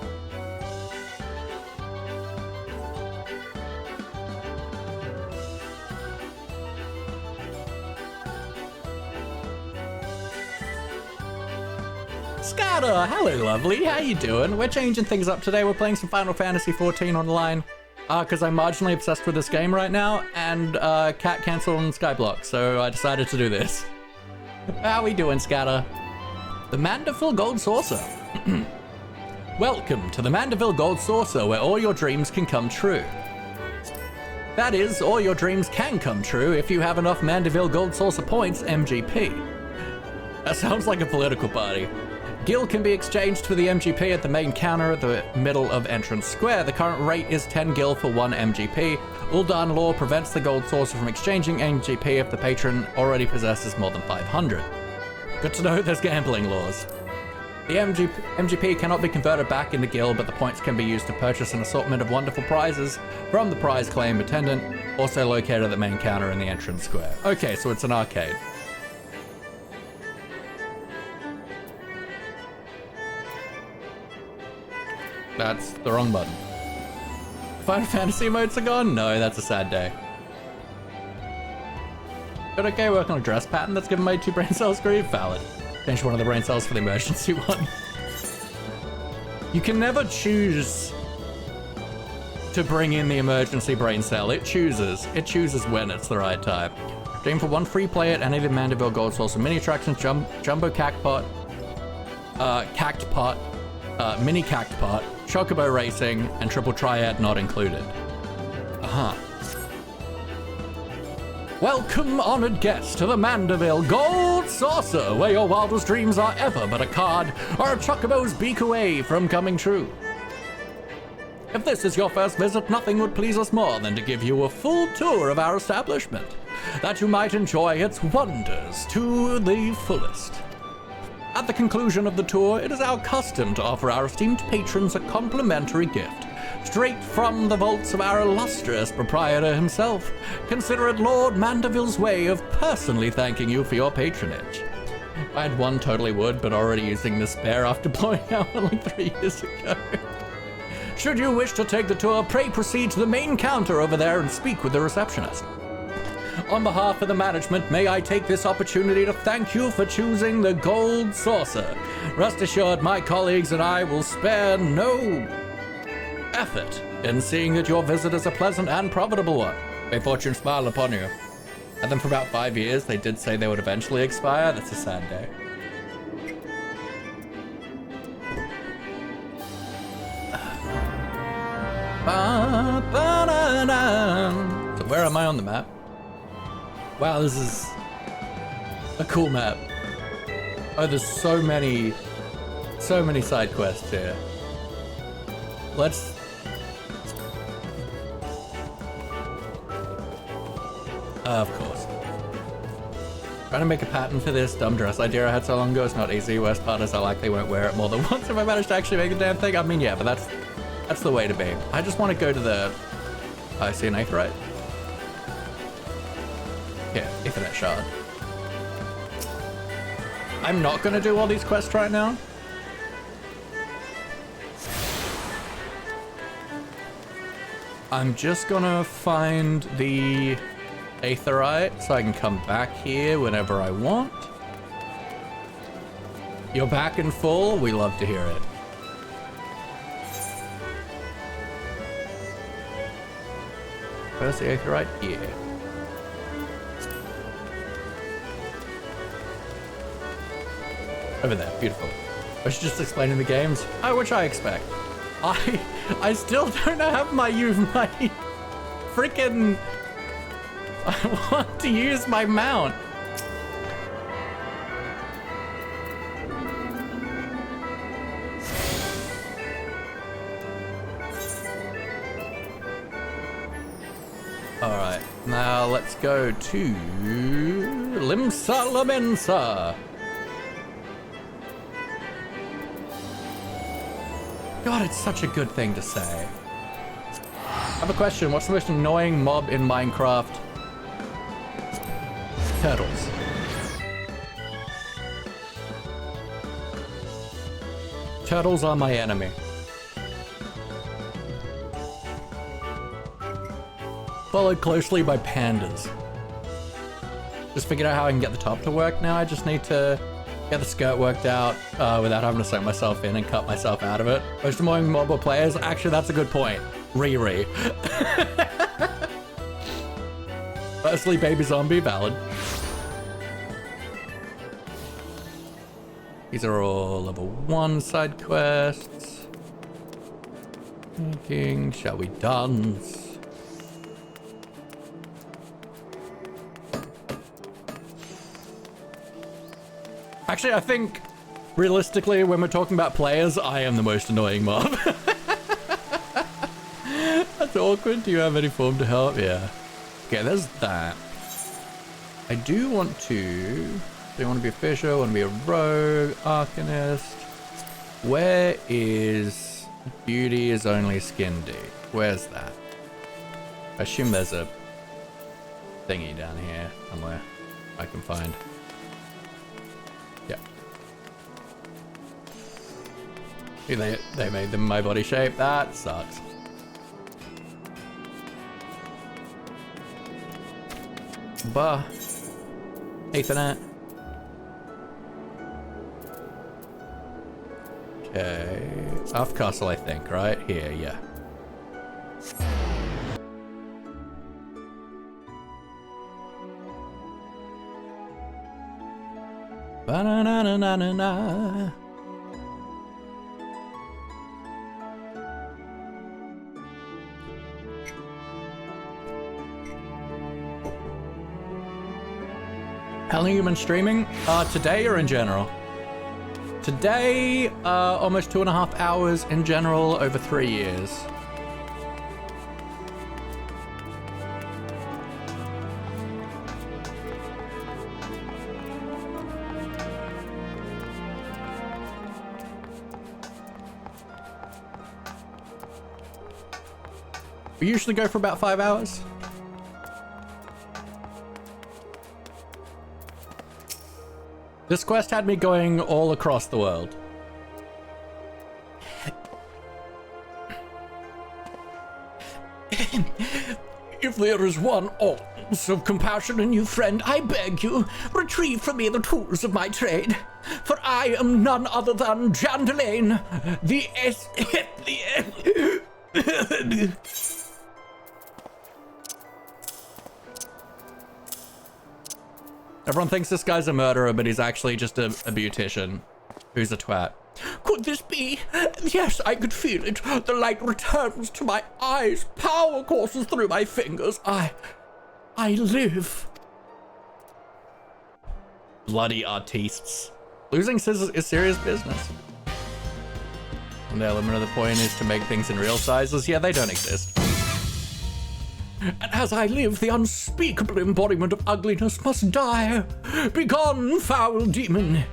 Scatter, hello lovely, how you doing? We're changing things up today. We're playing some Final Fantasy XIV Online, because I'm marginally obsessed with this game right now, and Cat cancelled on Skyblock, so I decided to do this. How we doing, Scatter? The Mandeville Gold Saucer. Welcome to the Mandeville Gold Saucer, where all your dreams can come true. That is, all your dreams can come true if you have enough Mandeville Gold Saucer points, MGP. That sounds like a political party. Gil can be exchanged for the MGP at the main counter at the middle of Entrance Square. The current rate is 10 Gil for 1 MGP. Uldan law prevents the Gold Saucer from exchanging MGP if the patron already possesses more than 500. Good to know there's gambling laws. The MGP cannot be converted back into Gil, but the points can be used to purchase an assortment of wonderful prizes from the prize claim attendant, also located at the main counter in the Entrance Square. Okay, so it's an arcade. That's the wrong button. Final Fantasy modes are gone? No, that's a sad day. But okay, work on a dress pattern that's given my 2 brain cells grief. Valid. Change one of the brain cells for the emergency one. You can never choose to bring in the emergency brain cell. It chooses when it's the right time. Dream for 1 free play at any of the Mandeville Gold Saucer mini attractions, Jumbo Cactpot, Cactpot, Mini Cactpot, Chocobo Racing, and Triple Triad not included. Welcome, honored guests, to the Mandeville Gold Saucer, where your wildest dreams are ever but a card or a Chocobo's beak away from coming true. If this is your first visit, nothing would please us more than to give you a full tour of our establishment, that you might enjoy its wonders to the fullest. At the conclusion of the tour, it is our custom to offer our esteemed patrons a complimentary gift, straight from the vaults of our illustrious proprietor himself. Consider it Lord Mandeville's way of personally thanking you for your patronage. I had one totally would, but already using the spare after blowing out one like 3 years ago. Should you wish to take the tour, pray proceed to the main counter over there and speak with the receptionist. On behalf of the management, may I take this opportunity to thank you for choosing the Gold Saucer. Rest assured, my colleagues and I will spare no effort in seeing that your visit is a pleasant and profitable one. May fortune smile upon you. Had them for about 5 years. They did say they would eventually expire. That's a sad day. So where am I on the map? Wow, this is a cool map. Oh, there's so many side quests here. Let's... of course. Trying to make a pattern for this dumb dress idea I had so long ago is not easy. Worst part is I likely won't wear it more than once if I manage to actually make the damn thing. I mean, yeah, but that's the way to be. I just want to go to the... I see an Aetherite. Yeah, Ethernet shard. I'm not gonna do all these quests right now. I'm just gonna find the Aetherite so I can come back here whenever I want. You're back in full? We love to hear it. Where's the Aetherite? Yeah. Over there, beautiful. I should just explain in the games. Oh, which I expect. I still don't have my freaking... I want to use my mount. Alright, now let's go to Limsa Lamensa. God, it's such a good thing to say. I have a question. What's the most annoying mob in Minecraft? Turtles. Turtles are my enemy. Followed closely by pandas. Just figured out how I can get the top to work now. I just need to Get the skirt worked out without having to soak myself in and cut myself out of it. Most annoying mobile players. Actually, that's a good point. Riri. Firstly, Baby Zombie, valid. These are all level 1 side quests. Thinking, shall we dance? Actually, I think, realistically, when we're talking about players, I am the most annoying mob. That's awkward. Do you have any form to help? Yeah. Okay, there's that. I do want to... Do you want to be a fisher? Want to be a rogue? Arcanist? Where is... Beauty is only skin deep? Where's that? I assume there's a... thingy down here somewhere I can find. Yeah. They made them my body shape. That sucks. Bah. Ethernet. Okay. Off castle, I think, right? Here, yeah. Ba-na-na-na-na-na. How long have you been streaming? Today or in general? Today, almost 2.5 hours in general over 3 years. We usually go for about 5 hours. This quest had me going all across the world. If there is one ounce of compassion in you, friend, I beg you, retrieve from me the tools of my trade. For I am none other than Jandelaine, Everyone thinks this guy's a murderer, but he's actually just a beautician who's a twat. Could this be? Yes, I could feel it. The light returns to my eyes. Power courses through my fingers. I live. Bloody artistes. Losing scissors is serious business. And the element of the point is to make things in real sizes. Yeah, they don't exist. And as I live, the unspeakable embodiment of ugliness must die. Begone, foul demon.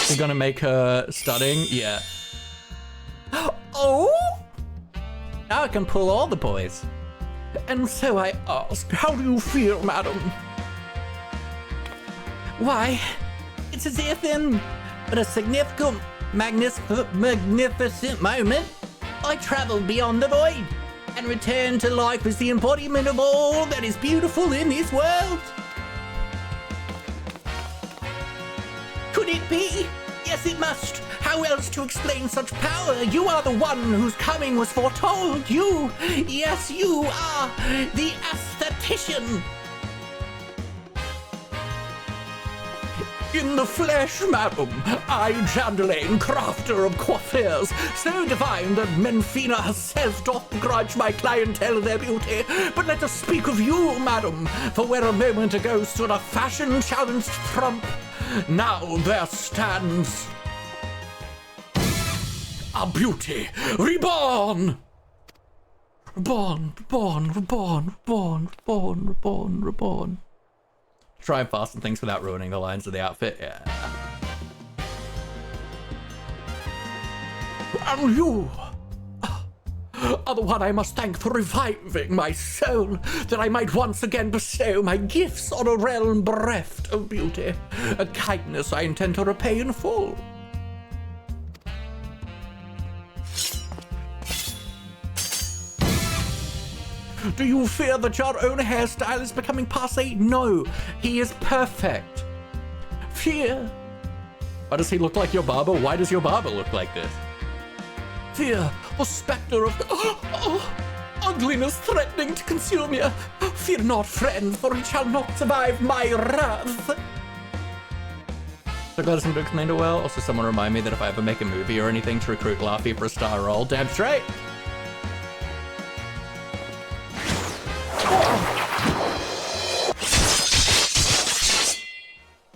You're gonna make her stunning? Yeah. Oh? Now I can pull all the boys. And so I ask, how do you feel, madam? Why, it's as if in... But a significant, magnificent moment, I traveled beyond the void and returned to life as the embodiment of all that is beautiful in this world. Could it be? Yes, it must. How else to explain such power? You are the one whose coming was foretold. You, yes, you are the aesthetician. In the flesh, madam, I, Jandelaine, crafter of coiffures, so divine that Menfina herself doth begrudge my clientele their beauty. But let us speak of you, madam, for where a moment ago stood a fashion-challenged frump, now there stands a beauty reborn! Reborn. Try and fasten things without ruining the lines of the outfit. Yeah. And you are the one I must thank for reviving my soul, that I might once again bestow my gifts on a realm bereft of beauty, a kindness I intend to repay in full. Do you fear that your own hairstyle is becoming passé? No, he is perfect. Fear. Why does he look like your barber? Why does your barber look like this? Fear, the specter of ugliness threatening to consume you. Fear not, friend, for it shall not survive my wrath. So glad it's been explained well. Also, someone remind me that if I ever make a movie or anything to recruit Laffy for a star role, damn straight.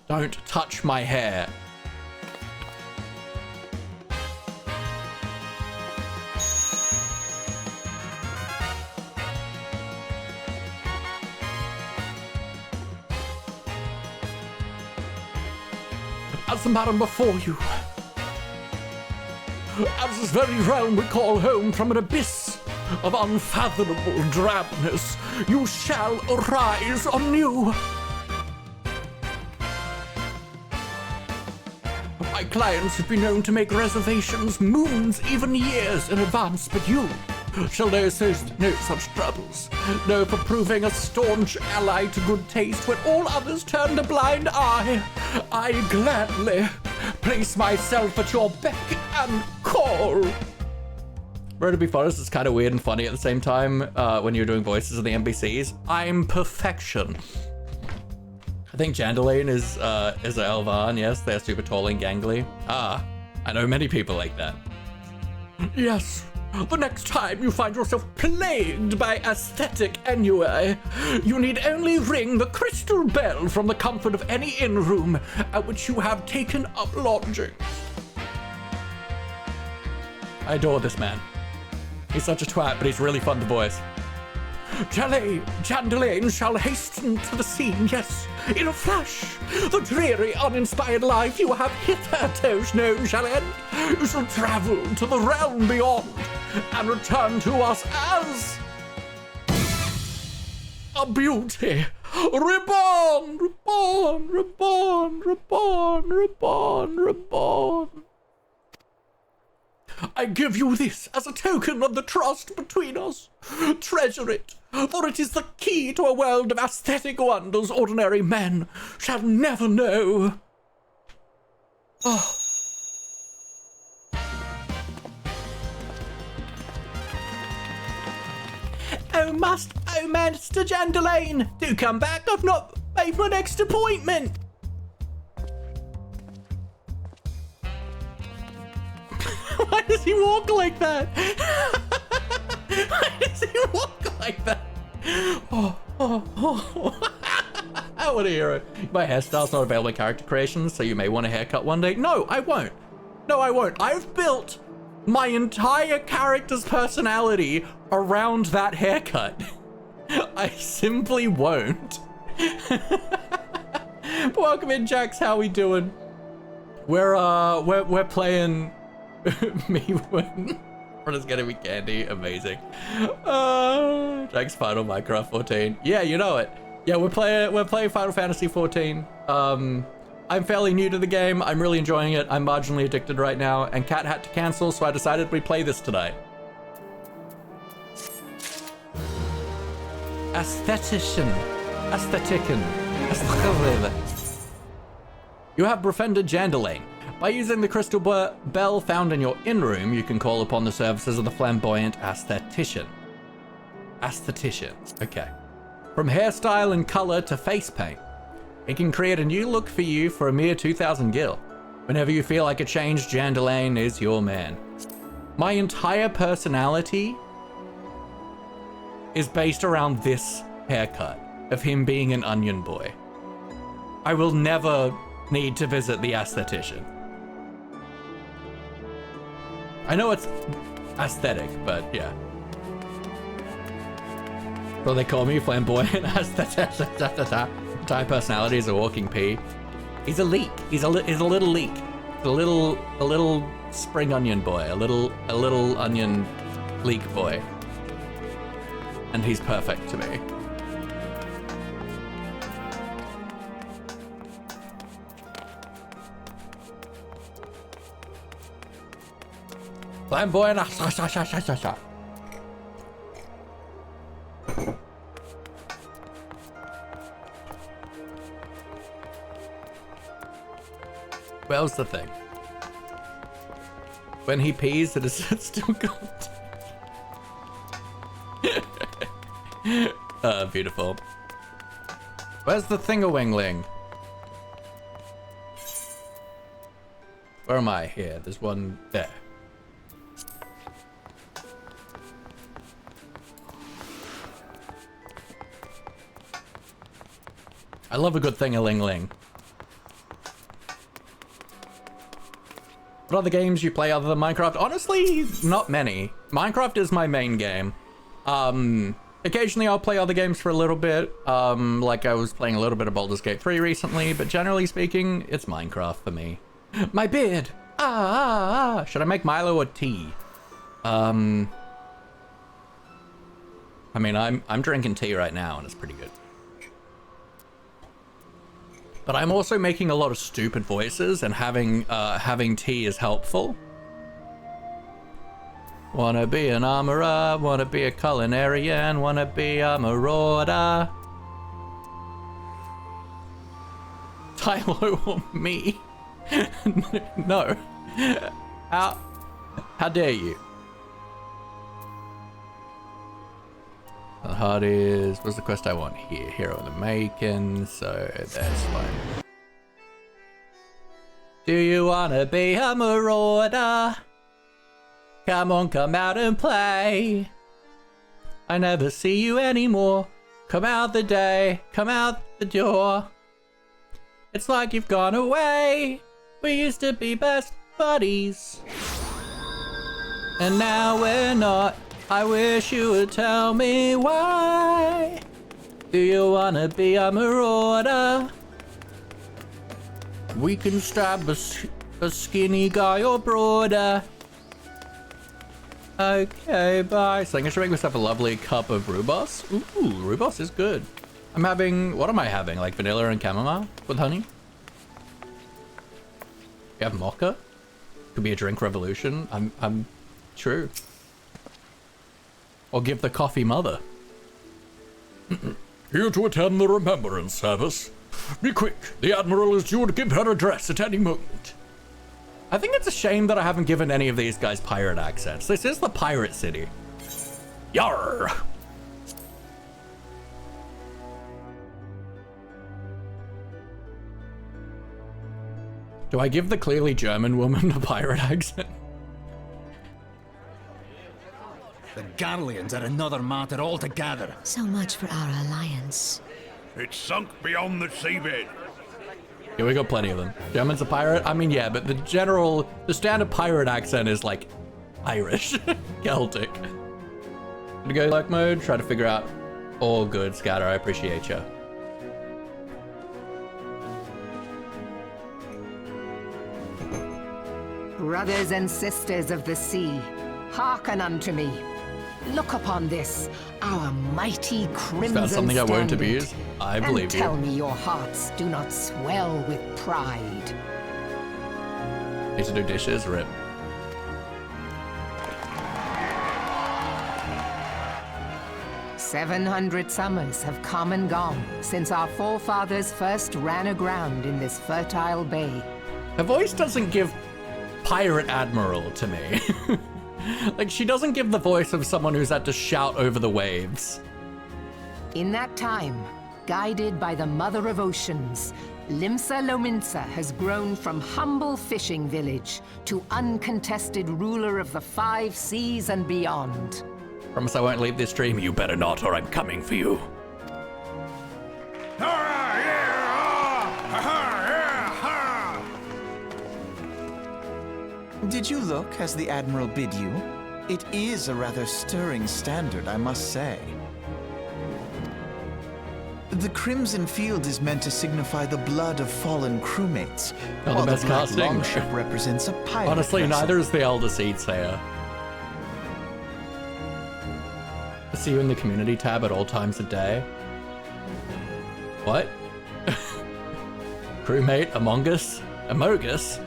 Don't touch my hair. As the madam before you, as this very realm we call home, from an abyss of unfathomable drabness, you shall arise anew. My clients have been known to make reservations moons, even years in advance, but you shall know no such troubles. Know for proving a staunch ally to good taste when all others turned a blind eye. I gladly place myself at your beck and call. Bro, to be honest, it's kind of weird and funny at the same time when you're doing voices of the NPCs. I'm perfection. I think Jandalane is Elvan, yes, they're super tall and gangly. Ah, I know many people like that. Yes, the next time you find yourself plagued by aesthetic ennui, you need only ring the crystal bell from the comfort of any inn room at which you have taken up lodgings. I adore this man. He's such a twat, but he's really fun to voice. Jandalane shall hasten to the scene, yes, in a flash. The dreary, uninspired life you have hitherto known shall end. You shall travel to the realm beyond and return to us as a beauty. Reborn, reborn, reborn, reborn, reborn, reborn. I give you this as a token of the trust between us. Treasure it, for it is the key to a world of aesthetic wonders ordinary men shall never know. Oh. Oh, Master Jandalane, do come back. I've not made my next appointment. Why does he walk like that? Why does he walk like that? What a hero. My hairstyle's not available in character creations, so you may want a haircut one day. No, I won't. No, I won't. I've built my entire character's personality around that haircut. I simply won't. Welcome in, Jax. How we doing? We're playing me when it's gonna be candy. Amazing. Jack's Final Minecraft 14. Yeah, you know it. Yeah, we're playing Final Fantasy XIV. I'm fairly new to the game. I'm really enjoying it. I'm marginally addicted right now, and Kat had to cancel, so I decided we play this today. Aesthetician. You have befriended Jandalane. By using the crystal bell found in your inn room, you can call upon the services of the flamboyant aesthetician. Aesthetician, okay. From hairstyle and color to face paint, it can create a new look for you for a mere 2,000 gil. Whenever you feel like a change, Jandalane is your man. My entire personality is based around this haircut of him being an onion boy. I will never need to visit the aesthetician. I know it's aesthetic, but yeah. Well, they call me flamboyant aesthetic. Entire personality is a walking pea. He's a leek. He's a little leek. A little spring onion boy. A little onion leek boy. And he's perfect to me. Flamboyant. Where's the thing? When he pees, it is still got. Beautiful. Where's the thing-a-wingling? Where am I? Here. There's one there. I love a good thing-a-ling-ling. What other games you play other than Minecraft? Honestly, not many. Minecraft is my main game. Occasionally I'll play other games for a little bit. Like I was playing a little bit of Baldur's Gate 3 recently, but generally speaking, it's Minecraft for me. My beard! Should I make Milo or tea? I mean, I'm drinking tea right now and it's pretty good. But I'm also making a lot of stupid voices, and having tea is helpful. Wanna be an armorer, wanna be a culinarian, wanna be a marauder. Tylo or me? No. How dare you? The heart is, what's the quest I want here? Hero in the making, so that's fine. Do you wanna be a marauder? Come on, come out and play. I never see you anymore. Come out the day, come out the door. It's like you've gone away. We used to be best buddies, and now we're not. I wish you would tell me why. Do you wanna be a marauder? We can stab a skinny guy or broader. Okay, bye. So I think I should make myself a lovely cup of rhubarb. Ooh, rhubarb is good. I'm having, what am I having? Like vanilla and chamomile with honey? You have mocha? Could be a drink revolution. I'm true. Or give the coffee mother. Here to attend the remembrance service. Be quick, the Admiral is due to give her address at any moment. I think it's a shame that I haven't given any of these guys pirate accents. This is the pirate city. Yarr! Do I give the clearly German woman a pirate accent? The Garleans are another matter altogether. So much for our alliance. It's sunk beyond the seabed. Yeah, we got plenty of them. German's a pirate? I mean, yeah, but the standard pirate accent is like Irish, Celtic. Gonna go luck mode, try to figure out. All good, Scatter, I appreciate you. Brothers and sisters of the sea, hearken unto me. Look upon this, our mighty crimson Found something I won't standard, abuse? I believe and you. tell me your hearts do not swell with pride. Need to do dishes? Rip. "700 summers have come and gone since our forefathers first ran aground in this fertile bay." Her voice doesn't give Pirate Admiral to me. Like, she doesn't give the voice of someone who's had to shout over the waves. In that time, guided by the Mother of Oceans, Limsa Lominsa has grown from humble fishing village to uncontested ruler of the 5 seas and beyond. Promise I won't leave this stream. You better not, or I'm coming for you. Did you look as the Admiral bid you? It is a rather stirring standard, I must say. The crimson field is meant to signify the blood of fallen crewmates, Oh, while the best the black casting. longship represents a pirate Honestly, vessel. neither is the Elder Seedsayer. I see you in the community tab at all times of day. What? Crewmate Among Us? Among Us?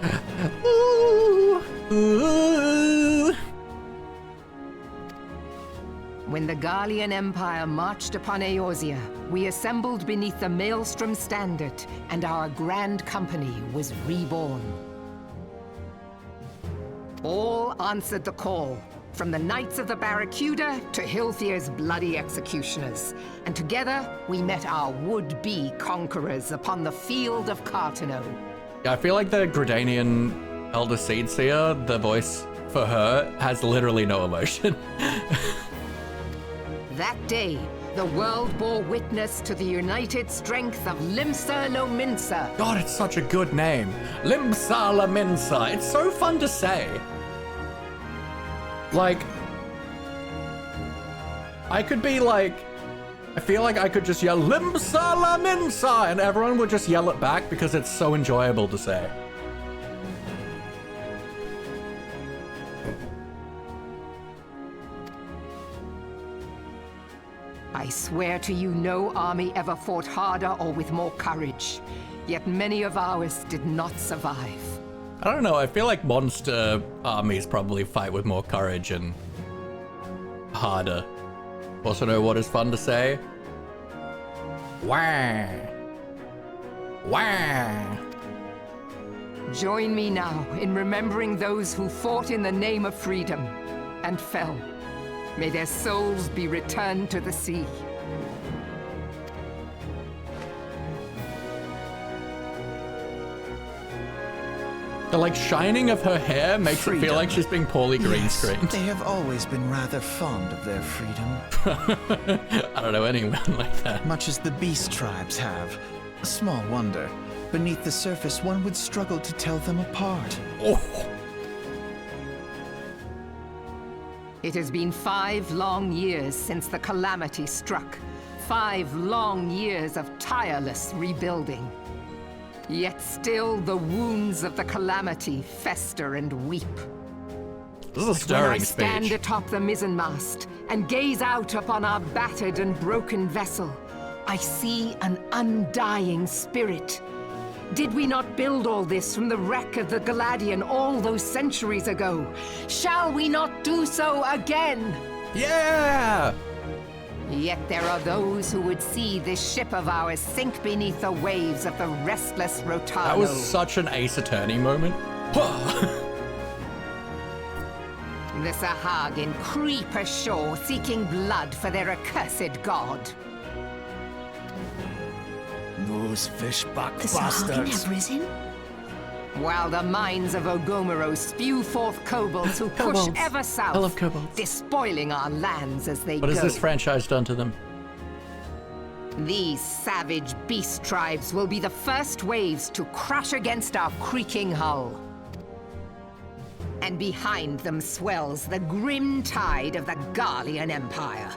Ooh, ooh. When the Garlean Empire marched upon Eorzea, we assembled beneath the Maelstrom Standard, and our grand company was reborn. All answered the call, from the Knights of the Barracuda to Hilfir's bloody executioners. And together, we met our would-be conquerors upon the field of Cartano. Yeah, I feel like the Gridanian Elder Seedseer, the voice for her, has literally no emotion. That day, the world bore witness to the united strength of Limsa Lominsa. God, it's such a good name. Limsa Lominsa. It's so fun to say. Like, I could be like, I feel like I could just yell Limsa Lominsa and everyone would just yell it back because it's so enjoyable to say. I swear to you, no army ever fought harder or with more courage. Yet many of ours did not survive. I don't know, I feel like monster armies probably fight with more courage and harder. Also know what is fun to say? Wah! Wah! Join me now in remembering those who fought in the name of freedom and fell. May their souls be returned to the sea. The like shining of her hair makes Freedom. it feel like she's being poorly green screened. They have always been rather fond of their freedom. I don't know anyone like that. Much as the beast tribes have. Small wonder. Beneath the surface, one would struggle to tell them apart. Oh. It has been 5 long years since the calamity struck. 5 long years of tireless rebuilding. Yet still the wounds of the calamity fester and weep. This is a stirring when I stand speech. atop the mizzenmast and gaze out upon our battered and broken vessel, I see an undying spirit. Did we not build all this from the wreck of the Galadian all those centuries ago? Shall we not do so again? Yeah! Yet there are those who would see this ship of ours sink beneath the waves of the restless Rotano. That was such an Ace Attorney moment. The Sahagin creep ashore seeking blood for their accursed god. Those fishback The Sahagin have risen? While the mines of Ogomoro spew forth kobolds who push Kobolds. ever south, I love kobolds. despoiling our lands as they What go. has this franchise done to them? These savage beast tribes will be the first waves to crash against our creaking hull. And behind them swells the grim tide of the Garlean Empire.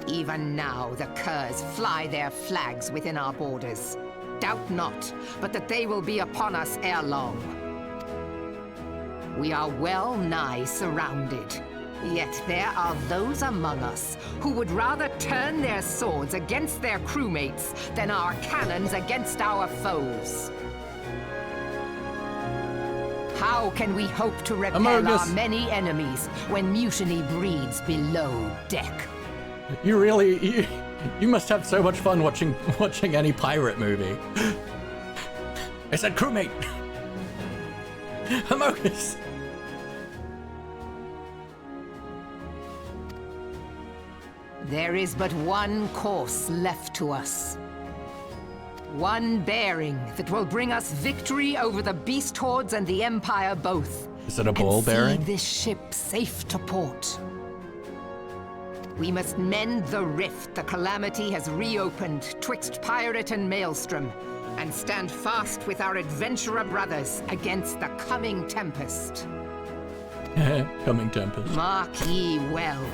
Even now, the curs fly their flags within our borders. Doubt not, but that they will be upon us ere long. We are well nigh surrounded. Yet there are those among us who would rather turn their swords against their crewmates than our cannons against our foes. How can we hope to repel our many enemies when mutiny breeds below deck? You must have so much fun watching any pirate movie. I said crewmate. Amogus. There is but one course left to us. One bearing that will bring us victory over the beast hordes and the Empire both. Is it a ball bearing? See this ship safe to port. We must mend the rift the calamity has reopened twixt pirate and maelstrom, and stand fast with our adventurer brothers against the coming tempest. Coming tempest. Mark ye well,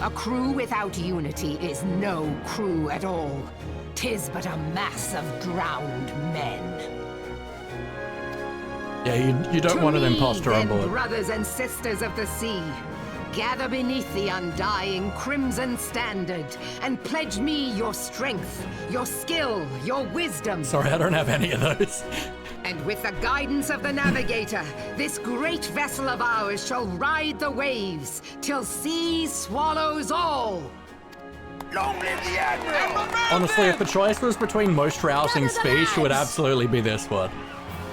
a crew without unity is no crew at all. 'Tis but a mass of drowned men. Yeah, you don't want an imposter on board. Brothers and sisters of the sea, gather beneath the undying crimson standard and pledge me your strength, your skill, your wisdom. Sorry, I don't have any of those. And with the guidance of the navigator, this great vessel of ours shall ride the waves till sea swallows all. Long live the Admiral! Honestly, if the choice was between most rousing speech, it would absolutely be this one.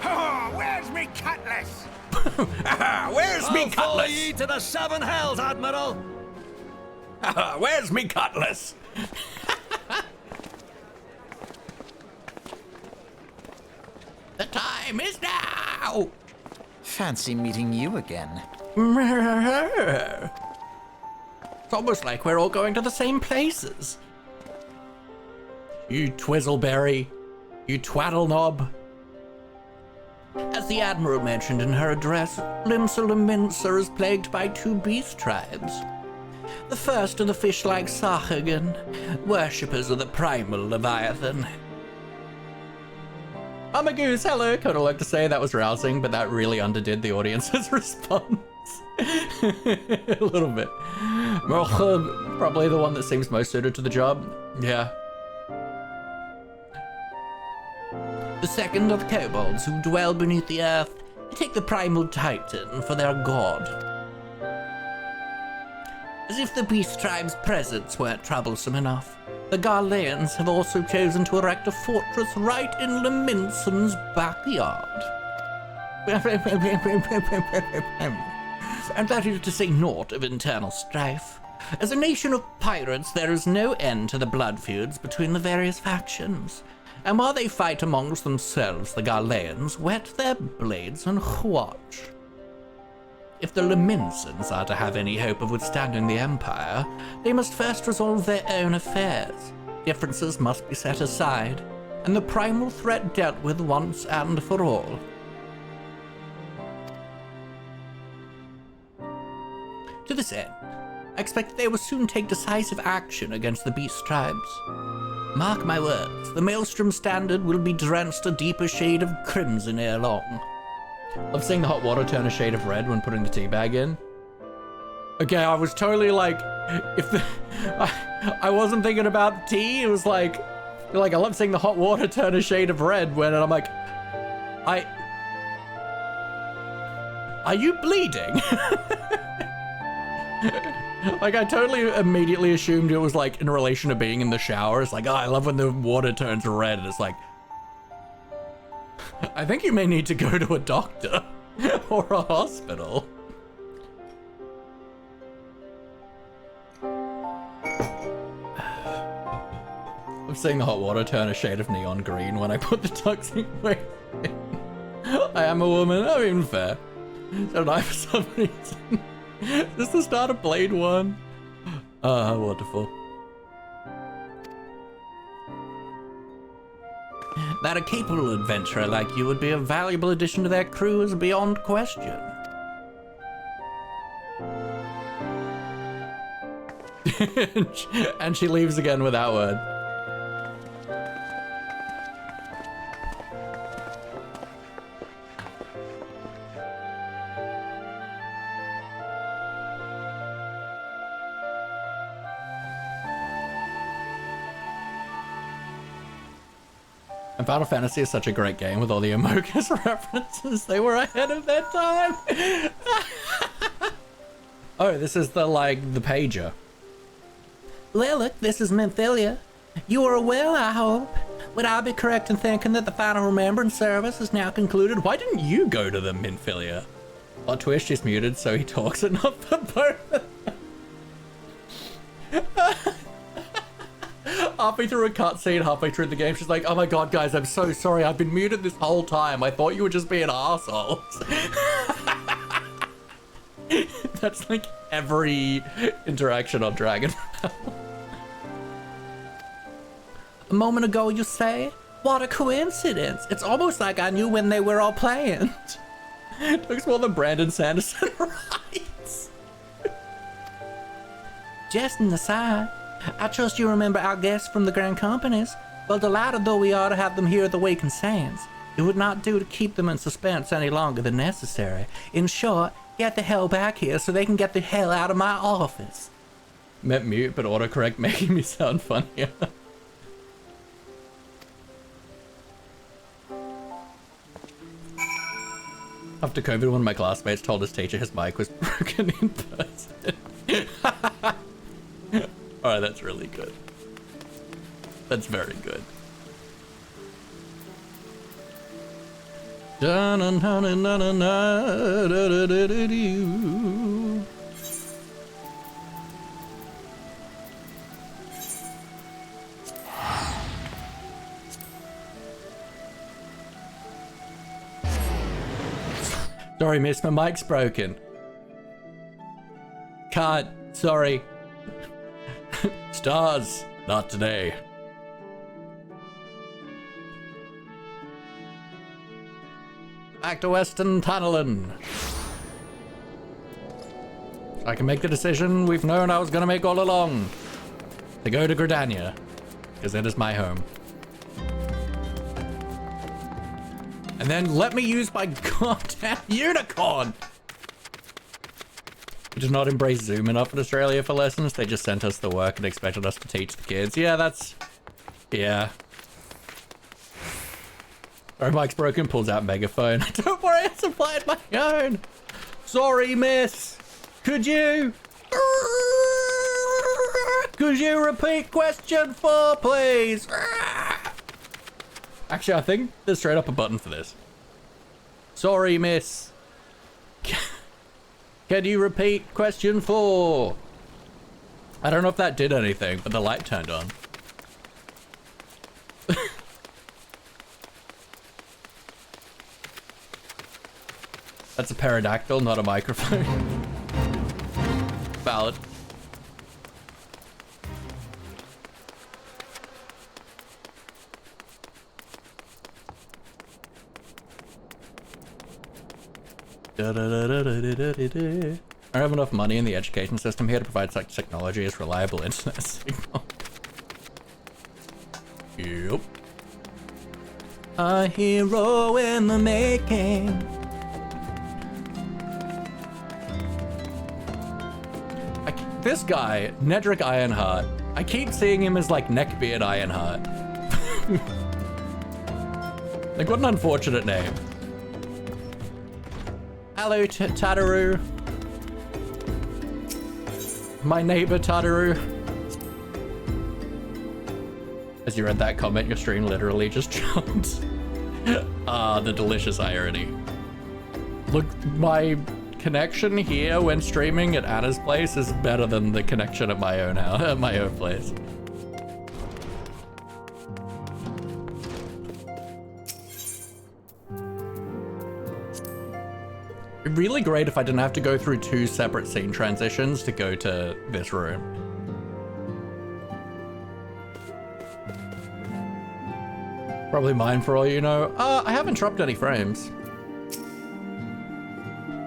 Oh, where's me cutlass? Where's me I'll follow cutlass? ye to the seven hells, Admiral! Where's me cutlass? The time is now! Fancy meeting you again. It's almost like we're all going to the same places. You Twizzleberry. You Twaddle-knob. As the Admiral mentioned in her address, Limsa Lominsa is plagued by 2 beast tribes. The first are the fish-like Sahagan, worshippers of the primal Leviathan. I'm a goose, hello. Could have liked to say that was rousing, but that really underdid the audience's response. A little bit. Probably the one that seems most suited to the job. Yeah. The second are the kobolds who dwell beneath the earth and take the primal titan for their god. As if the beast tribe's presence weren't troublesome enough, the Garleans have also chosen to erect a fortress right in Laminson's backyard. And that is to say naught of internal strife. As a nation of pirates, there is no end to the blood feuds between the various factions. And while they fight amongst themselves, the Garleans whet their blades and watch. If the Laminsons are to have any hope of withstanding the Empire, they must first resolve their own affairs. Differences must be set aside, and the primal threat dealt with once and for all. To this end, I expect they will soon take decisive action against the beast tribes. Mark my words, the Maelstrom Standard will be drenched a deeper shade of crimson ere long. Love seeing the hot water turn a shade of red when putting the tea bag in. Okay, I was totally like, if the... I wasn't thinking about tea, it was like I love seeing the hot water turn a shade of red when I'm like, are you bleeding? Like, I totally immediately assumed it was like in relation to being in the shower. It's like, oh, I love when the water turns red, and it's like, I think you may need to go to a doctor or a hospital. I'm seeing the hot water turn a shade of neon green when I put the toxic waste in. I am a woman, I'm even fair. Don't I for some reason? Is this the start of Blade 1? Ah, wonderful. That a capable adventurer like you would be a valuable addition to their crew is beyond question. And she leaves again without word. And Final Fantasy is such a great game with all the Amogus references. They were ahead of their time. Oh, this is the pager. Lilith, this is Memphilia. You are well, I hope. Would I be correct in thinking that the final remembrance service is now concluded? Why didn't you go to the Memphilia? Plot twist, she's muted, so he talks and not for both of them. Halfway through a cutscene, halfway through the game, she's like, oh my god, guys, I'm so sorry. I've been muted this whole time. I thought you were just being assholes. That's like every interaction on Dragonfell. A moment ago, you say? What a coincidence. It's almost like I knew when they were all planned. Looks more than Brandon Sanderson writes. Just an aside. I trust you remember our guests from the Grand Companies. Well, delighted though we are to have them here at the Wakened Sands, it would not do to keep them in suspense any longer than necessary. In short, get the hell back here so they can get the hell out of my office. Meant mute, but autocorrect making me sound funnier. After COVID, one of my classmates told his teacher his mic was broken in person. Alright, that's really good. That's very good. Sorry, miss, my mic's broken. Can't, sorry. Stars, not today. Back to Western Tunneling. I can make the decision we've known I was gonna make all along. To go to Gridania, because it is my home. And then let me use my goddamn unicorn! We did not embrace Zoom enough in Australia for lessons. They just sent us the work and expected us to teach the kids. Yeah, that's... yeah. Sorry, mic's broken, pulls out megaphone. Don't worry, I supplied my own. Sorry, miss. Could you repeat question 4, please? Actually, I think there's straight up a button for this. Sorry, miss. Can you repeat question 4? I don't know if that did anything, but the light turned on. That's a pterodactyl, not a microphone. Valid. I don't have enough money in the education system here to provide such technology as reliable internet signal. Yep. A hero in the making. This guy, Nedrick Ironheart, I keep seeing him as like Neckbeard Ironheart. Like, what an unfortunate name. Hello, Tataru. My neighbor, Tataru. As you read that comment, your stream literally just jumped. Ah, the delicious irony. Look, my connection here when streaming at Anna's place is better than the connection at my own house, at my own place. It'd be really great if I didn't have to go through 2 separate scene transitions to go to this room. Probably mine for all you know. I haven't dropped any frames.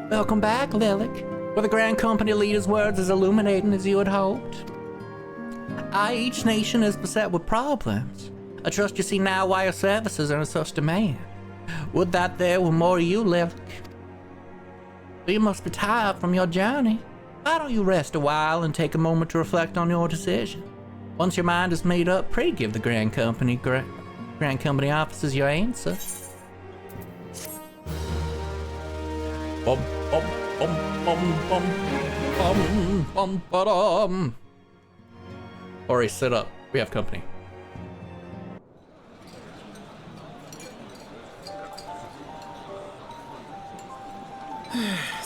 Welcome back, Lilac. Were the Grand Company leader's words as illuminating as you had hoped? Each nation is beset with problems. I trust you see now why your services are in such demand. Would that there were more of you, Lilac. But you must be tired from your journey. Why don't you rest a while and take a moment to reflect on your decision? Once your mind is made up, pray give the Grand Company officers your answer. Bum, bum, bum, bum, bum, bum, bum, ba-dum. Ori, sit up. We have company.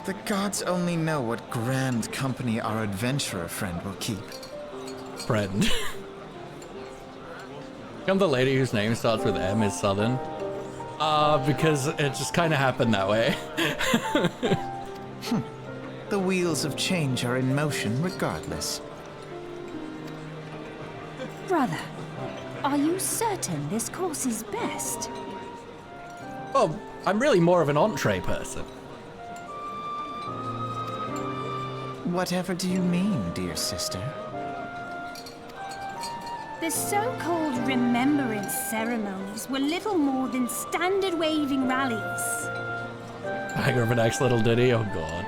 The gods only know what grand company our adventurer friend will keep. Friend. Come the lady whose name starts with M is Southern. Because it just kind of happened that way. The wheels of change are in motion regardless. Brother, are you certain this course is best? Well, I'm really more of an entree person. Whatever do you mean, dear sister? The so-called remembrance ceremonies were little more than standard waving rallies. Banger of an next little ditty, oh god.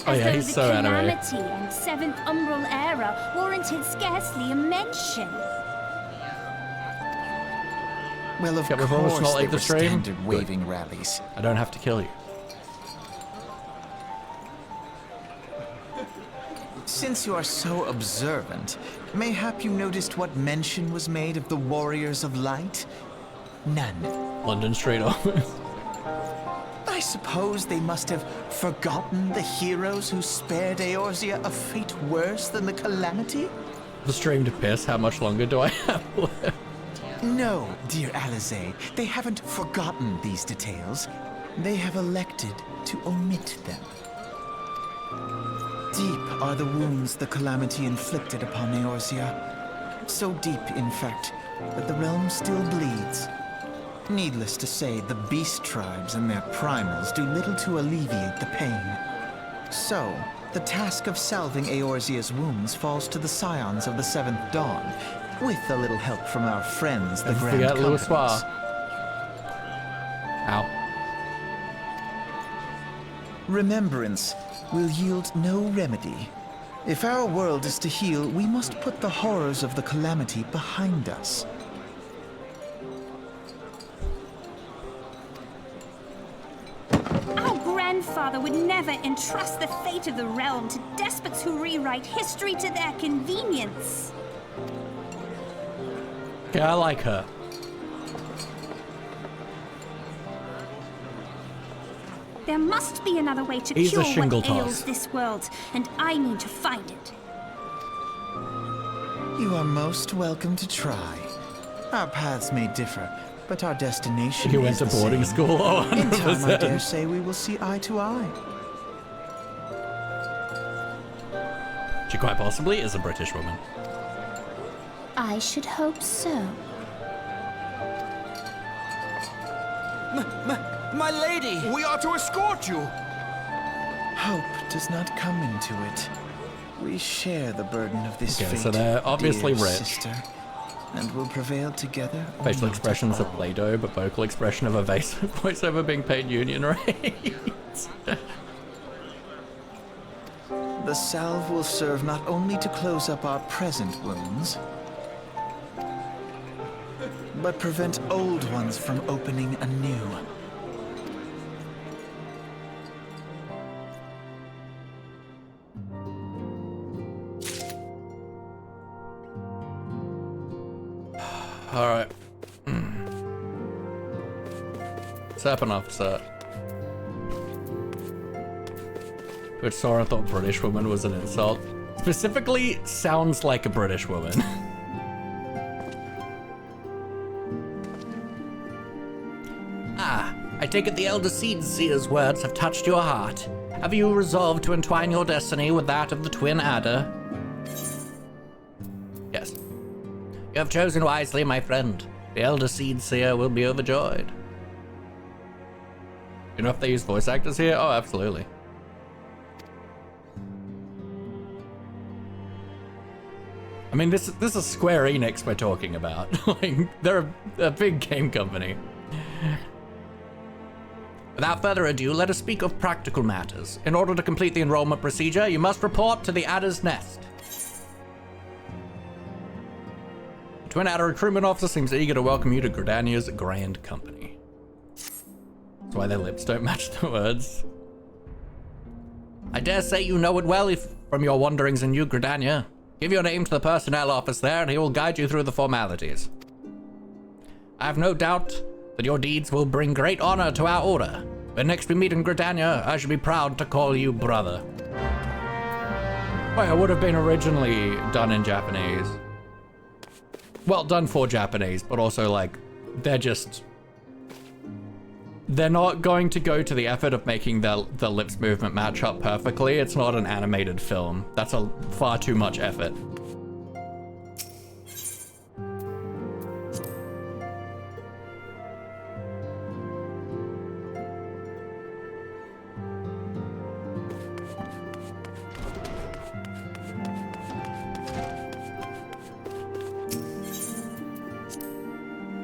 Oh yeah, he's so anime. Calamity and 7th Umbral Era warranted scarcely a mention. Well, of We've almost course not they like the were stream. standard waving rallies. I don't have to kill you. Since you are so observant, mayhap you noticed what mention was made of the Warriors of Light? None. London Street Office. I suppose they must have forgotten the heroes who spared Eorzea a fate worse than the calamity? The stream to piss. How much longer do I have left? No, dear Alize, they haven't forgotten these details. They have elected to omit them. Deep are the wounds the calamity inflicted upon Eorzea. So deep, in fact, that the realm still bleeds. Needless to say, the beast tribes and their primals do little to alleviate the pain. So, the task of salving Eorzea's wounds falls to the scions of the Seventh Dawn, with a little help from our friends, the Grand Companies. Ow. Remembrance will yield no remedy. If our world is to heal, we must put the horrors of the calamity behind us. Our grandfather would never entrust the fate of the realm to despots who rewrite history to their convenience. Yeah, I like her. There must be another way to He's a cure shingle what toss. ails this world, and I need to find it. You are most welcome to try. Our paths may differ, but our destination You is went to the boarding same. school? Oh, In time, I 100%. dare say we will see eye to eye. She quite possibly is a British woman. I should hope so. My lady! We are to escort you! Hope does not come into it. We share the burden of this Okay, fate, so they're obviously dear rich. sister, and will prevail together. or Facial not expressions at of all. Play-Doh, but vocal expression of evasive voiceover being paid union rates. The salve will serve not only to close up our present wounds, but prevent old ones from opening anew. Alright. Serpent officer. Which Sora thought British woman was an insult. Specifically, sounds like a British woman. Ah, I take it the Elder Seedseer's words have touched your heart. Have you resolved to entwine your destiny with that of the Twin Adder? Yes. You have chosen wisely, my friend. The Elder Seedseer will be overjoyed. You know if they use voice actors here? Oh, absolutely. I mean, this is Square Enix we're talking about. Like, they're a big game company. Without further ado, let us speak of practical matters. In order to complete the enrollment procedure, you must report to the Adder's Nest. The Twin Adder recruitment officer seems eager to welcome you to Gridania's Grand Company. That's why their lips don't match the words. I dare say you know it well if from your wanderings in New Gridania. Give your name to the personnel office there and he will guide you through the formalities. I have no doubt that your deeds will bring great honor to our order. When next we meet in Gridania, I shall be proud to call you brother. Wait, it would have been originally done in Japanese. Well, done for Japanese, but also, like, they're not going to go to the effort of making the lips movement match up perfectly. It's not an animated film. That's a far too much effort.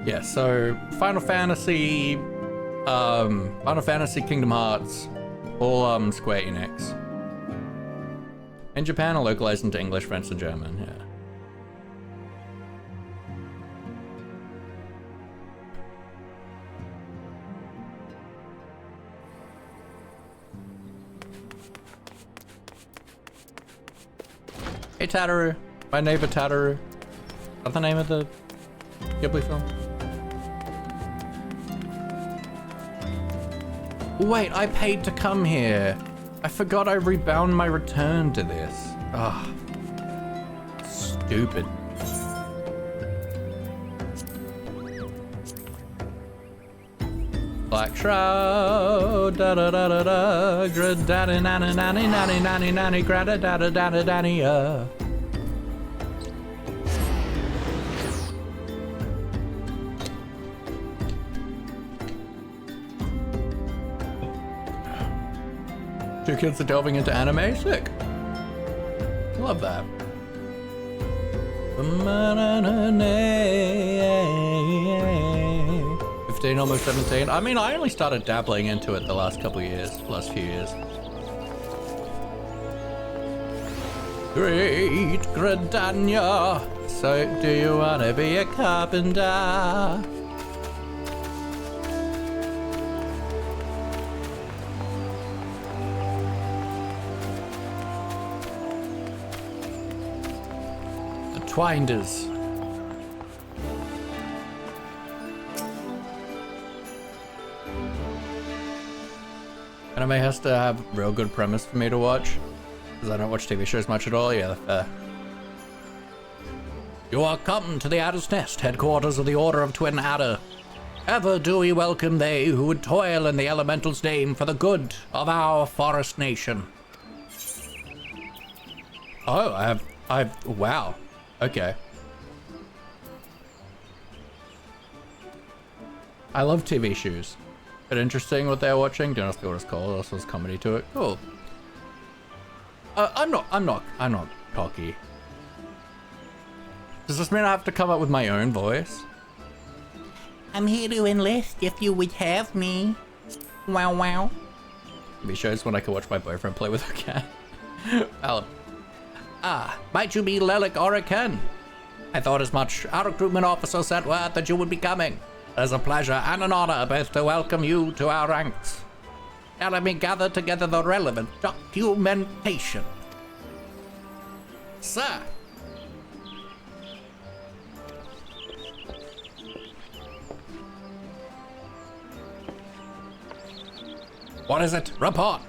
Yeah, so Final Fantasy, Kingdom Hearts, all Square Enix. In Japan, are localized into English, French, and German. Yeah. Hey Tataru, my neighbor Tataru. What's the name of the Ghibli film? Wait, I paid to come here. I forgot I rebound my return to this. Ah, stupid. Black Shroud, da da da da da, grad da da na na na na na na na, grad da da da da da da. Two kids are delving into anime? Sick. Love that. 15, almost 17. I mean, I only started dabbling into it the last few years. Great Gradania. So, do you wanna be a carpenter? Twinders. Anime has to have real good premise for me to watch, because I don't watch TV shows much at all. Yeah, fair. You are come to the Adder's Nest, headquarters of the Order of Twin Adder. Ever do we welcome they who would toil in the elemental's name for the good of our forest nation. Oh, wow. Okay. I love TV shows. But interesting what they're watching. Don't ask me what it's called. Also, there's comedy to it. Cool. I'm not cocky. Does this mean I have to come up with my own voice? I'm here to enlist if you would have me. Wow wow. TV shows when I can watch my boyfriend play with her cat. Valid. Ah, might you be Lelik Orican? I thought as much. Our recruitment officer sent word that you would be coming. It is a pleasure and an honor both to welcome you to our ranks. Now let me gather together the relevant documentation. Sir. What is it? Report.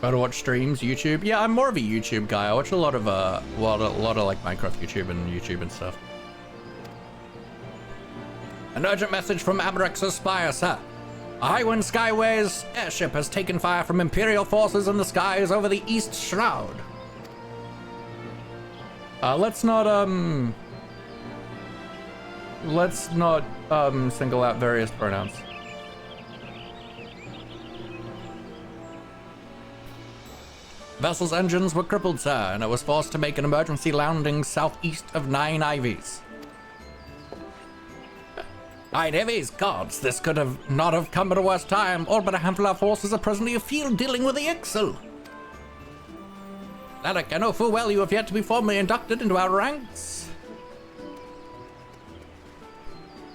Gotta watch streams, YouTube. Yeah, I'm more of a YouTube guy. I watch a lot of like Minecraft YouTube and stuff. An urgent message from Abrex's Spire, sir. A Highwind Skyways airship has taken fire from Imperial forces in the skies over the East Shroud. Let's not single out various pronouns. Vessel's engines were crippled, sir, and it was forced to make an emergency landing southeast of 9 Ivies. 9 Ivies? Gods, this could not have come at a worse time. All but a handful of forces are presently afield dealing with the Ixal. Lelik, I know full well you have yet to be formally inducted into our ranks.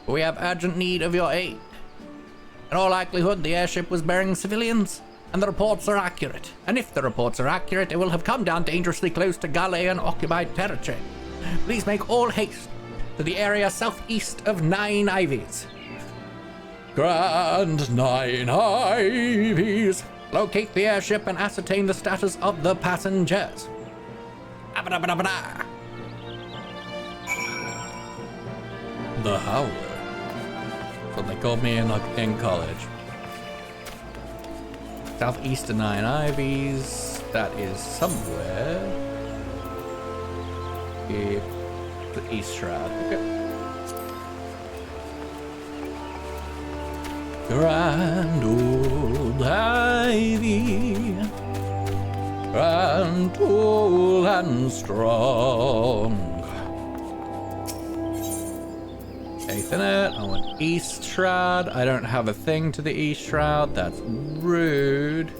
We have urgent need of your aid. In all likelihood, the airship was bearing civilians. And the reports are accurate. And if the reports are accurate, it will have come down dangerously close to Galean-occupied territory. Please make all haste to the area southeast of 9 Ivies. Grand 9 Ivies. Locate the airship and ascertain the status of the passengers. The Howler. That's what they called me in college. Southeast of 9 Ivies. That is somewhere. The East Shroud. Okay. Grand old Ivy. Grand old and strong. Eighth in it. I want East Shroud. I don't have a thing to the East Shroud. That's rude.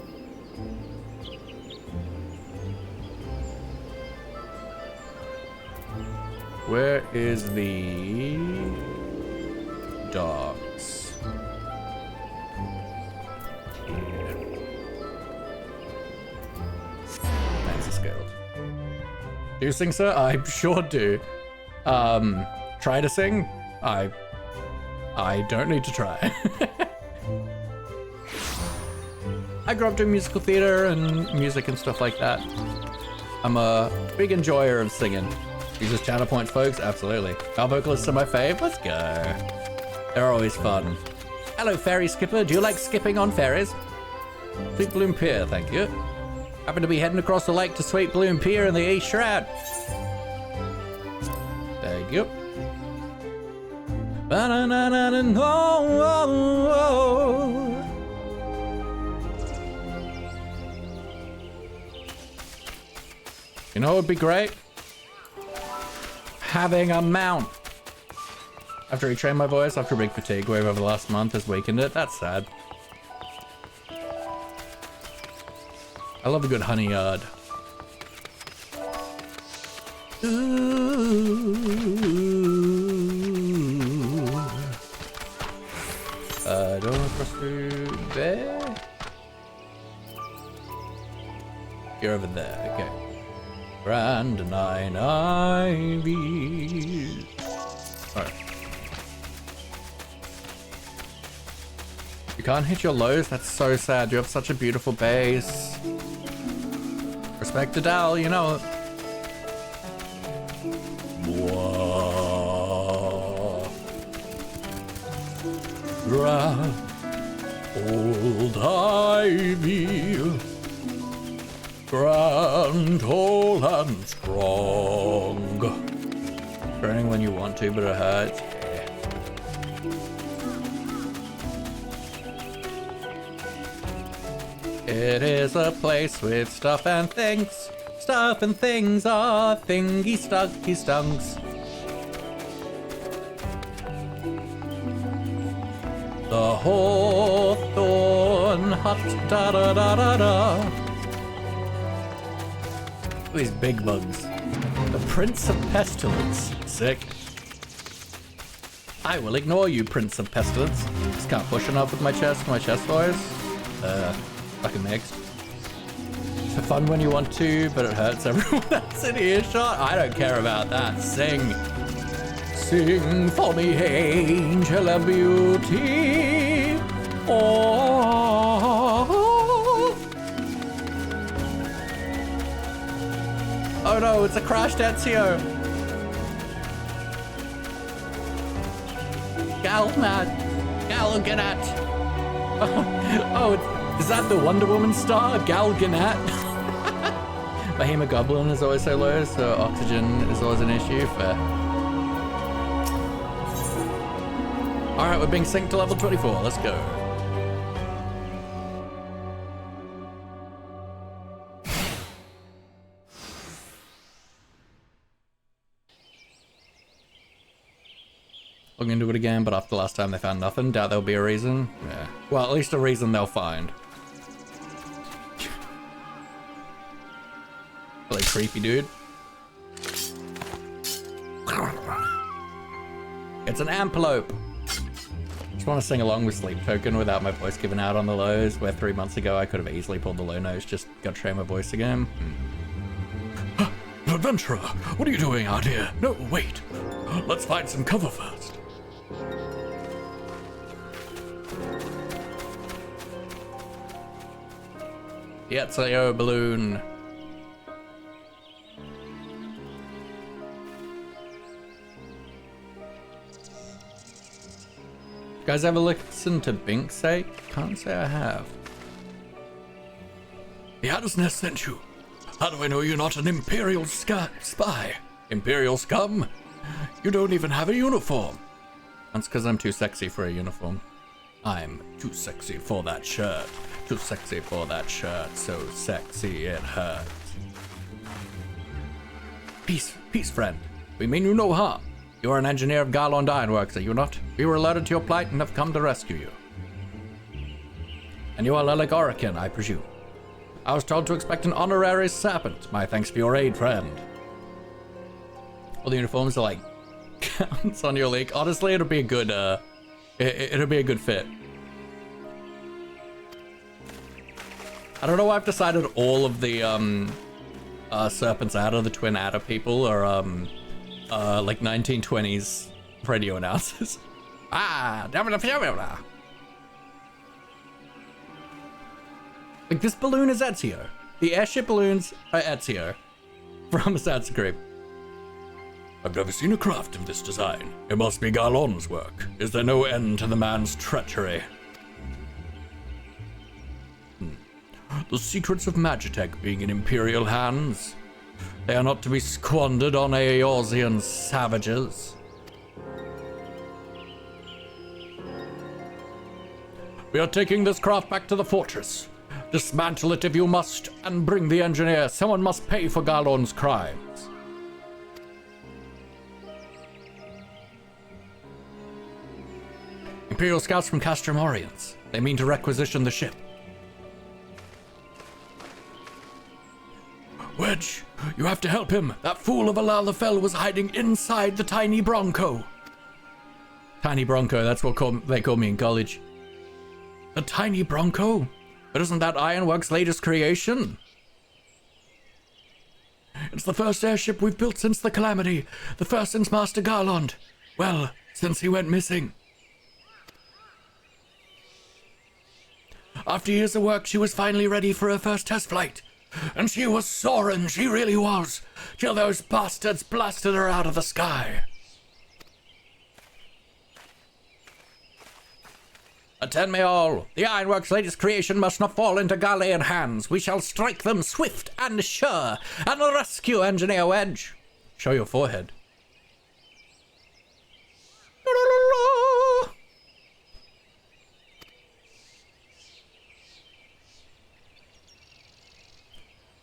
Where is the docks? Here. Fancy scaled. Do you sing, sir? I sure do. Try to sing? I don't need to try. I grew up doing musical theater and music and stuff like that. I'm a big enjoyer of singing. Uses channel points, folks. Absolutely. Our vocalists are my fave. Let's go. They're always fun. Hello, ferry skipper. Do you like skipping on ferries? Sweet Bloom Pier, thank you. Happen to be heading across the lake to Sweet Bloom Pier in the East Shroud. Thank you. You know what would be great? Having a mount. After retrained my voice after a big fatigue wave over the last month has weakened it. That's sad. I love a good honey yard. Don't want to cross through there. You're over there, okay. Brand 9 Ivy. Alright. You can't hit your lows? That's so sad. You have such a beautiful base. Respect to Dal, you know. Grand old ivy, grand, tall and strong. Burning when you want to, but it hurts. It is a place with stuff and things. Stuff and things are thingy stucky stunks. The Hawthorn Hut, da da da da da. These big bugs. The Prince of Pestilence. Sick. I will ignore you, Prince of Pestilence. Just can't push enough with my chest voice. Fucking mixed. It's fun when you want to, but it hurts everyone else in earshot. I don't care about that. Sing. Sing for me, angel of beauty. Oh. Oh no, it's a crashed Ezio. Galganat. Oh, is that the Wonder Woman star? Galganat? My hemoglobin is always so low, so oxygen is always an issue for... Alright, we're being synced to level 24. Let's go. Looking into it again, but after last time they found nothing. Doubt there'll be a reason. Yeah. Well, at least a reason they'll find. Really creepy, dude. It's an antelope. Just want to sing along with Sleep Token without my voice giving out on the lows, where 3 months ago I could have easily pulled the low notes, just got to train my voice again. Adventurer, what are you doing out here? No, wait. Let's find some cover first. Ezio balloon. You guys ever listen to Bink's Sake? Can't say I have. The Adder's Nest sent you. How do I know you're not an Imperial spy? Imperial scum? You don't even have a uniform. That's because I'm too sexy for a uniform. I'm too sexy for that shirt. Too sexy for that shirt. So sexy it hurts. Peace, friend. We mean you no harm. You are an engineer of Garlond Ironworks, are you not? We were alerted to your plight and have come to rescue you. And you are Lelic Orican, I presume. I was told to expect an honorary serpent. My thanks for your aid, friend. All the uniforms are like counts on your leak. Honestly, it'll be a good it'll be a good fit. I don't know why I've decided all of the serpents out of the Twin Adder people are like 1920s radio announcers. Like, this balloon is Ezio. The airship balloons are Ezio from Assassin's Creed. I've never seen a craft of this design. It must be Garlon's work. Is there no end to the man's treachery? The secrets of Magitech being in Imperial hands. They are not to be squandered on Eorzean savages. We are taking this craft back to the fortress. Dismantle it if you must, and bring the engineer. Someone must pay for Garlon's crimes. Imperial scouts from Castrum Orients. They mean to requisition the ship. Wedge, you have to help him. That fool of a Lalafell was hiding inside the tiny Bronco. Tiny Bronco, that's what they call me in college. A tiny Bronco? But isn't that Ironworks' latest creation? It's the first airship we've built since the Calamity. The first since Master Garland. Well, since he went missing. After years of work, she was finally ready for her first test flight. And she was soaring, she really was, till those bastards blasted her out of the sky. Attend me all. The Ironworks' latest creation must not fall into Garlean hands. We shall strike them swift and sure, and rescue Engineer Wedge. Show your forehead.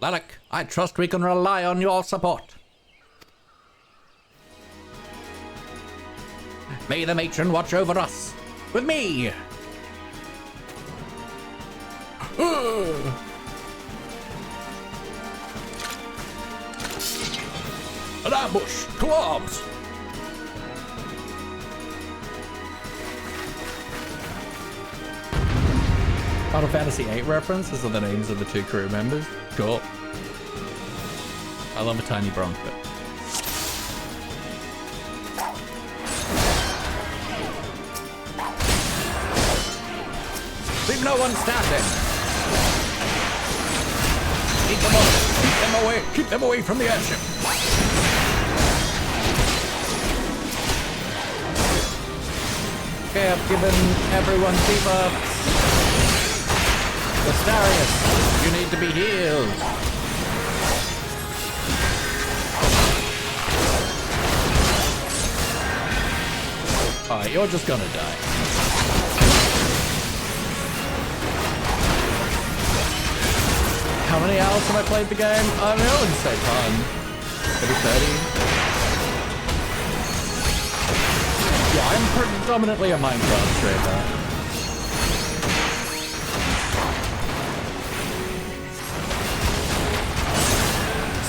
Lalek, I trust we can rely on your support. May the matron watch over us. With me! An ambush! To arms! Final Fantasy VIII references are the names of the two crew members. Cool. I love a tiny Bronco. Leave no one standing. Keep them up. Keep them away. Keep them away from the airship. Okay, I've given everyone debuffs. Astarius, you need to be healed. Alright, you're just gonna die. How many hours have I played the game? I don't know, I wouldn't say ton. Maybe 30. Yeah, I'm predominantly a Minecraft streamer.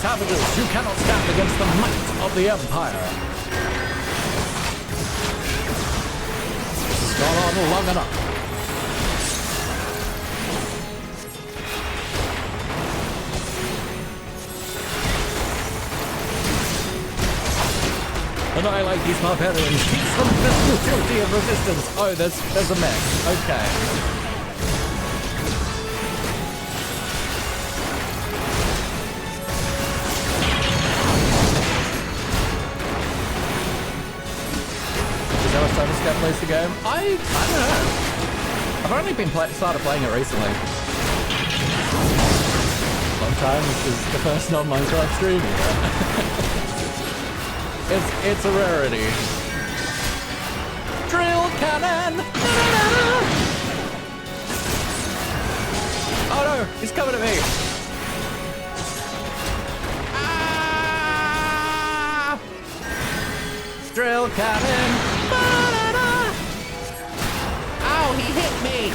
Savages, you cannot stand against the might of the Empire. This has gone on long enough. Annihilate these barbarians. Teach them the futility of resistance. Oh, there's a mech. Okay. Plays the game. I don't know. I've only been started playing it recently. Long time. This is the first non-Minecraft stream. It's a rarity. Drill cannon. Oh no, he's coming at me. Ah! Drill cannon. He hit me!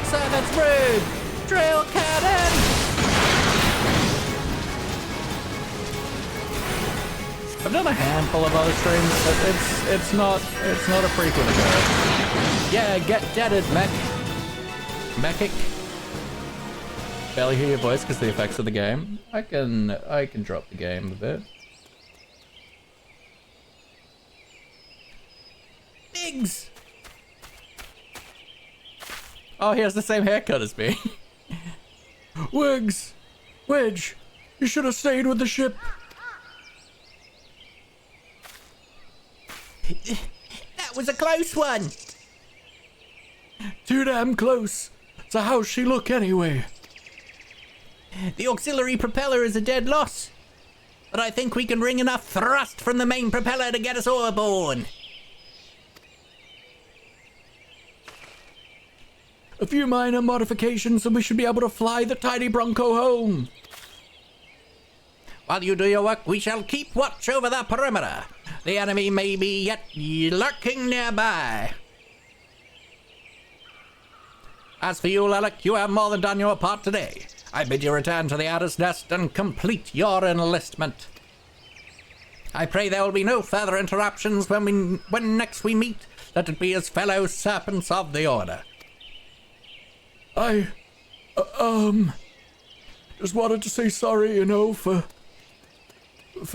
Sir, that's rude! Drill cannon! I've done a handful of other streams, but it's not a frequent occurrence. Yeah, get deaded, mech. Mechic. Barely hear your voice because the effects of the game. I can drop the game a bit. Biggs! Oh, he has the same haircut as me. Wiggs! Wedge! You should have stayed with the ship. That was a close one. Too damn close. So how's she look anyway? The auxiliary propeller is a dead loss. But I think we can wring enough thrust from the main propeller to get us all aboard. A few minor modifications and we should be able to fly the tiny Bronco home. While you do your work, we shall keep watch over the perimeter. The enemy may be yet lurking nearby. As for you, Lelic, you have more than done your part today. I bid you return to the Adder's Nest and complete your enlistment. I pray there will be no further interruptions when next we meet. Let it be as fellow serpents of the Order. I, just wanted to say sorry, you know, for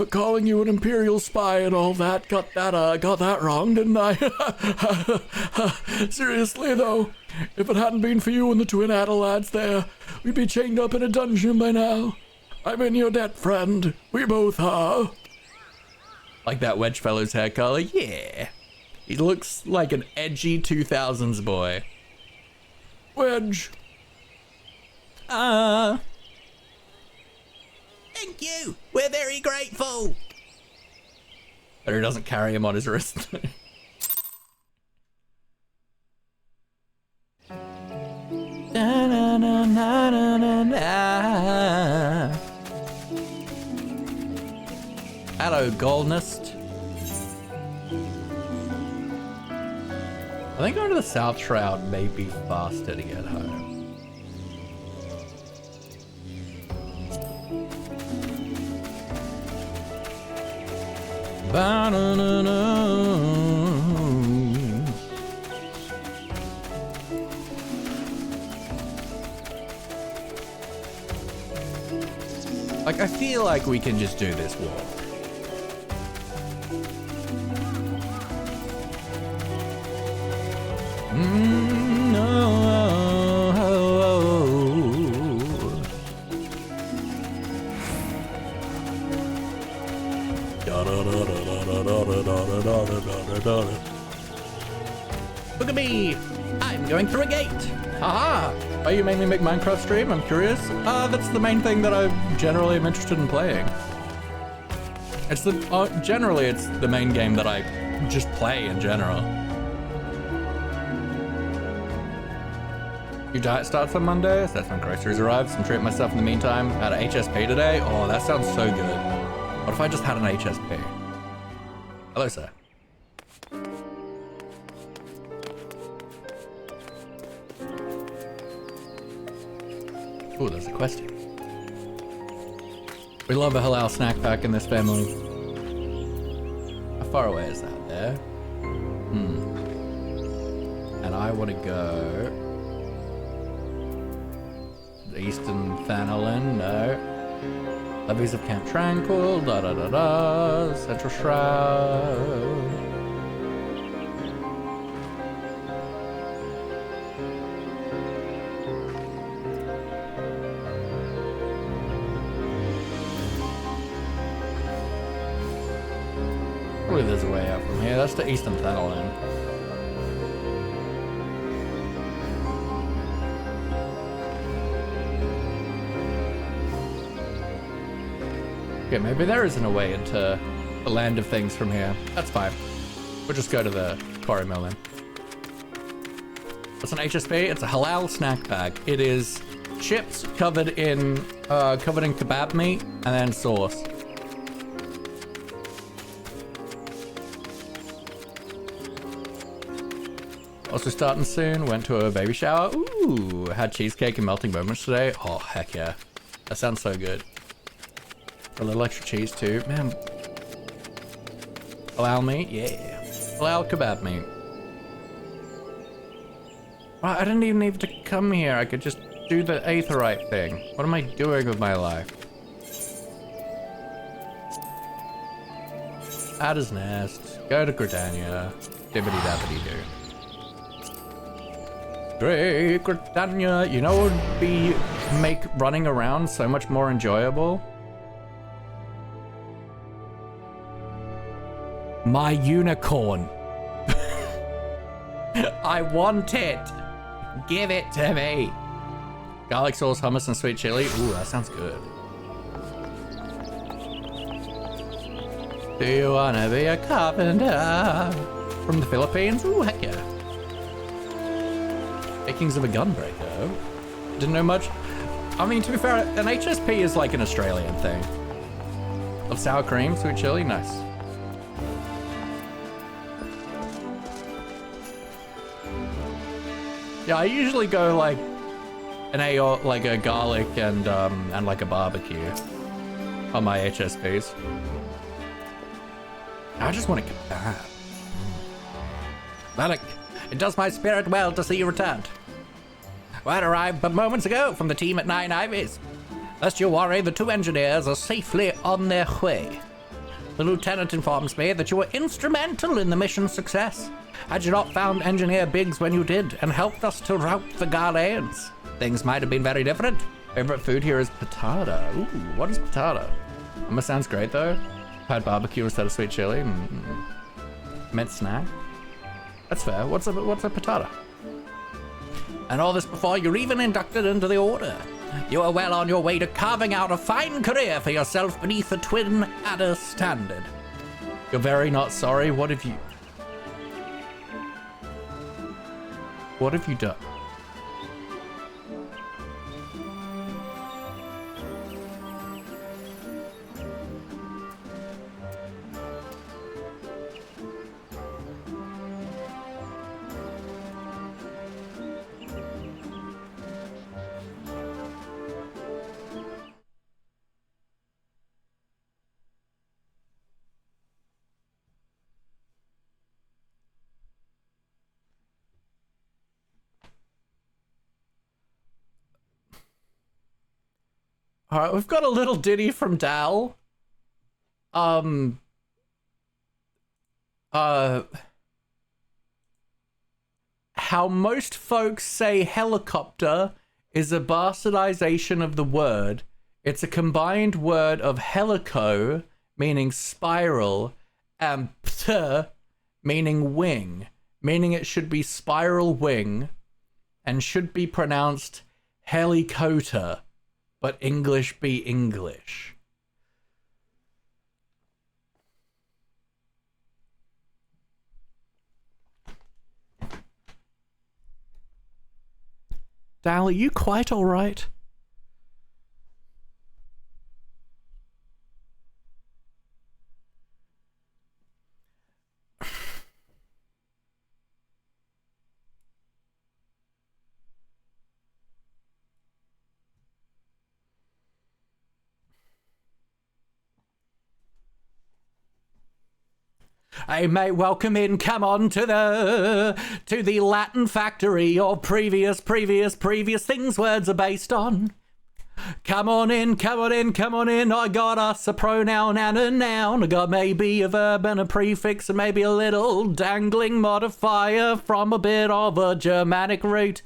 calling you an Imperial spy and all that. Got that wrong, didn't I? Seriously, though, if it hadn't been for you and the twin Adelads there, we'd be chained up in a dungeon by now. I'm in your debt, friend. We both are. Like that Wedge fellow's hair color? Yeah. He looks like an edgy 2000s boy. Wedge. Thank you. We're very grateful. But he doesn't carry him on his wrist. Hello, Goldnest. I think going to the South Shroud may be faster to get home. Like, I feel like we can just do this walk. Look at me! I'm going through a gate! Haha! Oh, you made me make Minecraft stream? I'm curious. That's the main thing that I generally am interested in playing. It's generally it's the main game that I just play in general. Your diet starts on Monday, so that's when groceries arrive. Some treat myself in the meantime. Had an HSP today. Oh, that sounds so good. What if I just had an HSP? Hello, sir. Ooh, there's a question. We love a halal snack pack in this family. How far away is that there? And I want to go... Eastern Thanolin, no. Levies of Camp Tranquil, da-da-da-da, Central Shroud. Probably there's a way out from here. That's the Eastern Thanolin. Okay, maybe there isn't a way into the land of things from here. That's fine. We'll just go to the quarry mill then. What's an HSP? It's a halal snack bag. It is chips covered in kebab meat and then sauce. Also starting soon. Went to a baby shower. Ooh, had cheesecake and melting moments today. Oh, heck yeah. That sounds so good. A little extra cheese too. Man. Halal meat? Yeah. Halal kebab meat. Right, I didn't even need to come here. I could just do the aetherite thing. What am I doing with my life? Adder's Nest. Go to Gridania. Dibbity dabbity doo. Great Britannia. You know what would make running around so much more enjoyable? My unicorn. I want it. Give it to me. Garlic sauce, hummus, and sweet chili. Ooh, that sounds good. Do you wanna be a carpenter? From the Philippines? Ooh, heck yeah. Makings of a gunbreaker. Didn't know much. I mean, to be fair, an HSP is like an Australian thing. Of sour cream, sweet chili, nice. Yeah, I usually go like an like a garlic and like a barbecue on my HSPs. I just want to kebab. Malik, it does my spirit well to see you returned. Word arrived but moments ago from the team at Nine Ivies. Lest you worry, the 2 engineers are safely on their way. The lieutenant informs me that you were instrumental in the mission's success. Had you not found Engineer Biggs when you did and helped us to rout the Garleans, things might have been very different. Favorite food here is patata. Ooh, what is patata? Almost sounds great though. Had barbecue instead of sweet chili. Mint snack. That's fair. What's a patata? And all this before you're even inducted into the order. You are well on your way to carving out a fine career for yourself beneath the twin adder standard. You're very not sorry. What have you done? All right, we've got a little ditty from Dal. How most folks say helicopter is a bastardization of the word. It's a combined word of helico, meaning spiral, and pter, meaning wing, meaning it should be spiral wing and should be pronounced helicopter. But English be English. Dal, are you quite all right? Hey mate, welcome in. Come on to the Latin factory. Your previous things words are based on. Come on in. I got us a pronoun and a noun. I got maybe a verb and a prefix and maybe a little dangling modifier from a bit of a Germanic root.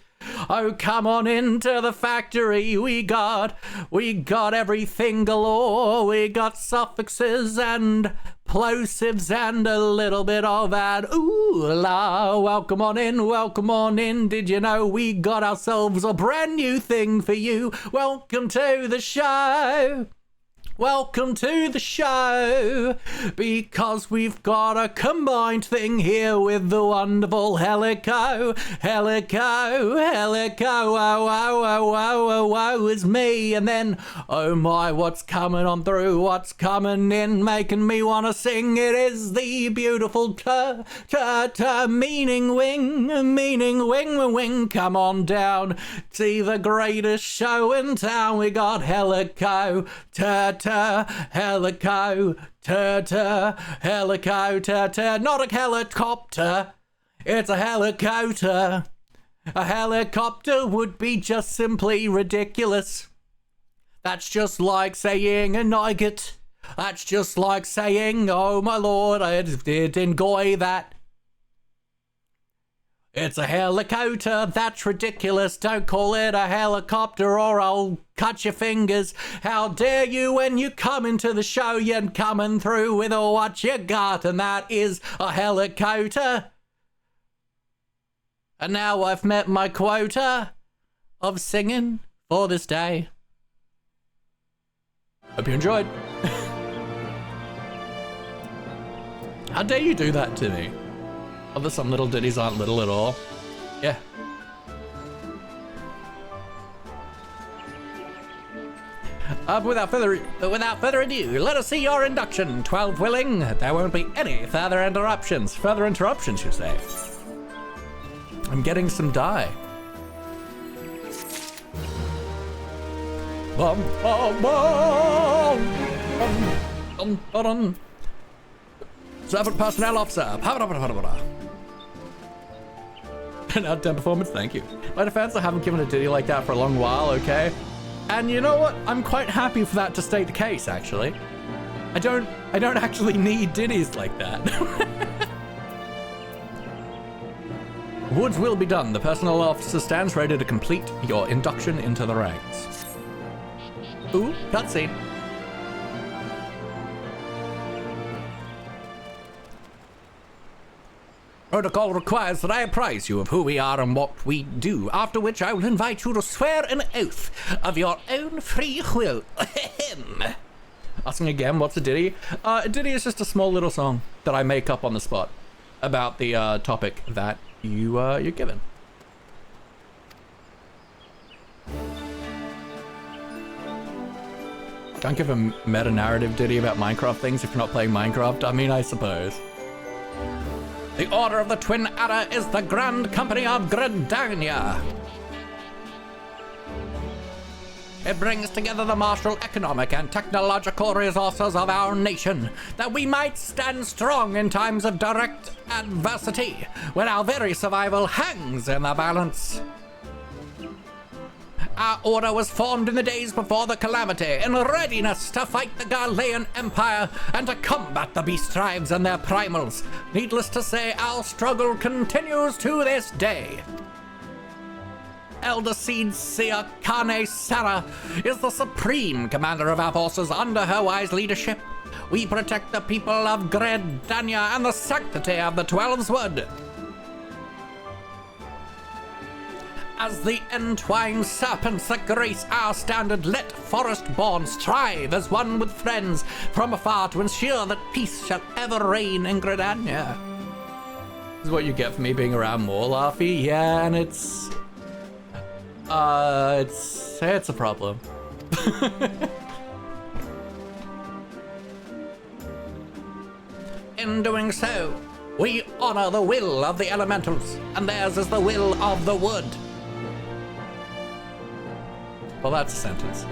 Oh, come on into the factory. We got everything galore. We got suffixes and plosives and a little bit of an ooh la. Welcome on in. Did you know we got ourselves a brand new thing for you? Welcome to the show. Welcome to the show, because we've got a combined thing here with the wonderful Helico, oh, is me, and then, oh my, what's coming on through, what's coming in, making me want to sing, it is the beautiful meaning wing, come on down, see the greatest show in town, we got Helico, helico, not a helicopter, it's a helicopter. A helicopter would be just simply ridiculous. That's just like saying a nugget. That's just like saying, oh my lord, I did enjoy that. It's a helicopter, that's ridiculous. Don't call it a helicopter or I'll cut your fingers. How dare you when you come into the show, you're coming through with what you got, and that is a helicopter. And now I've met my quota of singing for this day. Hope you enjoyed. How dare you do that to me? Although some little ditties aren't little at all. Yeah. Without further ado, let us see your induction. 12 willing. There won't be any further interruptions. Further interruptions, you say? I'm getting some dye. Bum, bum, bum. Bum, bum, bum. Servant personnel officer. An outdone performance, thank you. My defense, I haven't given a ditty like that for a long while, okay? And you know what? I'm quite happy for that to state the case, actually. I don't actually need ditties like that. Woods will be done. The personnel officer stands ready to complete your induction into the ranks. Ooh, cutscene. Protocol requires that I apprise you of who we are and what we do, after which I will invite you to swear an oath of your own free will. Asking again, what's a ditty? A ditty is just a small little song that I make up on the spot about the topic that you're given. Can't give a meta-narrative ditty about Minecraft things if you're not playing Minecraft. I mean, I suppose. The Order of the Twin Adder is the Grand Company of Gridania. It brings together the martial, economic, and technological resources of our nation, that we might stand strong in times of direct adversity, when our very survival hangs in the balance. Our order was formed in the days before the calamity, in readiness to fight the Galilean Empire and to combat the beast tribes and their primals. Needless to say, our struggle continues to this day. Elder Seed Seer Kane Sarah is the supreme commander of our forces. Under her wise leadership, we protect the people of Gridania and the sanctity of the 12's Wood. As the entwined serpents that grace our standard, let forest-born strive as one with friends from afar to ensure that peace shall ever reign in Gridania. This is what you get for me being around more, Laffy. Yeah, and it's a problem. In doing so, we honor the will of the elementals, and theirs is the will of the wood. Well, that's a sentence.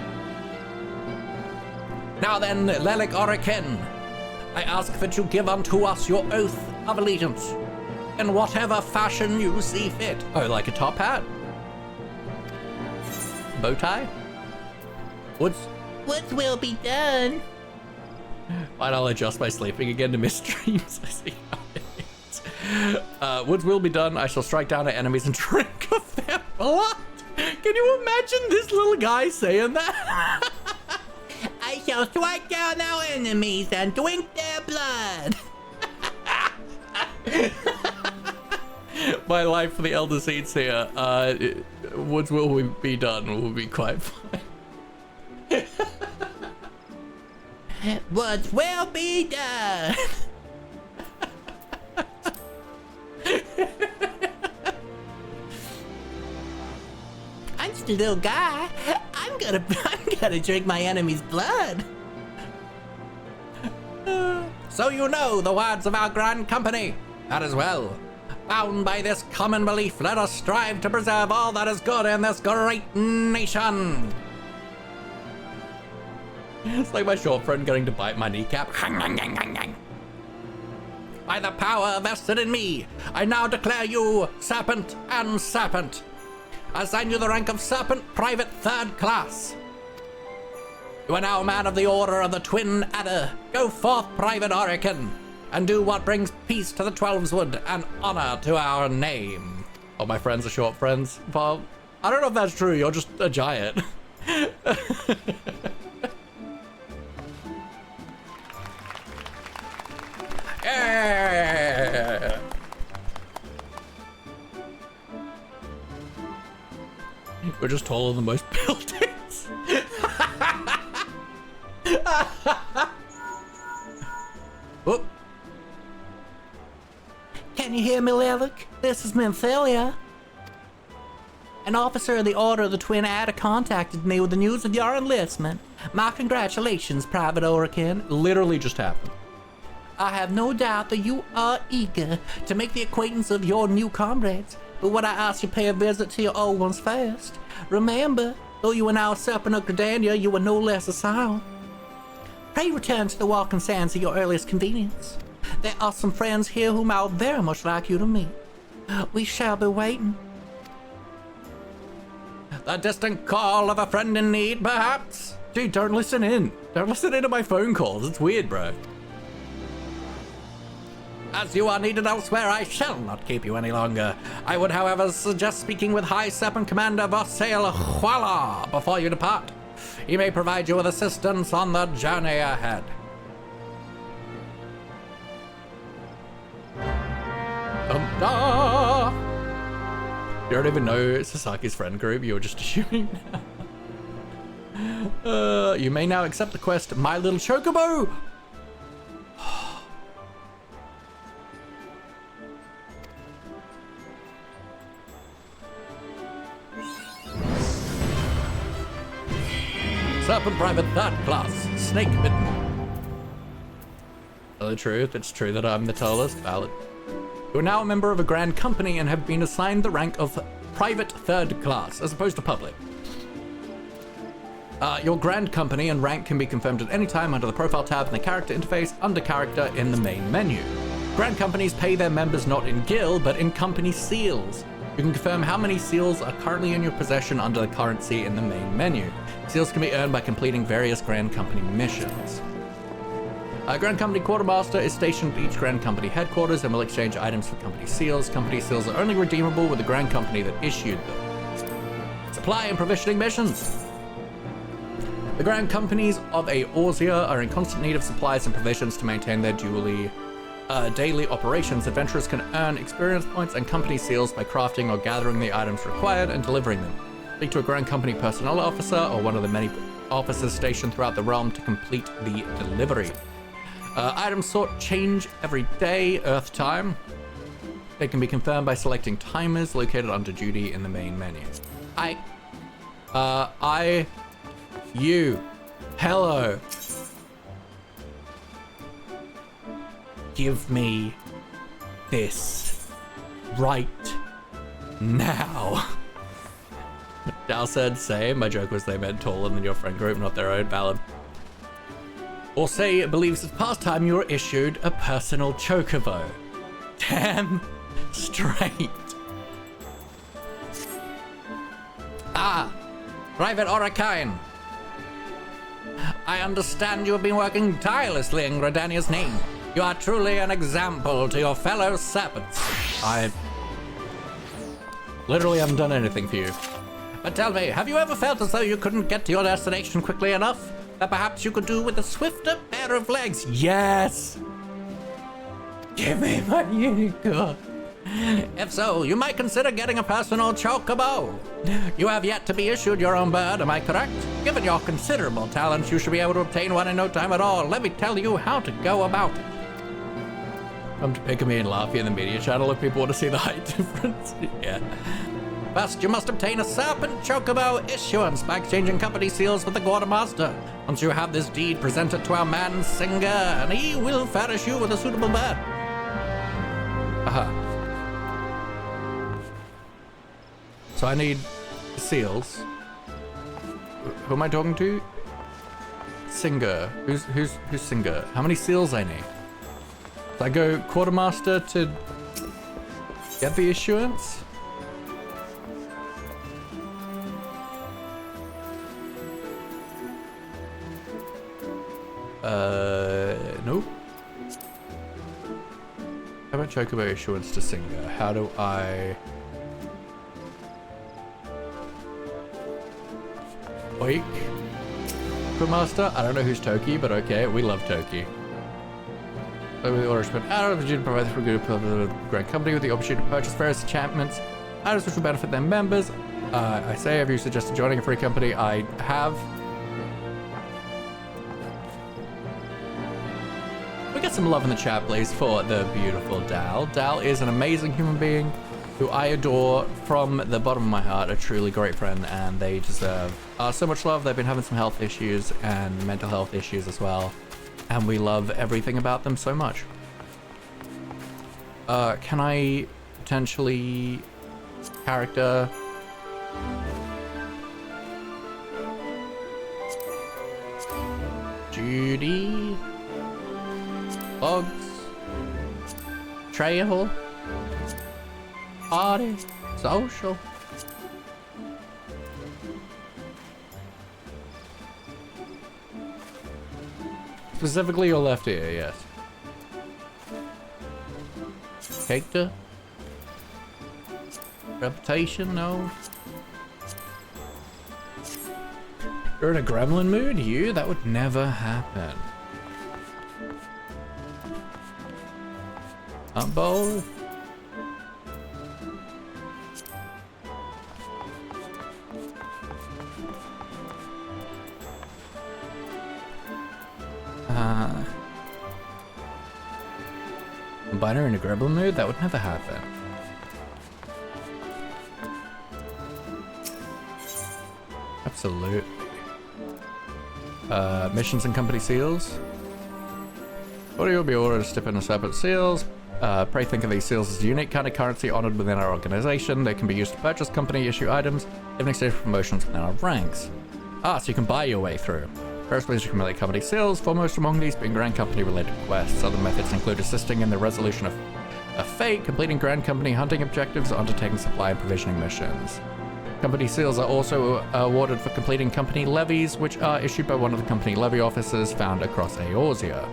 Now then, Lelik Oriken, I ask that you give unto us your oath of allegiance, in whatever fashion you see fit. Oh, like a top hat? Bow tie? Woods will be done. Fine, I'll adjust my sleeping again to miss dreams. I see how it is. Woods will be done. I shall strike down at enemies and drink of their blood. Can you imagine this little guy saying that? I shall strike down our enemies and drink their blood. My life for the Elder Seeds here. Woods will be done will be quite fine. Woods will be done. I'm just a little guy. I'm gonna drink my enemy's blood. So you know the words of our grand company. That as well. Bound by this common belief, let us strive to preserve all that is good in this great nation. It's like my short friend getting to bite my kneecap. By the power vested in me, I now declare you Serpent and Serpent. I assign you the rank of Serpent Private 3rd Class. You are now a man of the Order of the Twin Adder. Go forth, Private Oriken, and do what brings peace to the 12's Wood and honor to our name. Oh, my friends are short friends. Well, I don't know if that's true. You're just a giant. Yeah. We're just taller than most buildings. Whoop. Can you hear me, Lilic? This is Menthalia. An officer of the Order of the Twin Adder contacted me with the news of your enlistment. My congratulations, Private Orican. Literally just happened. I have no doubt that you are eager to make the acquaintance of your new comrades, but would I ask you to pay a visit to your old ones first? Remember, though you are now a serpent of Gridania, you are no less a sound. Pray return to the Walking Sands at your earliest convenience. There are some friends here whom I would very much like you to meet. We shall be waiting. The distant call of a friend in need, perhaps? Dude, don't listen in. Don't listen into my phone calls. It's weird, bro. As you are needed elsewhere, I shall not keep you any longer. I would, however, suggest speaking with High Serpent Commander Vassail Huala before you depart. He may provide you with assistance on the journey ahead. You don't even know Sasaki's friend group, you were just assuming. You may now accept the quest, My Little Chocobo! Serpent Private 3rd Class, Snake Bitten. Tell the truth, it's true that I'm the tallest. Valid. You are now a member of a grand company and have been assigned the rank of Private 3rd Class, as opposed to Public. Your grand company and rank can be confirmed at any time under the Profile tab in the Character interface, under Character in the main menu. Grand companies pay their members not in gil, but in company seals. You can confirm how many seals are currently in your possession under the currency in the main menu. Seals can be earned by completing various Grand Company missions. Grand Company Quartermaster is stationed at each Grand Company headquarters and will exchange items for company seals. Company seals are only redeemable with the Grand Company that issued them. Supply and provisioning missions. The Grand Companies of Eorzea are in constant need of supplies and provisions to maintain their daily operations. Adventurers can earn experience points and company seals by crafting or gathering the items required and delivering them. Speak to a Grand Company personnel officer or one of the many officers stationed throughout the realm to complete the delivery. Items sort change every day, Earth time. They can be confirmed by selecting timers located under duty in the main menu. You, hello. Give me this right now. Dal said, same. My joke was they meant taller than your friend group, not their own. Valid. Or say it believes it's past time you were issued a personal chocobo. Damn straight. Private Oricane. I understand you have been working tirelessly in Gridania's name. You are truly an example to your fellow serpents. I literally haven't done anything for you. But tell me, have you ever felt as though you couldn't get to your destination quickly enough? That perhaps you could do with a swifter pair of legs? Yes! Give me my unicorn. If so, you might consider getting a personal chocobo. You have yet to be issued your own bird, am I correct? Given your considerable talents, you should be able to obtain one in no time at all. Let me tell you how to go about it. Come to pick me and Laffy in the media channel if people want to see the height difference. Yeah. First, you must obtain a Serpent Chocobo issuance by exchanging company seals with the Quartermaster. Once you have this deed, present it to our man Singer, and he will furnish you with a suitable bird. So I need seals. Who am I talking to? Singer. Who's Singer? How many seals I need? So I go Quartermaster to get the issuance? Nope. How about Chocobo issuance to Singer? How do I... Oik. Master. I don't know who's Toki, but okay, we love Toki. With the order spent out of the to provide for good of the Grand Company with the opportunity to purchase various enchantments, items which will benefit their members. I say, have you suggested joining a free company? I have. We get some love in the chat, please, for the beautiful Dal. Dal is an amazing human being who I adore from the bottom of my heart, a truly great friend, and they deserve so much love. They've been having some health issues and mental health issues as well, and we love everything about them so much. Can I potentially character? Judy? Bugs? Trail? Party? Social? Specifically your left ear, yes. Character? Reputation? No. You're in a gremlin mood? You? That would never happen. Bowl? Combiner in a gremlin mood? That would never happen. Absolutely. Missions and company seals. Order you'll be ordered to step in a separate seals. Pray think of these seals as a unique kind of currency honored within our organization. They can be used to purchase company issue items, even exchange for promotions within our ranks. So you can buy your way through. First, please accumulate company seals, foremost among these being Grand Company related quests. Other methods include assisting in the resolution of a fate, completing Grand Company hunting objectives, or undertaking supply and provisioning missions. Company seals are also awarded for completing company levies, which are issued by one of the company levy officers found across Eorzea.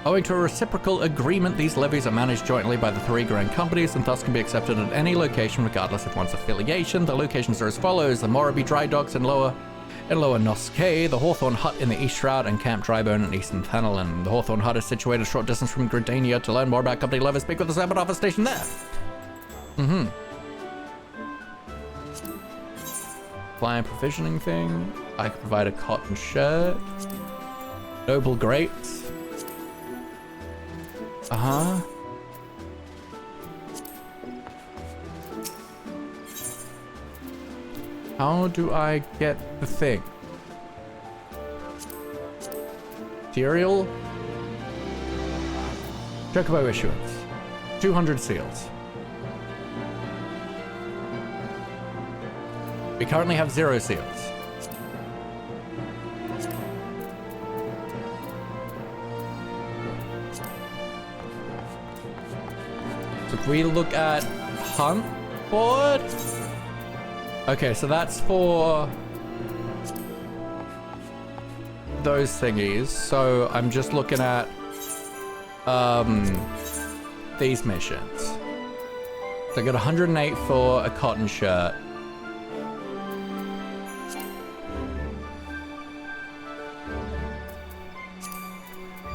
Owing to a reciprocal agreement, these levies are managed jointly by the 3 Grand Companies and thus can be accepted at any location regardless of one's affiliation. The locations are as follows: the Moraby Dry Docks in Lower Noscay, the Hawthorne Hut in the East Shroud, and Camp Drybone in Eastern Fenelon. The Hawthorne Hut is situated a short distance from Gridania. To learn more about company levies, speak with the Separate Office station there. Supply and provisioning thing. I could provide a cotton shirt. Noble grapes. How do I get the thing? Cereal? Chocobo issuance. 200 seals. We currently have 0 seals. So if we look at hunt board. Okay, so that's for those thingies. So I'm just looking at these missions. So I got 108 for a cotton shirt.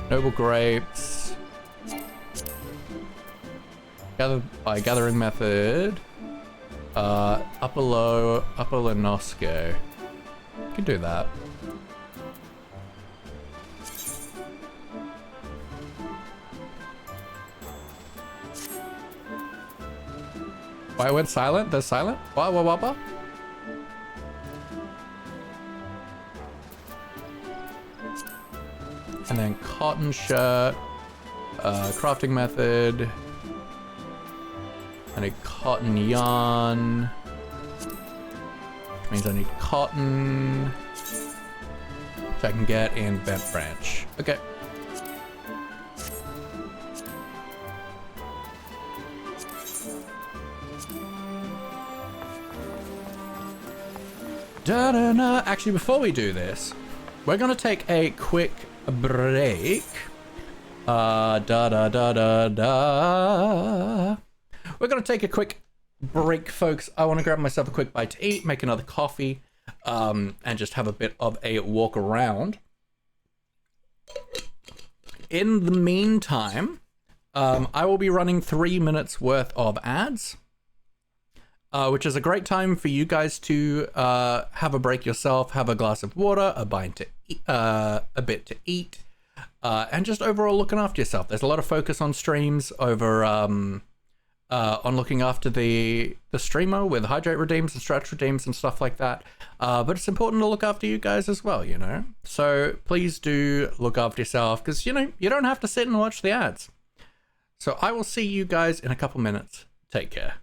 Noble grapes. Gathering method. Upper Nosco. Can do that. Why it went silent? They're silent? What? And then cotton shirt, crafting method. I need cotton yarn, which means I need cotton, which I can get in Bent Branch. Okay. Da-da-da. Actually, before we do this, we're gonna take a quick break. We're gonna take a quick break, folks. I want to grab myself a quick bite to eat, make another coffee. and just have a bit of a walk around. In the meantime, I will be running 3 minutes worth of ads, which is a great time for you guys to have a break yourself, have a glass of water, a bite to eat, a bit to eat, and just overall looking after yourself. There's a lot of focus on streams over on looking after the streamer with hydrate redeems and stretch redeems and stuff like that. But it's important to look after you guys as well, you know? So please do look after yourself, because, you know, you don't have to sit and watch the ads. So I will see you guys in a couple minutes. Take care.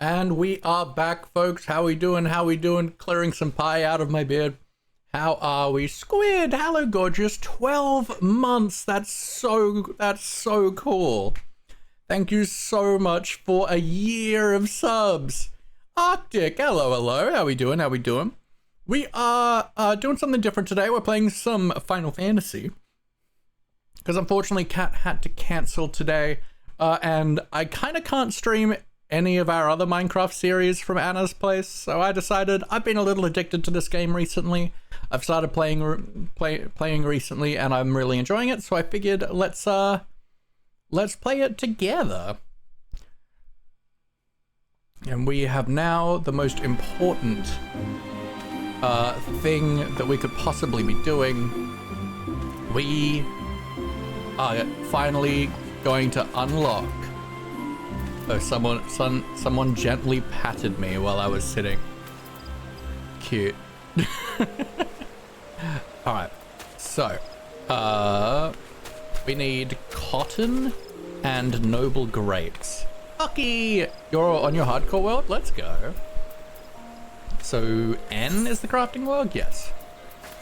And we are back, folks. How we doing? How we doing? Clearing some pie out of my beard. How are we? Squid, hello gorgeous. 12 months. That's so cool. Thank you so much for a year of subs. Arctic, hello. How we doing? How we doing? We are doing something different today. We're playing some Final Fantasy. Because unfortunately Kat had to cancel today. And I kind of can't stream any of our other Minecraft series from Anna's place, so I decided I've been a little addicted to this game recently. I've started playing recently, and I'm really enjoying it. So I figured let's play it together. And we have now the most important thing that we could possibly be doing. We are finally going to unlock. Oh, someone gently patted me while I was sitting. Cute. Alright, so, we need cotton and noble grapes. Lucky! You're on your hardcore world? Let's go. So, N is the crafting log? Yes.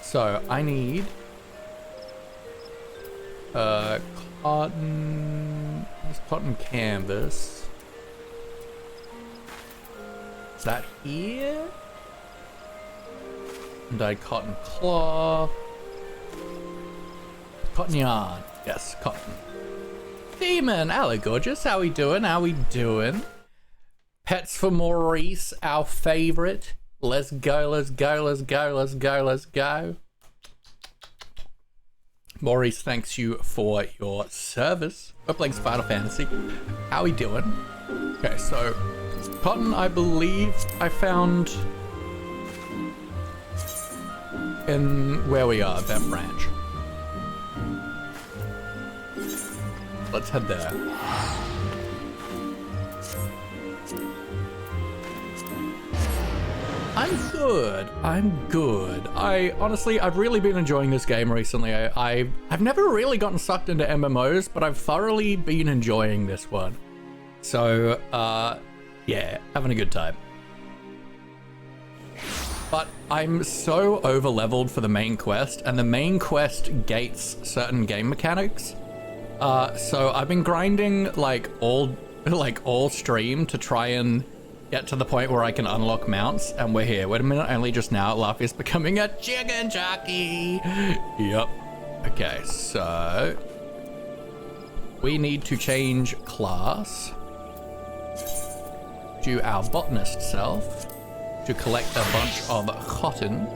So, I need cotton. There's cotton canvas. Is that here? Dyed cotton cloth. Cotton yarn. Yes, cotton. Demon, hello gorgeous. How we doing? How we doing? Pets for Maurice, our favorite. Let's go, let's go, let's go, let's go, let's go. Maurice, thanks you for your service. We're playing Final Fantasy. How we doing? Okay, so cotton, I believe I found in where we are, that branch. Let's head there. I'm good. I'm good. I've really been enjoying this game recently. I've never really gotten sucked into MMOs, but I've thoroughly been enjoying this one. So, yeah, having a good time. But I'm so over-leveled for the main quest, and the main quest gates certain game mechanics. So I've been grinding like all stream to try and get to the point where I can unlock mounts, and we're here. Wait a minute, only just now Luffy is becoming a chicken jockey. Yep. Okay, so we need to change class to our botanist self to collect a bunch of cotton.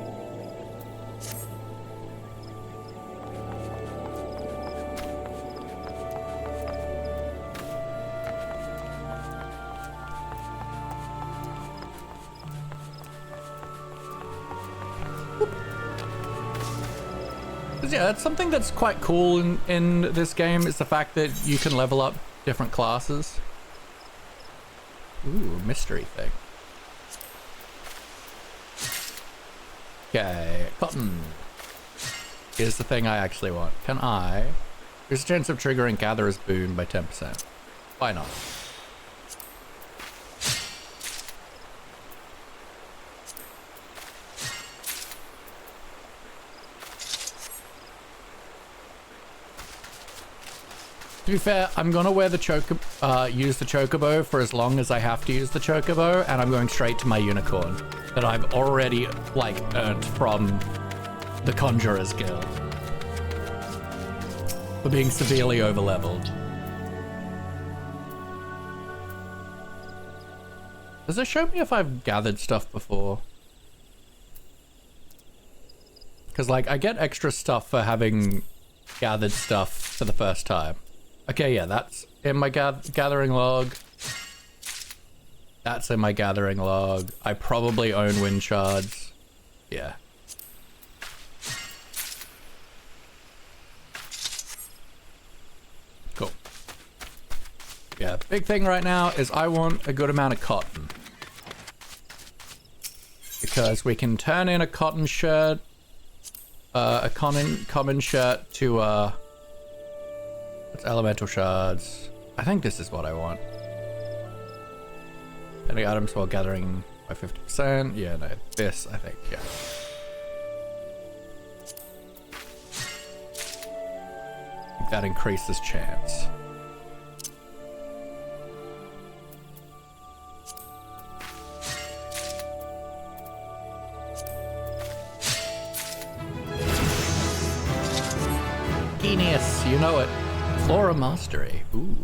Yeah, that's something that's quite cool in this game, is the fact that you can level up different classes. Ooh, mystery thing. Okay, cotton. Here's the thing I actually want. Can I... There's a chance of triggering Gatherer's Boon by 10%. Why not? To be fair, I'm gonna wear the use the chocobo for as long as I have to use the chocobo, and I'm going straight to my unicorn that I've already like earned from the Conjurer's Guild for being severely overleveled. Does it show me if I've gathered stuff before? Because like I get extra stuff for having gathered stuff for the first time. Okay, yeah, that's in my gathering log. That's in my gathering log. I probably own wind shards. Yeah. Cool. Yeah, big thing right now is I want a good amount of cotton. Because we can turn in a cotton shirt, a common shirt to, What's elemental shards? I think this is what I want. Any items while gathering by 50%. Yeah, no, this, I think, yeah. That increases chance. Genius, you know it. Flora Mastery. Ooh.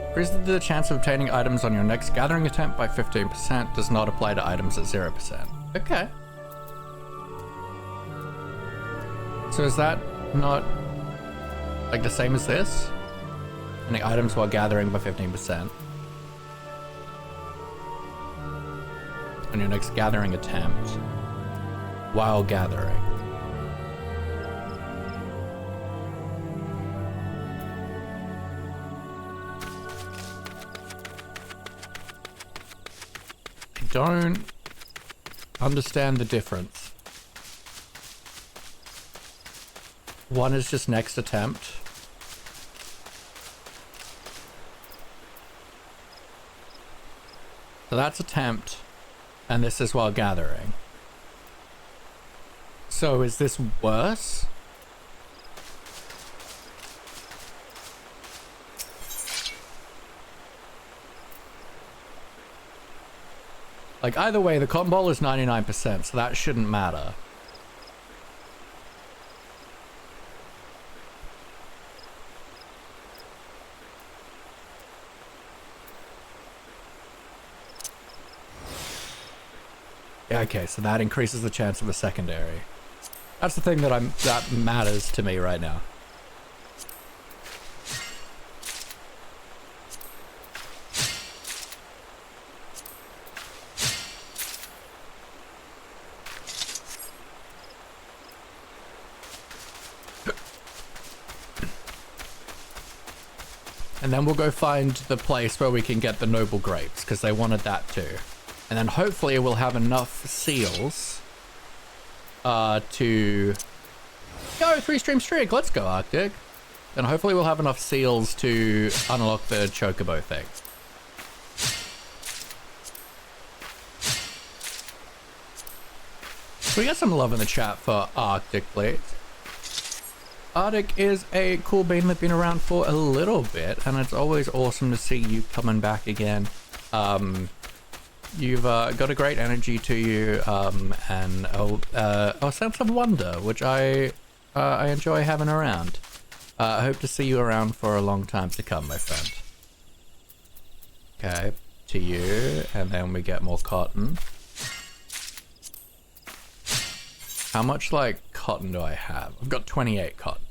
Increases the chance of obtaining items on your next gathering attempt by 15%. Does not apply to items at 0%. Okay. So is that not like the same as this? Any items while gathering by 15%. On your next gathering attempt while gathering. I don't understand the difference. One is just next attempt. So that's attempt, and this is while gathering. So is this worse? Like either way, the cotton ball is 99%, so that shouldn't matter. Okay, so that increases the chance of a secondary. That's the thing that matters to me right now. And then we'll go find the place where we can get the noble grapes, because they wanted that too. And then hopefully we'll have enough seals to go 3-stream streak. Let's go, Arctic. And hopefully we'll have enough seals to unlock the chocobo thing. We got some love in the chat for Arctic, please. Arctic is a cool bean that's been around for a little bit, and it's always awesome to see you coming back again. You've got a great energy to you, and a sense of wonder, which I enjoy having around. I hope to see you around for a long time to come, my friend. Okay, to you, and then we get more cotton. How much, like, cotton do I have? I've got 28 cotton.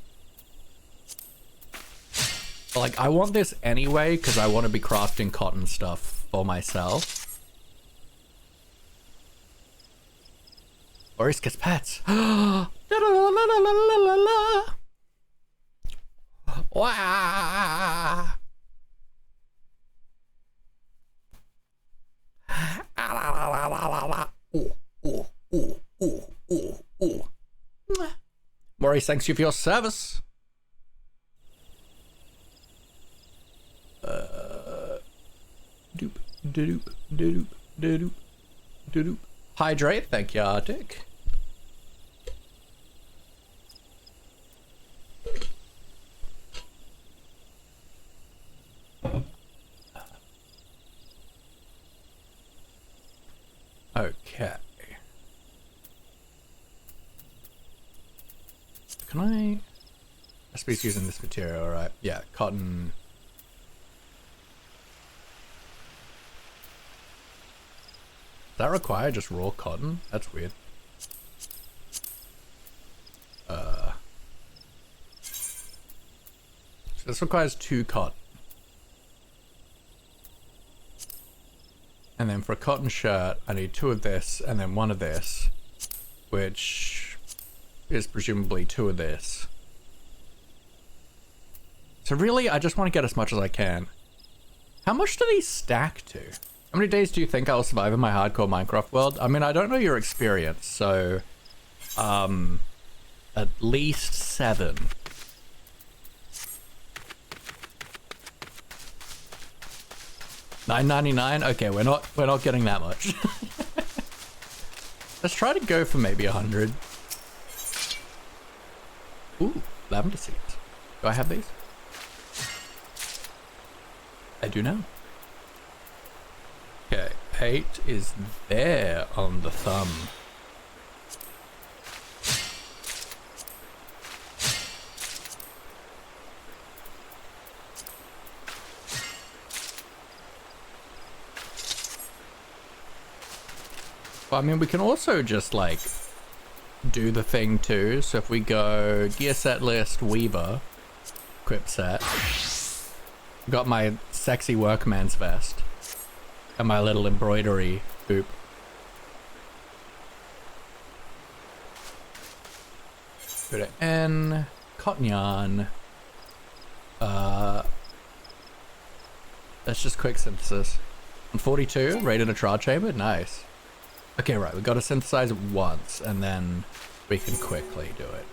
But, like, I want this anyway, because I want to be crafting cotton stuff for myself. Boris gets pets. Wow. Maurice, thanks you for your service. Doop, doop, doop, doop, doop. Hydrate, thank you, Arctic. Okay. Can I be using this material, right? Yeah, cotton. Does that require just raw cotton? That's weird. So this requires 2 cotton. And then for a cotton shirt, I need 2 of this and then 1 of this, which is presumably 2 of this. So really, I just want to get as much as I can. How much do these stack to? How many days do you think I'll survive in my hardcore Minecraft world? I mean, I don't know your experience, so... at least 7. $9.99? Okay, we're not getting that much. Let's try to go for maybe 100. Ooh, lavender seeds. Do I have these? I do now. Okay, 8 is there on the thumb. Well, I mean, we can also just like do the thing too. So if we go gear set list, Weaver, equip set, got my sexy workman's vest and my little embroidery boop. Go to N, cotton yarn. That's just quick synthesis. And 42, rated a trial chamber, nice. Okay, right, we've got to synthesize it once, and then we can quickly do it.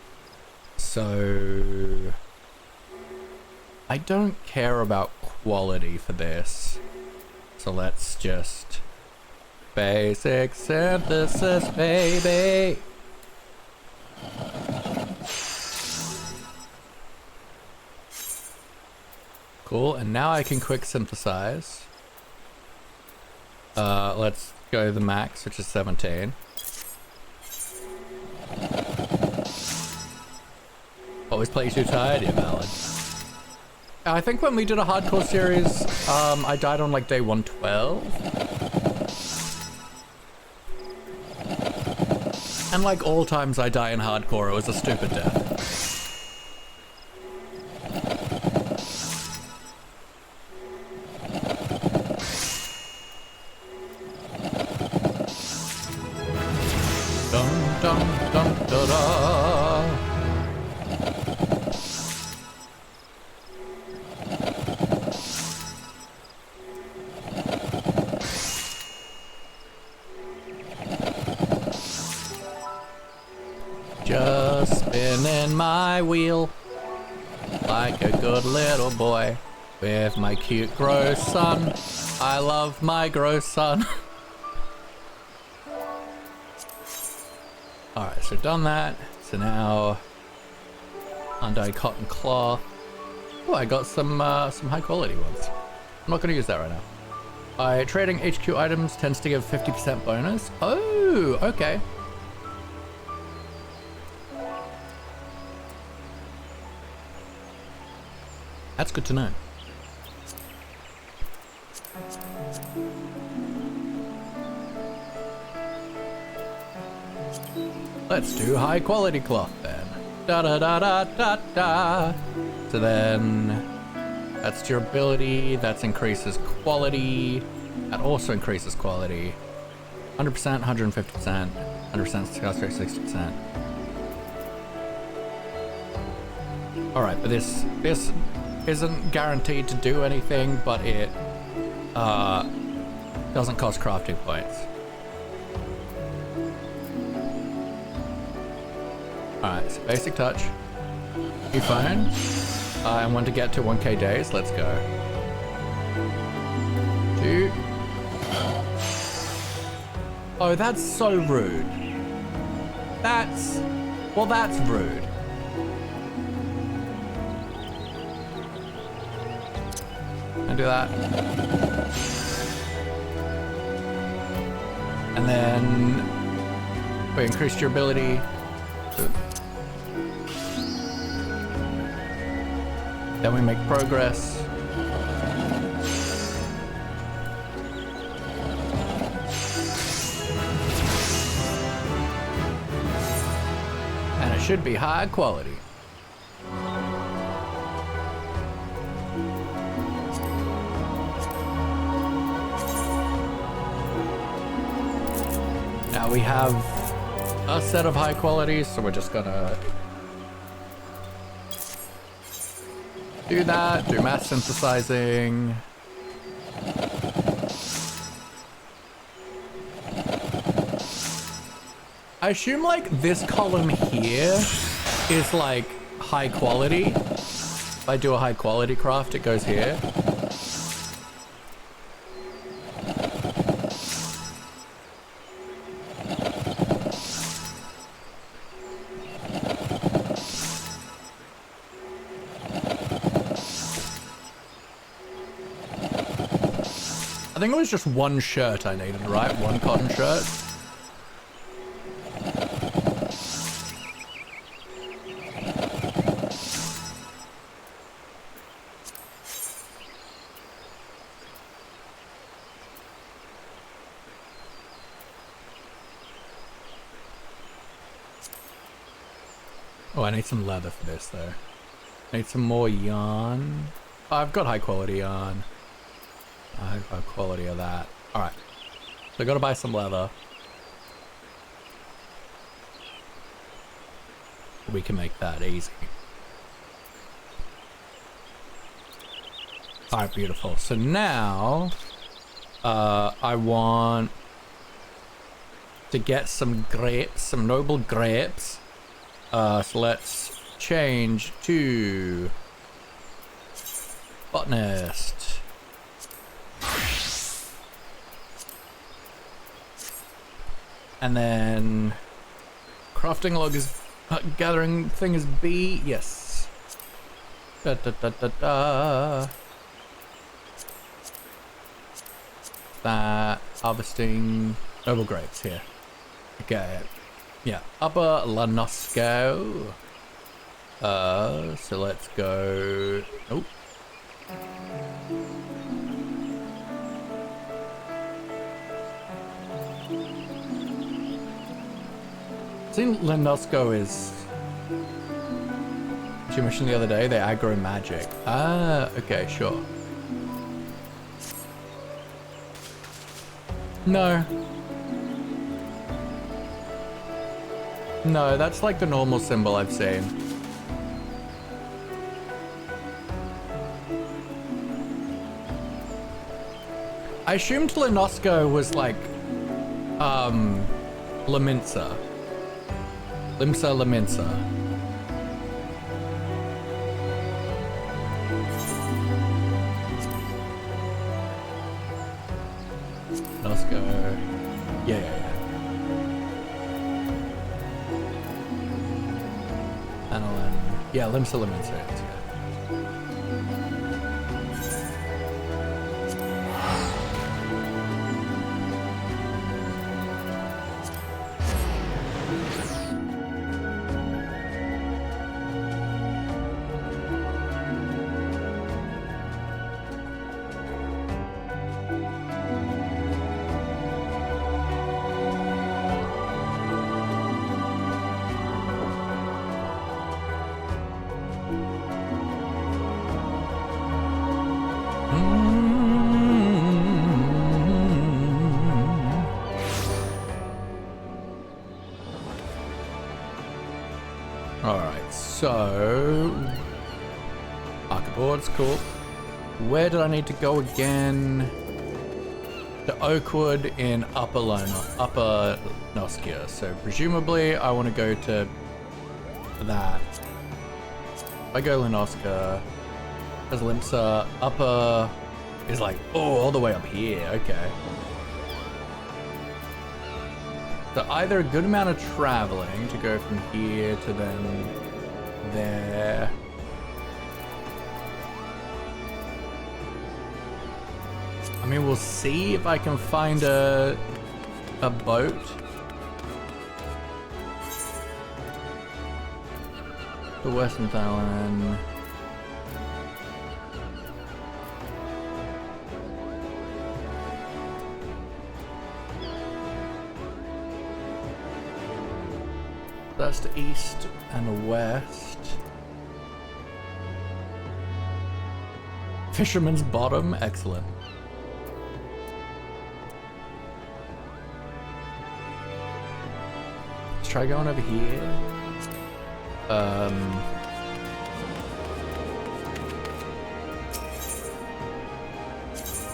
So... I don't care about quality for this. So let's just... Basic synthesis, baby! Cool, and now I can quick synthesize. Let's go the max, which is 17. Always play too tired, yeah, valid. I think when we did a hardcore series, I died on like day 112. And like all times I die in hardcore, it was a stupid death. Just spinning my wheel like a good little boy with my cute gross son. I love my gross son. Alright, so done that. So now undyed cotton cloth. Oh, I got some high quality ones. I'm not going to use that right now. Trading HQ items tends to give 50% bonus. Oh, okay. That's good to know. Let's do high quality cloth then. Da da da da da da. So then that's durability, that increases quality, that also increases quality. 100%, 150%, 100% success rate, 60%. Alright, but this isn't guaranteed to do anything, but it doesn't cost crafting points. Alright, so basic touch. New phone. I want to get to 1k days. Let's go. 2. Oh, that's so rude. That's rude. And do that. And then we increase durability. Then we make progress. And it should be high quality. Now we have a set of high qualities, so we're just gonna do that, do mass synthesizing. I assume like this column here is like high quality. If I do a high quality craft, it goes here. I think it was just one shirt I needed, right? One cotton shirt. Oh, I need some leather for this, though. I need some more yarn. Oh, I've got high quality yarn. I have high quality of that. Alright. So I gotta buy some leather. We can make that easy. Alright, beautiful. So now, I want to get some grapes, some noble grapes. So let's change to botanist. And then crafting log is gathering thing is B. Yes. Da, da, da, da, da. That harvesting noble grapes here. Okay. Yeah, Upper Lanosco. So let's go. Nope. I think Lanosco is. She mentioned the other day they aggro magic. Ah, okay, sure. No. No, that's like the normal symbol I've seen. I assumed Lanosco was like, Laminsa. Limsa Laminsa. Lanosco. Yeah. Yeah, Limsa Laminsa. So, market boards, cool. Where did I need to go again? To Oakwood in Upper Noskia. So presumably I want to go to that. If I go Lenoska, as Limsa, Upper is like, oh, all the way up here, okay. So either a good amount of traveling to go from here to then there. I mean, we'll see if I can find a boat. The Western Thailand. That's the east and the west. Fisherman's Bottom, excellent. Let's try going over here.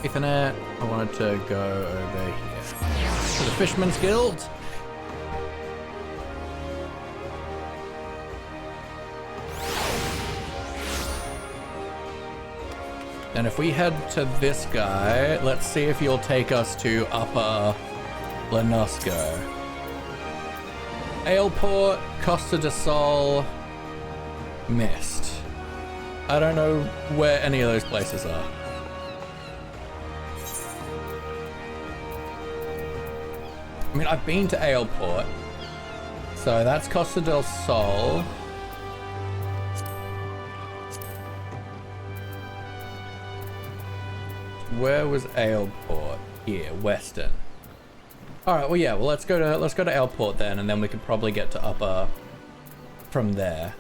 Ethernet, I wanted to go over here. To the Fisherman's Guild. And if we head to this guy, let's see if he'll take us to Upper Lenosco. Aleport, Costa del Sol, Mist. I don't know where any of those places are. I mean, I've been to Aleport. So that's Costa del Sol. Where was Aleport? Here, Western. Alright, well yeah, well let's go to Aleport then, and then we can probably get to Upper from there.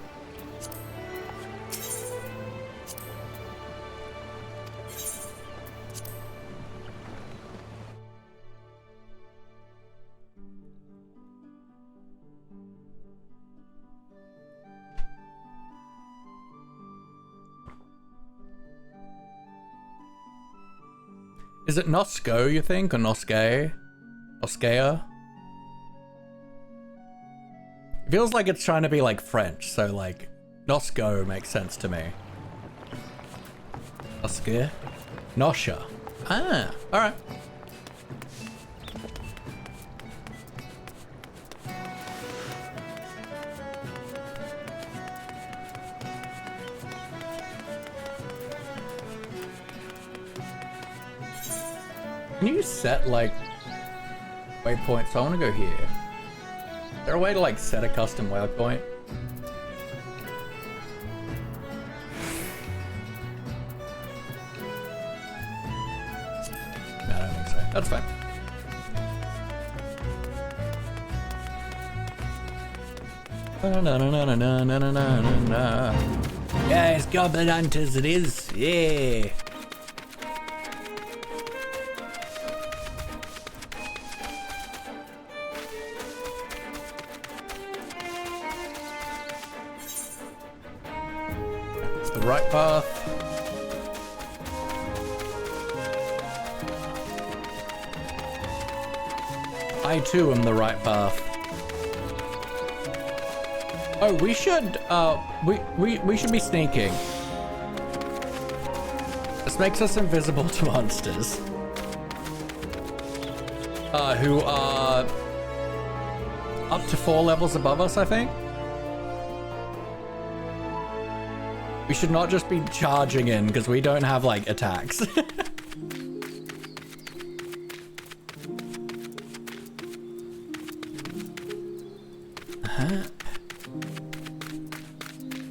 Is it Nosco, you think, or Noske? Noskea? It feels like it's trying to be like French, so like Nosco makes sense to me. Noske? Nosha. Ah, alright. Can you set like waypoints? So I want to go here. Is there a way to like set a custom waypoint? No, I don't think so. That's fine. Yeah, it's Goblin Hunters it is. Yeah. Right path. I too am the right path. Oh, we should we should be sneaking. This makes us invisible to monsters. Who are up to 4 levels above us, I think. We should not just be charging in because we don't have like attacks.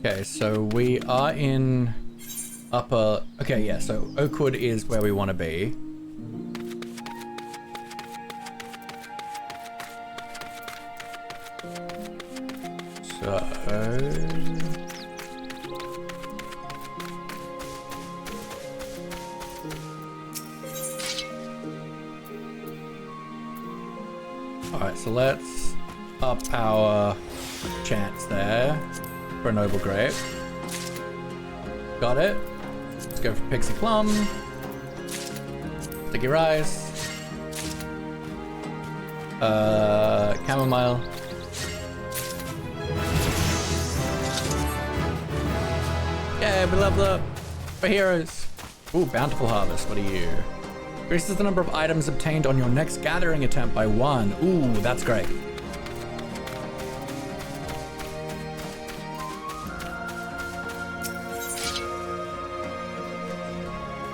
Okay, so we are in Upper. Okay, yeah, so Oakwood is where we want to be. So alright, so let's up our chance there for a Noble Grave. Got it. Let's go for Pixie Plum. Sticky Rice. Chamomile. Yeah, we level up. We're heroes. Ooh, Bountiful Harvest. What are you? Increases the number of items obtained on your next gathering attempt by 1. Ooh, that's great.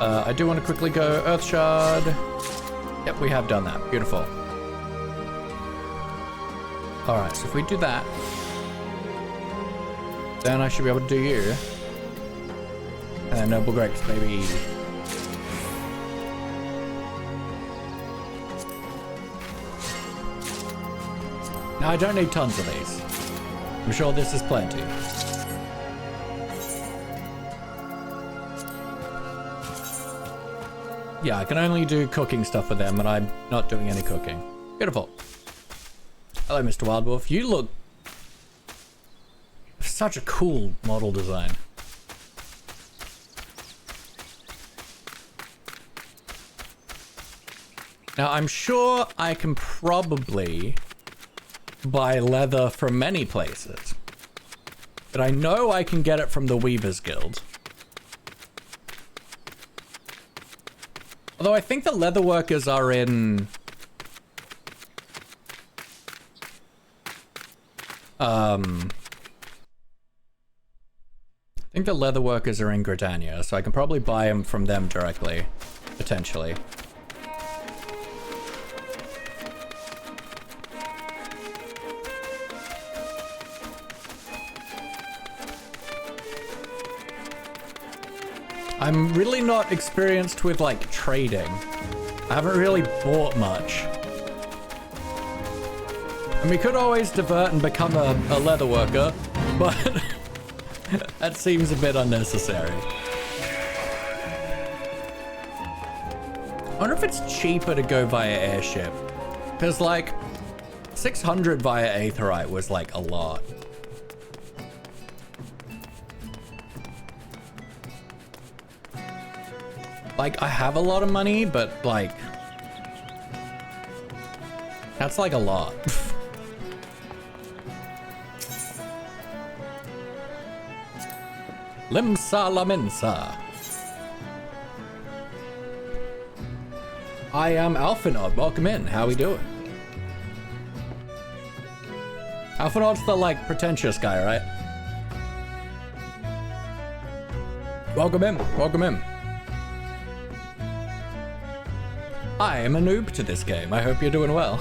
I do want to quickly go Earth Shard. Yep, we have done that. Beautiful. Alright, so if we do that, then I should be able to do you. And then Noble Grapes, baby. Now, I don't need tons of these. I'm sure this is plenty. Yeah, I can only do cooking stuff with them, and I'm not doing any cooking. Beautiful. Hello, Mr. Wildwolf. You look... such a cool model design. Now, I'm sure I can probably buy leather from many places. But I know I can get it from the Weavers Guild. Although I think the leather workers are in... I think the leather workers are in Gridania, so I can probably buy them from them directly, potentially. I'm really not experienced with like trading. I haven't really bought much. And we could always divert and become a leather worker, but that seems a bit unnecessary. I wonder if it's cheaper to go via airship. Because like 600 via Aetheryte was like a lot. Like I have a lot of money, but like that's like a lot. Limsa Laminsa. I am Alphanod. Welcome in. How we doing? Alphanod's the like pretentious guy, right? Welcome in. Welcome in. I am a noob to this game. I hope you're doing well.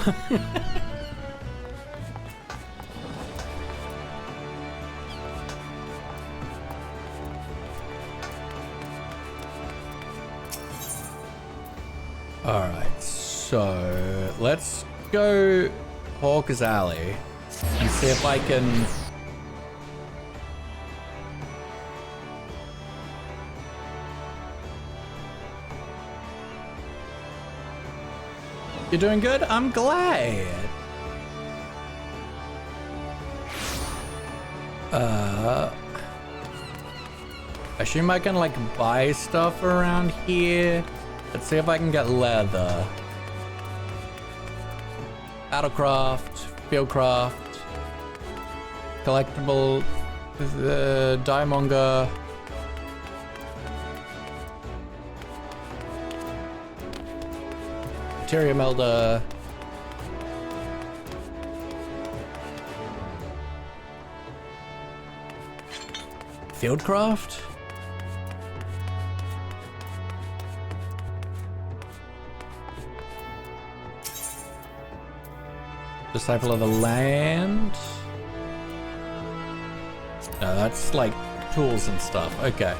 Alright, so let's go Hawker's Alley and see if I can... You're doing good? I'm glad. I assume I can like buy stuff around here. Let's see if I can get leather. Battlecraft, fieldcraft, collectible, diemonger. Materia melder. Fieldcraft? Disciple of the Land? No, that's like tools and stuff. Okay.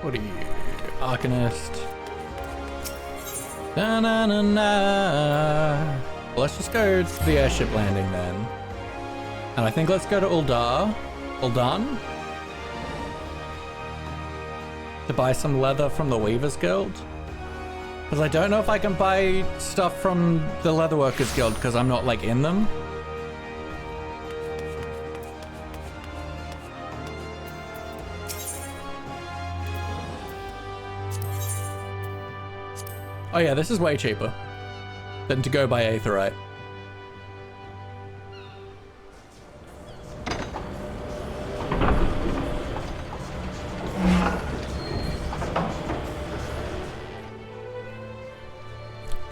What are you? Arcanist. Na na na na. Well, let's just go to the airship landing then. And I think let's go to Uldan, to buy some leather from the Weavers Guild. Because I don't know if I can buy stuff from the Leatherworkers Guild because I'm not like in them. Oh yeah, this is way cheaper than to go by Aetheryte.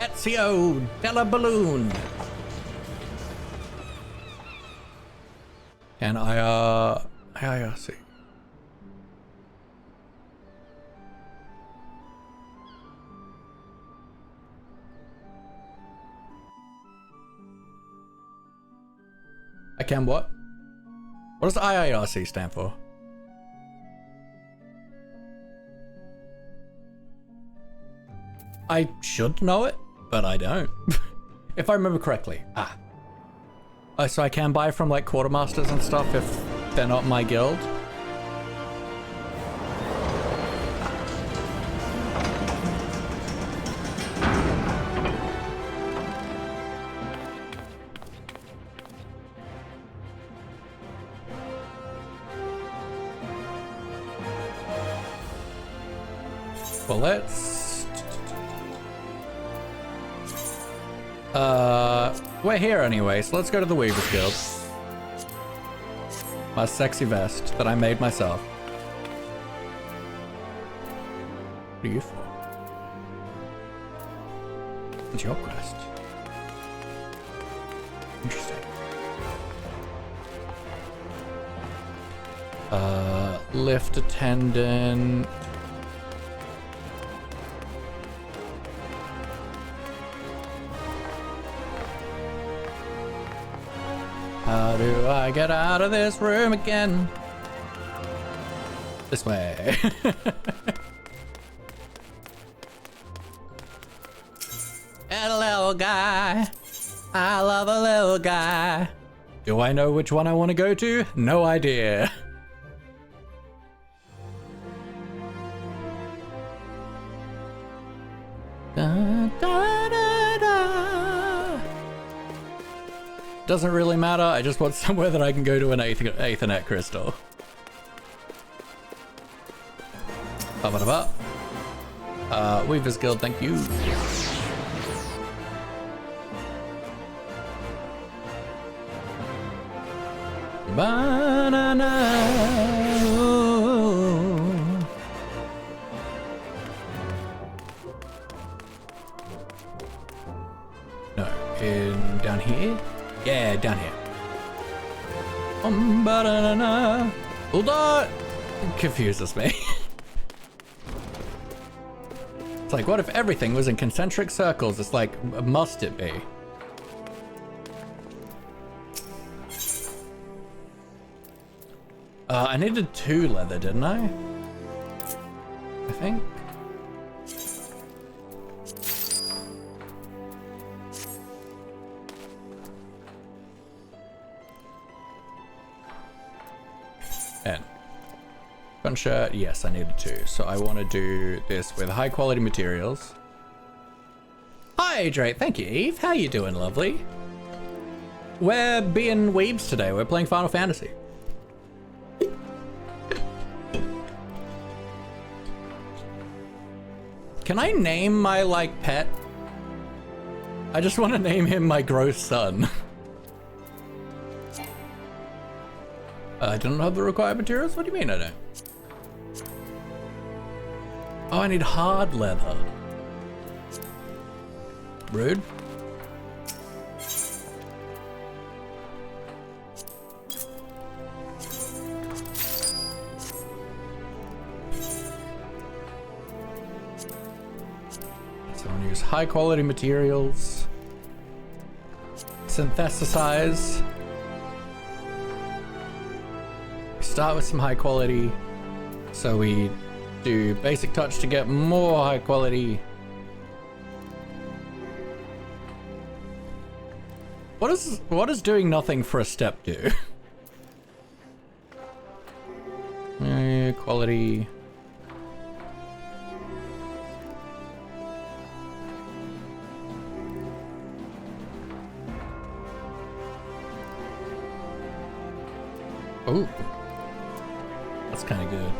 Ezio Della Balloon. And I see. I can what? What does IIRC stand for? I should know it, but I don't. If I remember correctly. Oh, so I can buy from like quartermasters and stuff if they're not my guild? Well, let's... we're here anyway, so let's go to the Weavers Guild. My sexy vest that I made myself. What are you for? What's your quest? Interesting. Lift attendant. How do I get out of this room again? This way. And a little guy. I love a little guy. Do I know which one I want to go to? No idea. Da, da, da, da. Doesn't really matter. I just want somewhere that I can go to an Aethernet crystal. Weaver's Guild, thank you. Banana. No, down here? Yeah, down here. Banana. Hold on. It confuses me. It's like, what if everything was in concentric circles? It's like, must it be? I needed 2 leather, didn't I? I think. And gun shirt, yes, I needed 2. So I want to do this with high quality materials. Hi, Drake. Thank you, Eve. How you doing, lovely? We're being weebs today. We're playing Final Fantasy. Can I name my, like, pet? I just want to name him my gross son. I don't have the required materials? What do you mean I don't? Oh, I need hard leather. Rude. So I'm gonna use high quality materials. Synthesize. Start with some high quality. So we do basic touch to get more high quality. What is doing nothing for a step do? Quality. Oh, that's kind of good.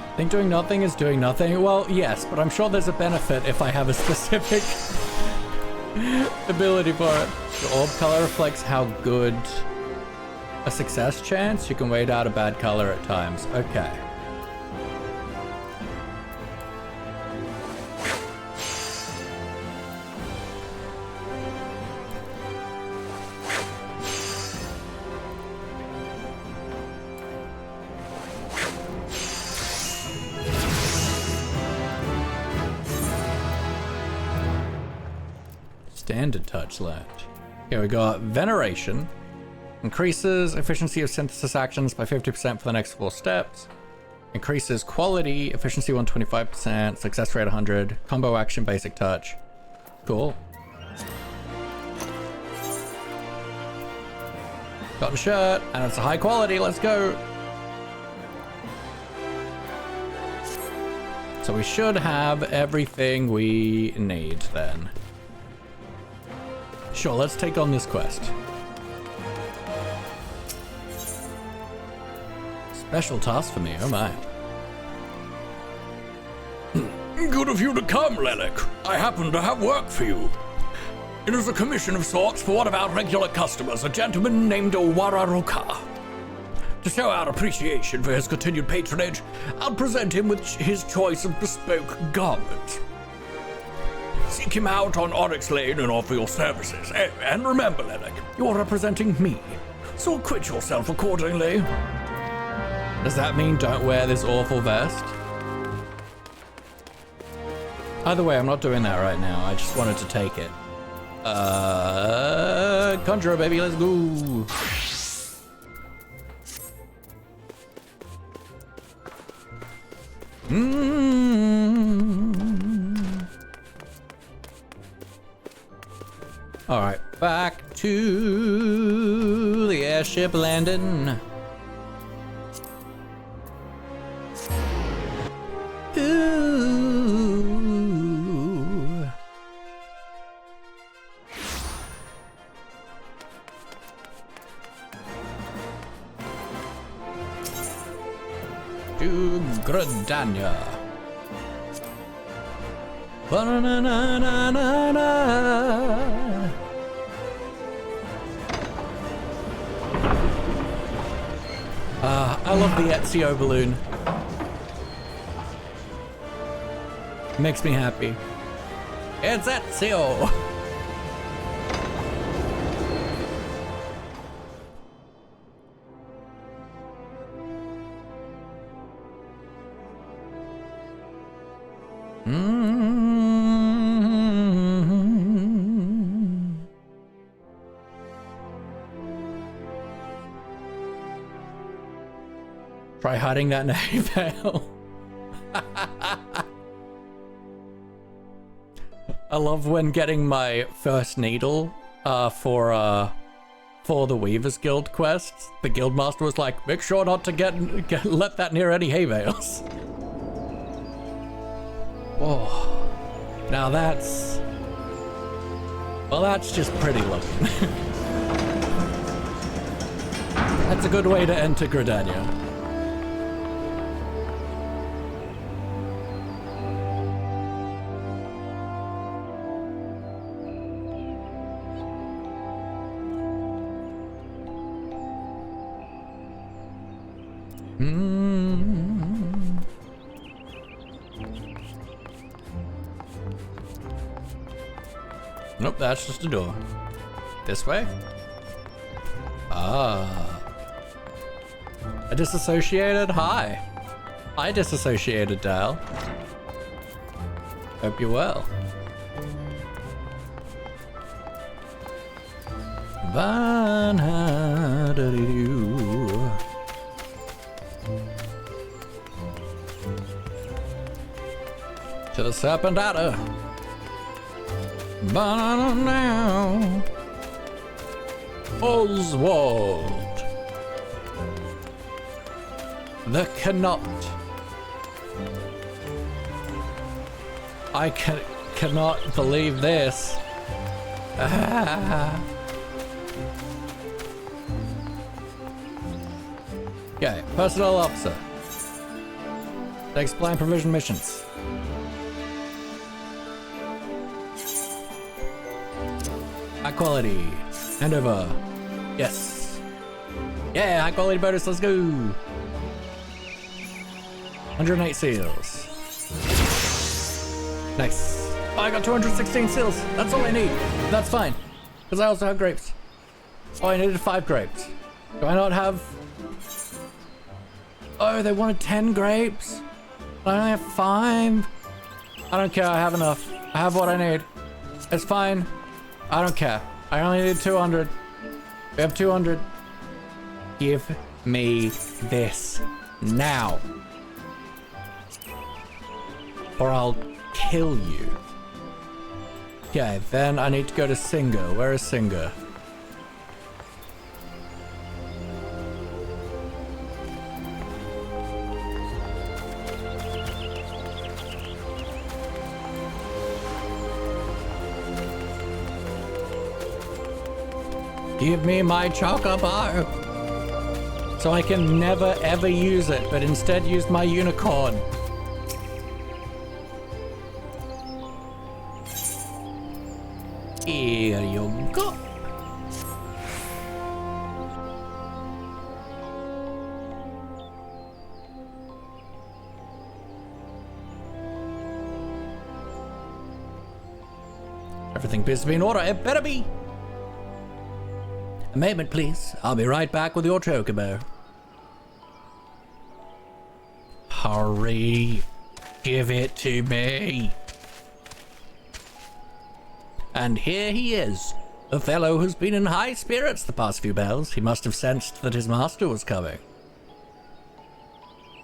I think doing nothing is doing nothing. Well, yes, but I'm sure there's a benefit if I have a specific ability for it. The orb color reflects how good a success chance. You can wait out a bad color at times. Okay. Standard touch left. Okay, we got Veneration. Increases efficiency of synthesis actions by 50% for the next 4 steps. Increases quality, efficiency 125%, success rate 100, combo action, basic touch. Cool. Got a shirt, and it's a high quality, let's go. So we should have everything we need then. Sure, let's take on this quest. Special task for me, oh my. Good of you to come, Lelek. I happen to have work for you. It is a commission of sorts for one of our regular customers, a gentleman named Wararuka. To show our appreciation for his continued patronage, I'll present him with his choice of bespoke garments. Seek him out on Onyx Lane and offer your services. And remember, Lelek, you're representing me, so acquit yourself accordingly. Does that mean don't wear this awful vest? Either way, I'm not doing that right now. I just wanted to take it. Conjurer, baby, let's go. All right, back to the airship landing. Ooh. To Gridania. Ba-na-na-na-na-na. I love the Ezio balloon. Makes me happy. It's Ezio! Try hiding that in a hay bale. I love when getting my first needle for the Weavers Guild quests. The guildmaster was like, make sure not to let that near any hay bales. Oh, now that's, well, that's just pretty looking. That's a good way to enter Gridania. Nope, that's just a door. This way? Ah. I disassociated? Hi. I disassociated, Dal. Hope you're well. Ba-na-da-dee-doo. To the Serpent Adder. Banana now. Oswald. The Knot. I cannot believe this. Okay, personnel officer. Explain provision missions. High quality. Hand over. Yes. Yeah, high quality bonus. Let's go. 108 seals. Nice. Oh, I got 216 seals. That's all I need. That's fine. Because I also have grapes. Oh, I needed 5 grapes. Do I not have... Oh, they wanted 10 grapes? I only have 5? I don't care. I have enough. I have what I need. It's fine. I don't care. I only need 200. We have 200. Give me this now. Or I'll kill you. Okay, then I need to go to Singer. Where is Singer? Give me my CHOCOBO! So I can never ever use it, but instead use my unicorn. Here you go. Everything appears to be in order. It better be. A moment, please. I'll be right back with your CHOCOBO. Hurry. Give it to me. And here he is. A fellow who's been in high spirits the past few bells. He must have sensed that his master was coming.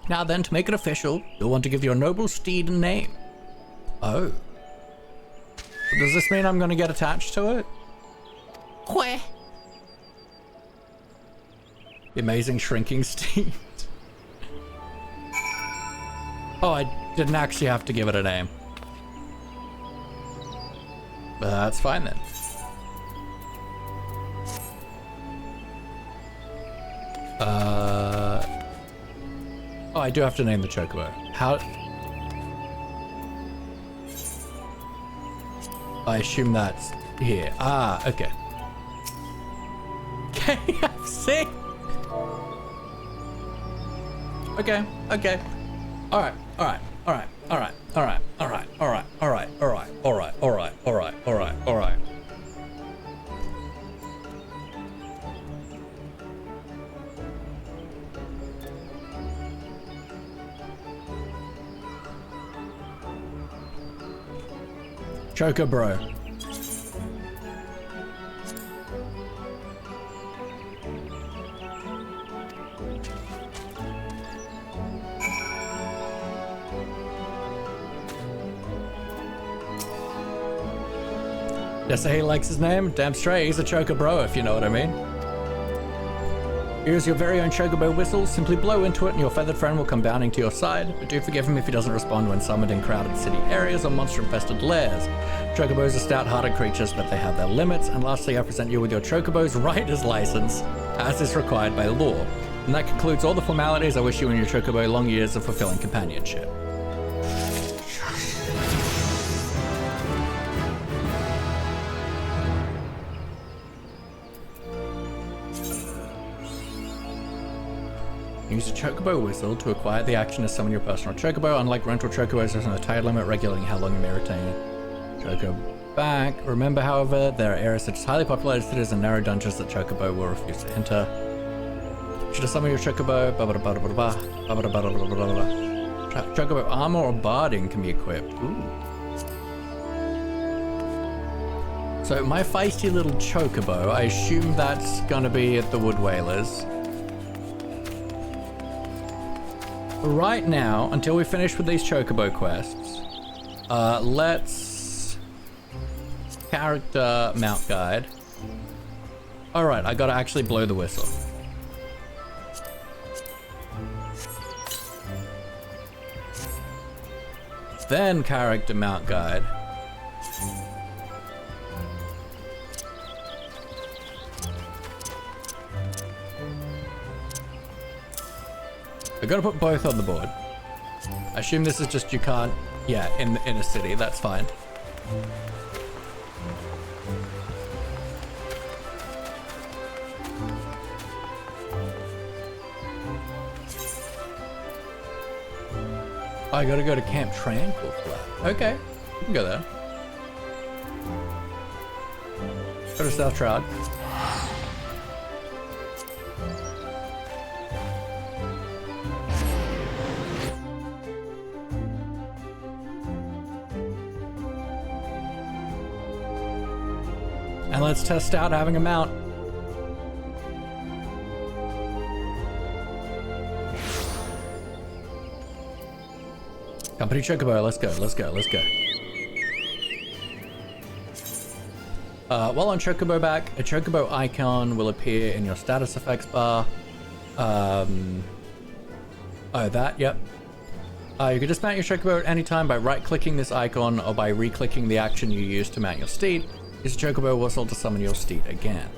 Now then, to make it official, you'll want to give your noble steed a name. Oh. Does this mean I'm going to get attached to it? Where? The amazing shrinking steed. Oh, I didn't actually have to give it a name. But that's fine then. Oh, I do have to name the chocobo. How? I assume that's here. Ah, okay. KFC. Okay, okay. All right, all right, all right, all right, all right, all right, all right, all right, all right, all right, all right, all right, all right, all right. CHOCOBO. Just say he likes his name? Damn straight, he's a CHOCOBO, if you know what I mean. Here's your very own chocobo whistle. Simply blow into it and your feathered friend will come bounding to your side, but do forgive him if he doesn't respond when summoned in crowded city areas or monster-infested lairs. Chocobos are stout-hearted creatures, but they have their limits. And lastly, I present you with your chocobo's rider's license, as is required by law. And that concludes all the formalities. I wish you and your chocobo long years of fulfilling companionship. Use a chocobo whistle to acquire the action to summon your personal chocobo. Unlike rental chocobos, there's no time limit regulating how long you may retain chocobo back. Remember, however, there are areas such as highly populated cities and narrow dungeons that chocobo will refuse to enter. Should I summon your chocobo? Chocobo armor or barding can be equipped. Ooh. So my feisty little chocobo, I assume that's gonna be at the Wood Whalers. Right now, until we finish with these chocobo quests, let's character mount guide. All right, I gotta actually blow the whistle. Then character mount guide. I gotta put both on the board. I assume this is just you can't, yeah, in a city, that's fine. I gotta go to Camp Tranquil for that. Okay, we can go there. Go to South Shroud. And let's test out having a mount. Company Chocobo, let's go, let's go, let's go. While on Chocobo back, a Chocobo icon will appear in your status effects bar. Oh, that, yep. You can dismount your Chocobo at any time by right-clicking this icon or by re-clicking the action you used to mount your steed. Use a Chocobo whistle to summon your steed again.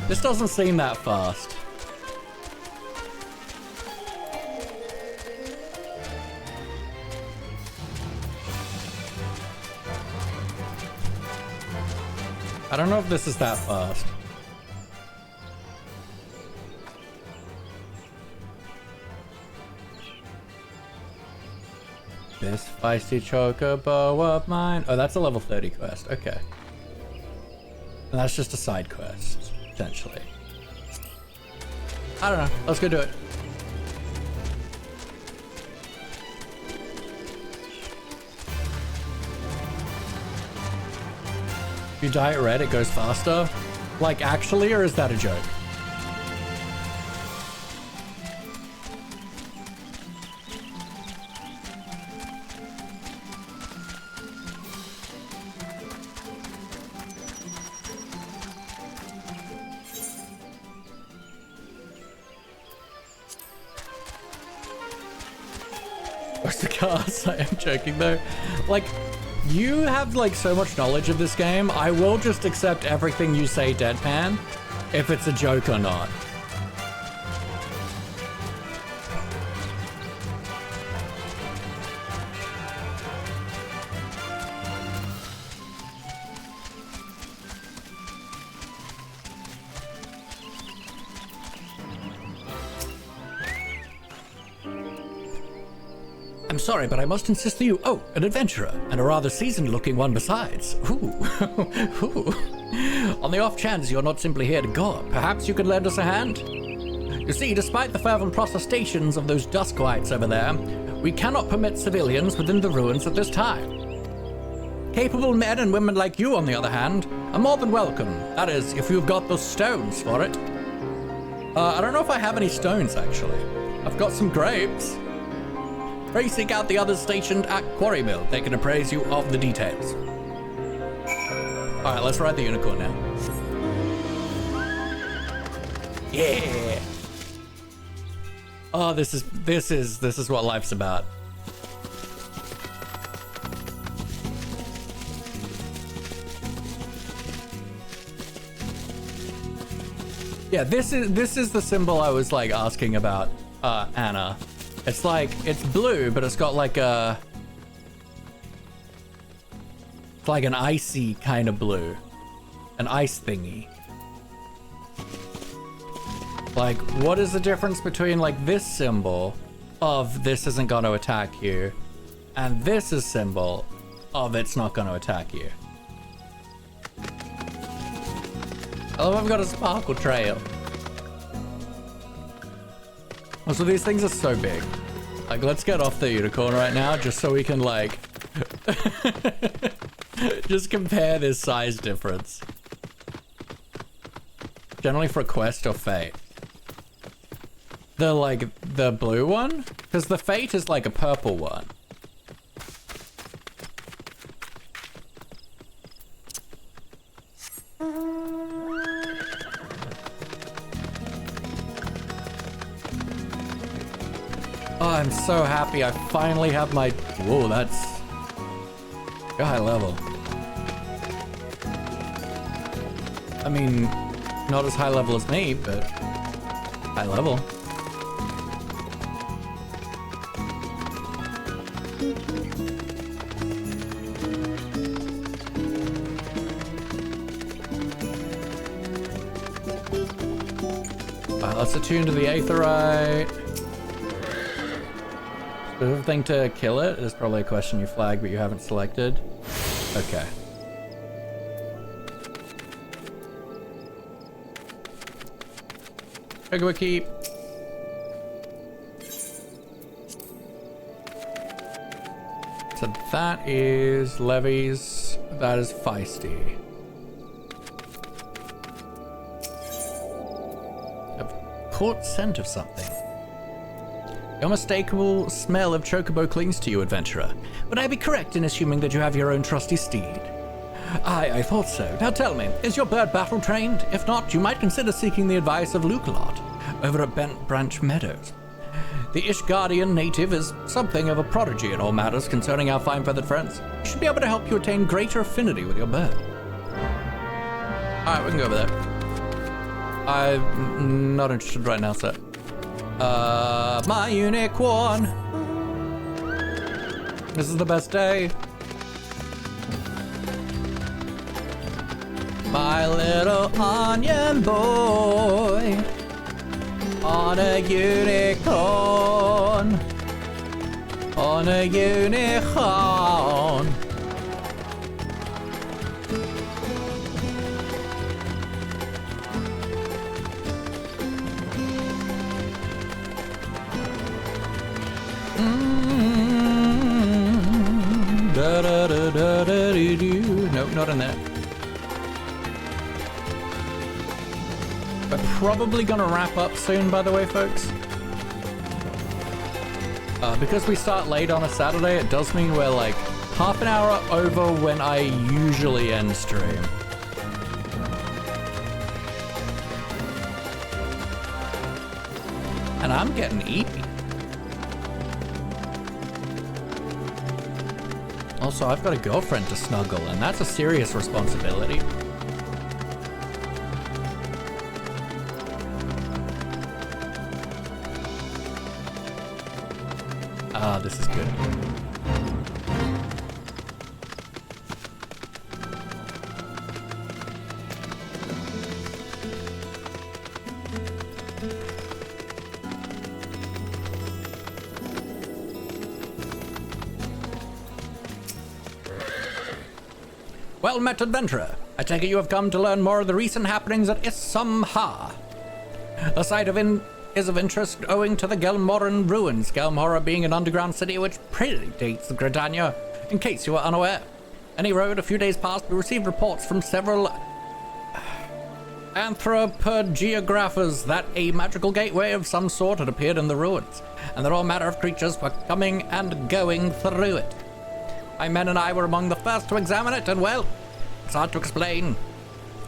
This doesn't seem that fast. I don't know if this is that fast. This feisty chocobo of mine. Oh, that's a level 30 quest. Okay. And that's just a side quest, essentially. I don't know. Let's go do it. If you dye it red, it goes faster. Like, actually, or is that a joke? Where's the cars? I am joking though. Like, you have like so much knowledge of this game, I will just accept everything you say deadpan, if it's a joke or not. I'm sorry, but I must insist that you... Oh, an adventurer, and a rather seasoned-looking one besides. Ooh. Ooh. On the off chance you're not simply here to gore, perhaps you could lend us a hand? You see, despite the fervent protestations of those Duskwights over there, we cannot permit civilians within the ruins at this time. Capable men and women like you, on the other hand, are more than welcome. That is, if you've got the stones for it. I don't know if I have any stones, actually. I've got some grapes. Pray seek out the others stationed at Quarry Mill. They can appraise you of the details. Alright, let's ride the unicorn now. Yeah! Oh, this is what life's about. Yeah, this is the symbol I was like asking about, Anna. It's like, it's blue, but it's got like a... It's like an icy kind of blue. An ice thingy. Like, what is the difference between like this symbol of this isn't going to attack you and this is symbol of it's not going to attack you? I love I've got a sparkle trail. Also, these things are so big. Like, let's get off the unicorn right now just so we can, like... just compare this size difference. Generally for a quest or fate. The blue one? Because the fate is like a purple one. Oh, I'm so happy I finally have my... Whoa, that's... You're high level. I mean, not as high level as me, but... high level. Alright, let's attune to the Aetherite. The thing to kill it is probably a question you flagged, but you haven't selected. Okay. Chocobo keep. So that is levies. That is feisty. I've caught scent of something. The unmistakable smell of Chocobo clings to you, adventurer. Would I be correct in assuming that you have your own trusty steed? Aye, I thought so. Now tell me, is your bird battle trained? If not, you might consider seeking the advice of Lukelot over at Bent Branch Meadows. The Ishgardian native is something of a prodigy in all matters concerning our fine-feathered friends. He should be able to help you attain greater affinity with your bird. Alright, we can go over there. I'm not interested right now, sir. My unicorn. This is the best day. My little onion boy on a unicorn. On a unicorn. Da, da, da, da, da, doo, doo. Nope, not in there. probably gonna wrap up soon, by the way, folks. Because we start late on a Saturday, it does mean we're like half an hour over when I usually end stream. And I'm getting eepy. Also, I've got a girlfriend to snuggle, and that's a serious responsibility. Ah, this is good. Well met, adventurer. I take it you have come to learn more of the recent happenings at Issamha. The site is of interest owing to the Gelmoran ruins, Gelmora being an underground city which predates the Gridania, in case you are unaware. Any road, a few days past, we received reports from several anthropogeographers that a magical gateway of some sort had appeared in the ruins, and that all manner of creatures were coming and going through it. My men and I were among the first to examine it, and well, it's hard to explain.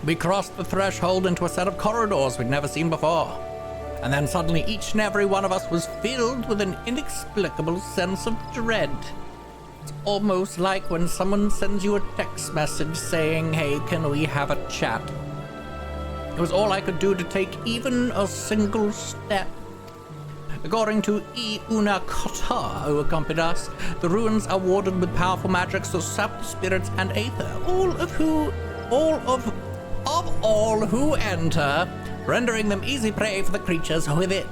We crossed the threshold into a set of corridors we'd never seen before. And then suddenly each and every one of us was filled with an inexplicable sense of dread. It's almost like when someone sends you a text message saying, "Hey, can we have a chat?" It was all I could do to take even a single step. According to Una Kotar, who accompanied us, the ruins are warded with powerful magics of sap, spirits, and aether, all who enter, rendering them easy prey for the creatures within.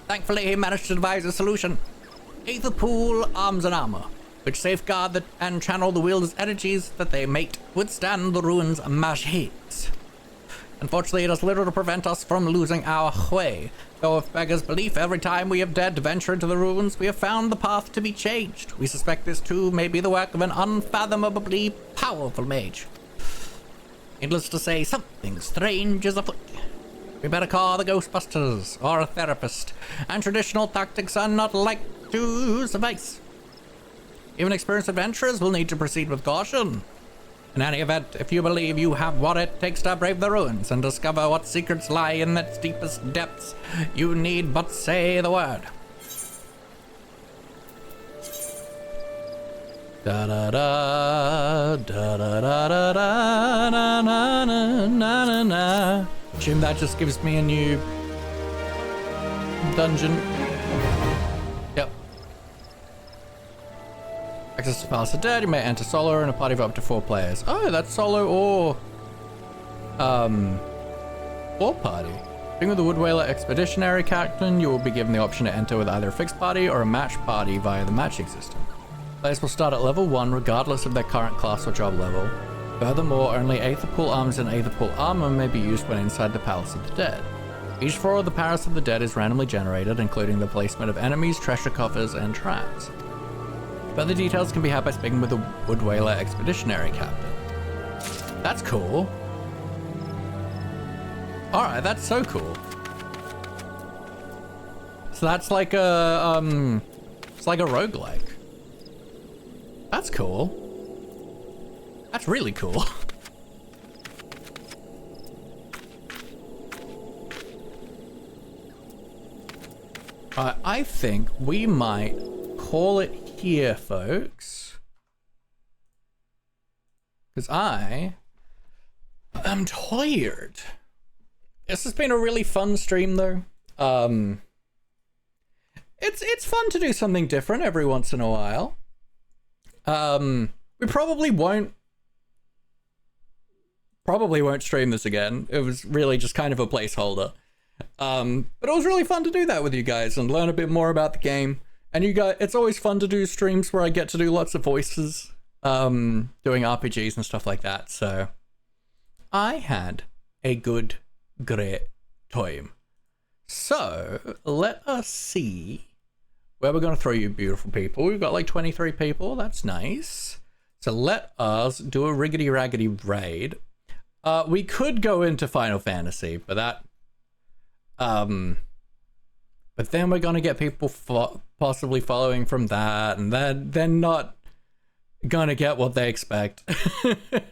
Thankfully, he managed to devise a solution. Aether pool arms and armor, which safeguard and channel the wielder's energies that they may withstand the ruins' magics. Unfortunately, it has little to prevent us from losing our way. Though if beggars belief, every time we have dared to venture into the ruins, we have found the path to be changed. We suspect this too may be the work of an unfathomably powerful mage. Needless to say, something strange is afoot. We better call the Ghostbusters or a therapist, and traditional tactics are not like to suffice. Even experienced adventurers will need to proceed with caution. In any event, if you believe you have what it takes to brave the ruins and discover what secrets lie in its deepest depths, you need but say the word. Da da da da da da da da na na na na na. Assume that just gives me a new dungeon. Yep. Access to Palace of the Dead. You may enter solo in a party of up to 4 players. Oh, that's solo or party. Being with the Woodwhaler Expeditionary Captain, you will be given the option to enter with either a fixed party or a match party via the matching system. Players will start at level 1 regardless of their current class or job level. Furthermore, only Aether Pool arms and Aether Pool armor may be used when inside the Palace of the Dead. Each floor of the Palace of the Dead is randomly generated, including the placement of enemies, treasure coffers, and traps. Further details can be had by speaking with the Woodwhaler Expeditionary Captain. That's cool. Alright, that's so cool. So that's like a, it's like a roguelike. That's cool. That's really cool. I think we might call it here, folks. Because I am tired. This has been a really fun stream, though. It's fun to do something different every once in a while. We probably won't stream this again. It was really just kind of a placeholder. But it was really fun to do that with you guys and learn a bit more about the game. And you guys, it's always fun to do streams where I get to do lots of voices, doing RPGs and stuff like that. So I had a great time. So let us see where we're going to throw you beautiful people. We've got like 23 people. That's nice. So let us do a riggedy raggedy raid. We could go into Final Fantasy, but that... But then we're gonna get people possibly following from that, and they're not gonna get what they expect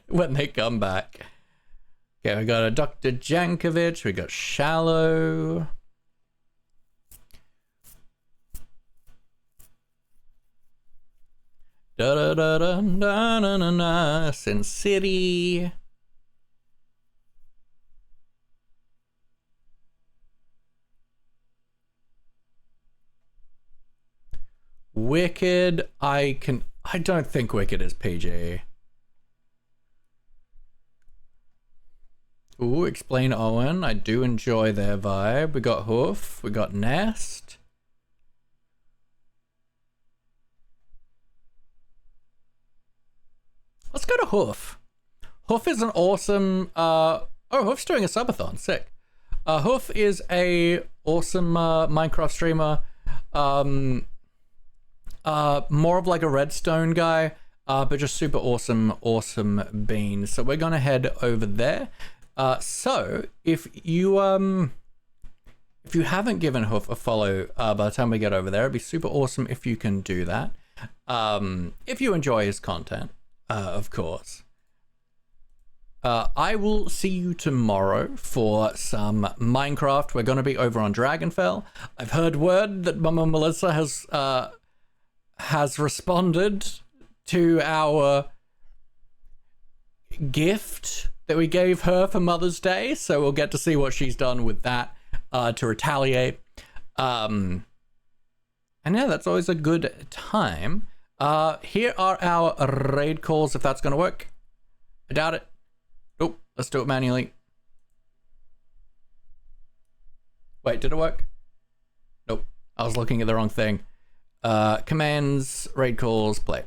when they come back. Okay, we got a Dr. Jankovic, we got Shallow. Da da da da da da da da. Sin City. Wicked, I don't think Wicked is PG. Ooh, Explain Owen. I do enjoy their vibe. We got Hoof. We got Nest. Let's go to Hoof. Hoof is an awesome... oh, Hoof's doing a subathon. Sick. Hoof is a awesome Minecraft streamer. More of like a redstone guy, but just super awesome bean. So we're gonna head over there. So if you haven't given Hoof a follow by the time we get over there, it'd be super awesome if you can do that. If you enjoy his content, of course. I will see you tomorrow for some Minecraft. We're gonna be over on Dragonfell. I've heard word that Mama Melissa has responded to our gift that we gave her for Mother's Day, so we'll get to see what she's done with that to retaliate. And yeah, that's always a good time. Here are our raid calls, if that's gonna work. I doubt it. Oh, let's do it manually. Wait, did it work? Nope, I was looking at the wrong thing. Commands, raid calls, play.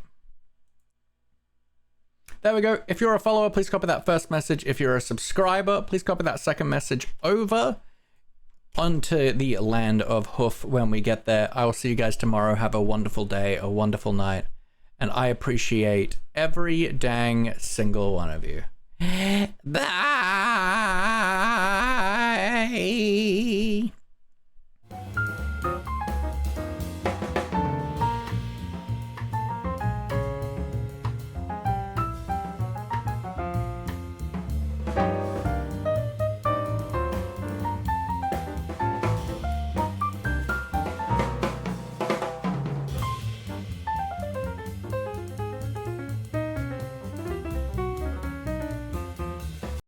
There we go. If you're a follower, please copy that first message. If you're a subscriber, please copy that second message over onto the land of Hoof when we get there. I will see you guys tomorrow. Have a wonderful day, a wonderful night, and I appreciate every dang single one of you. Bye.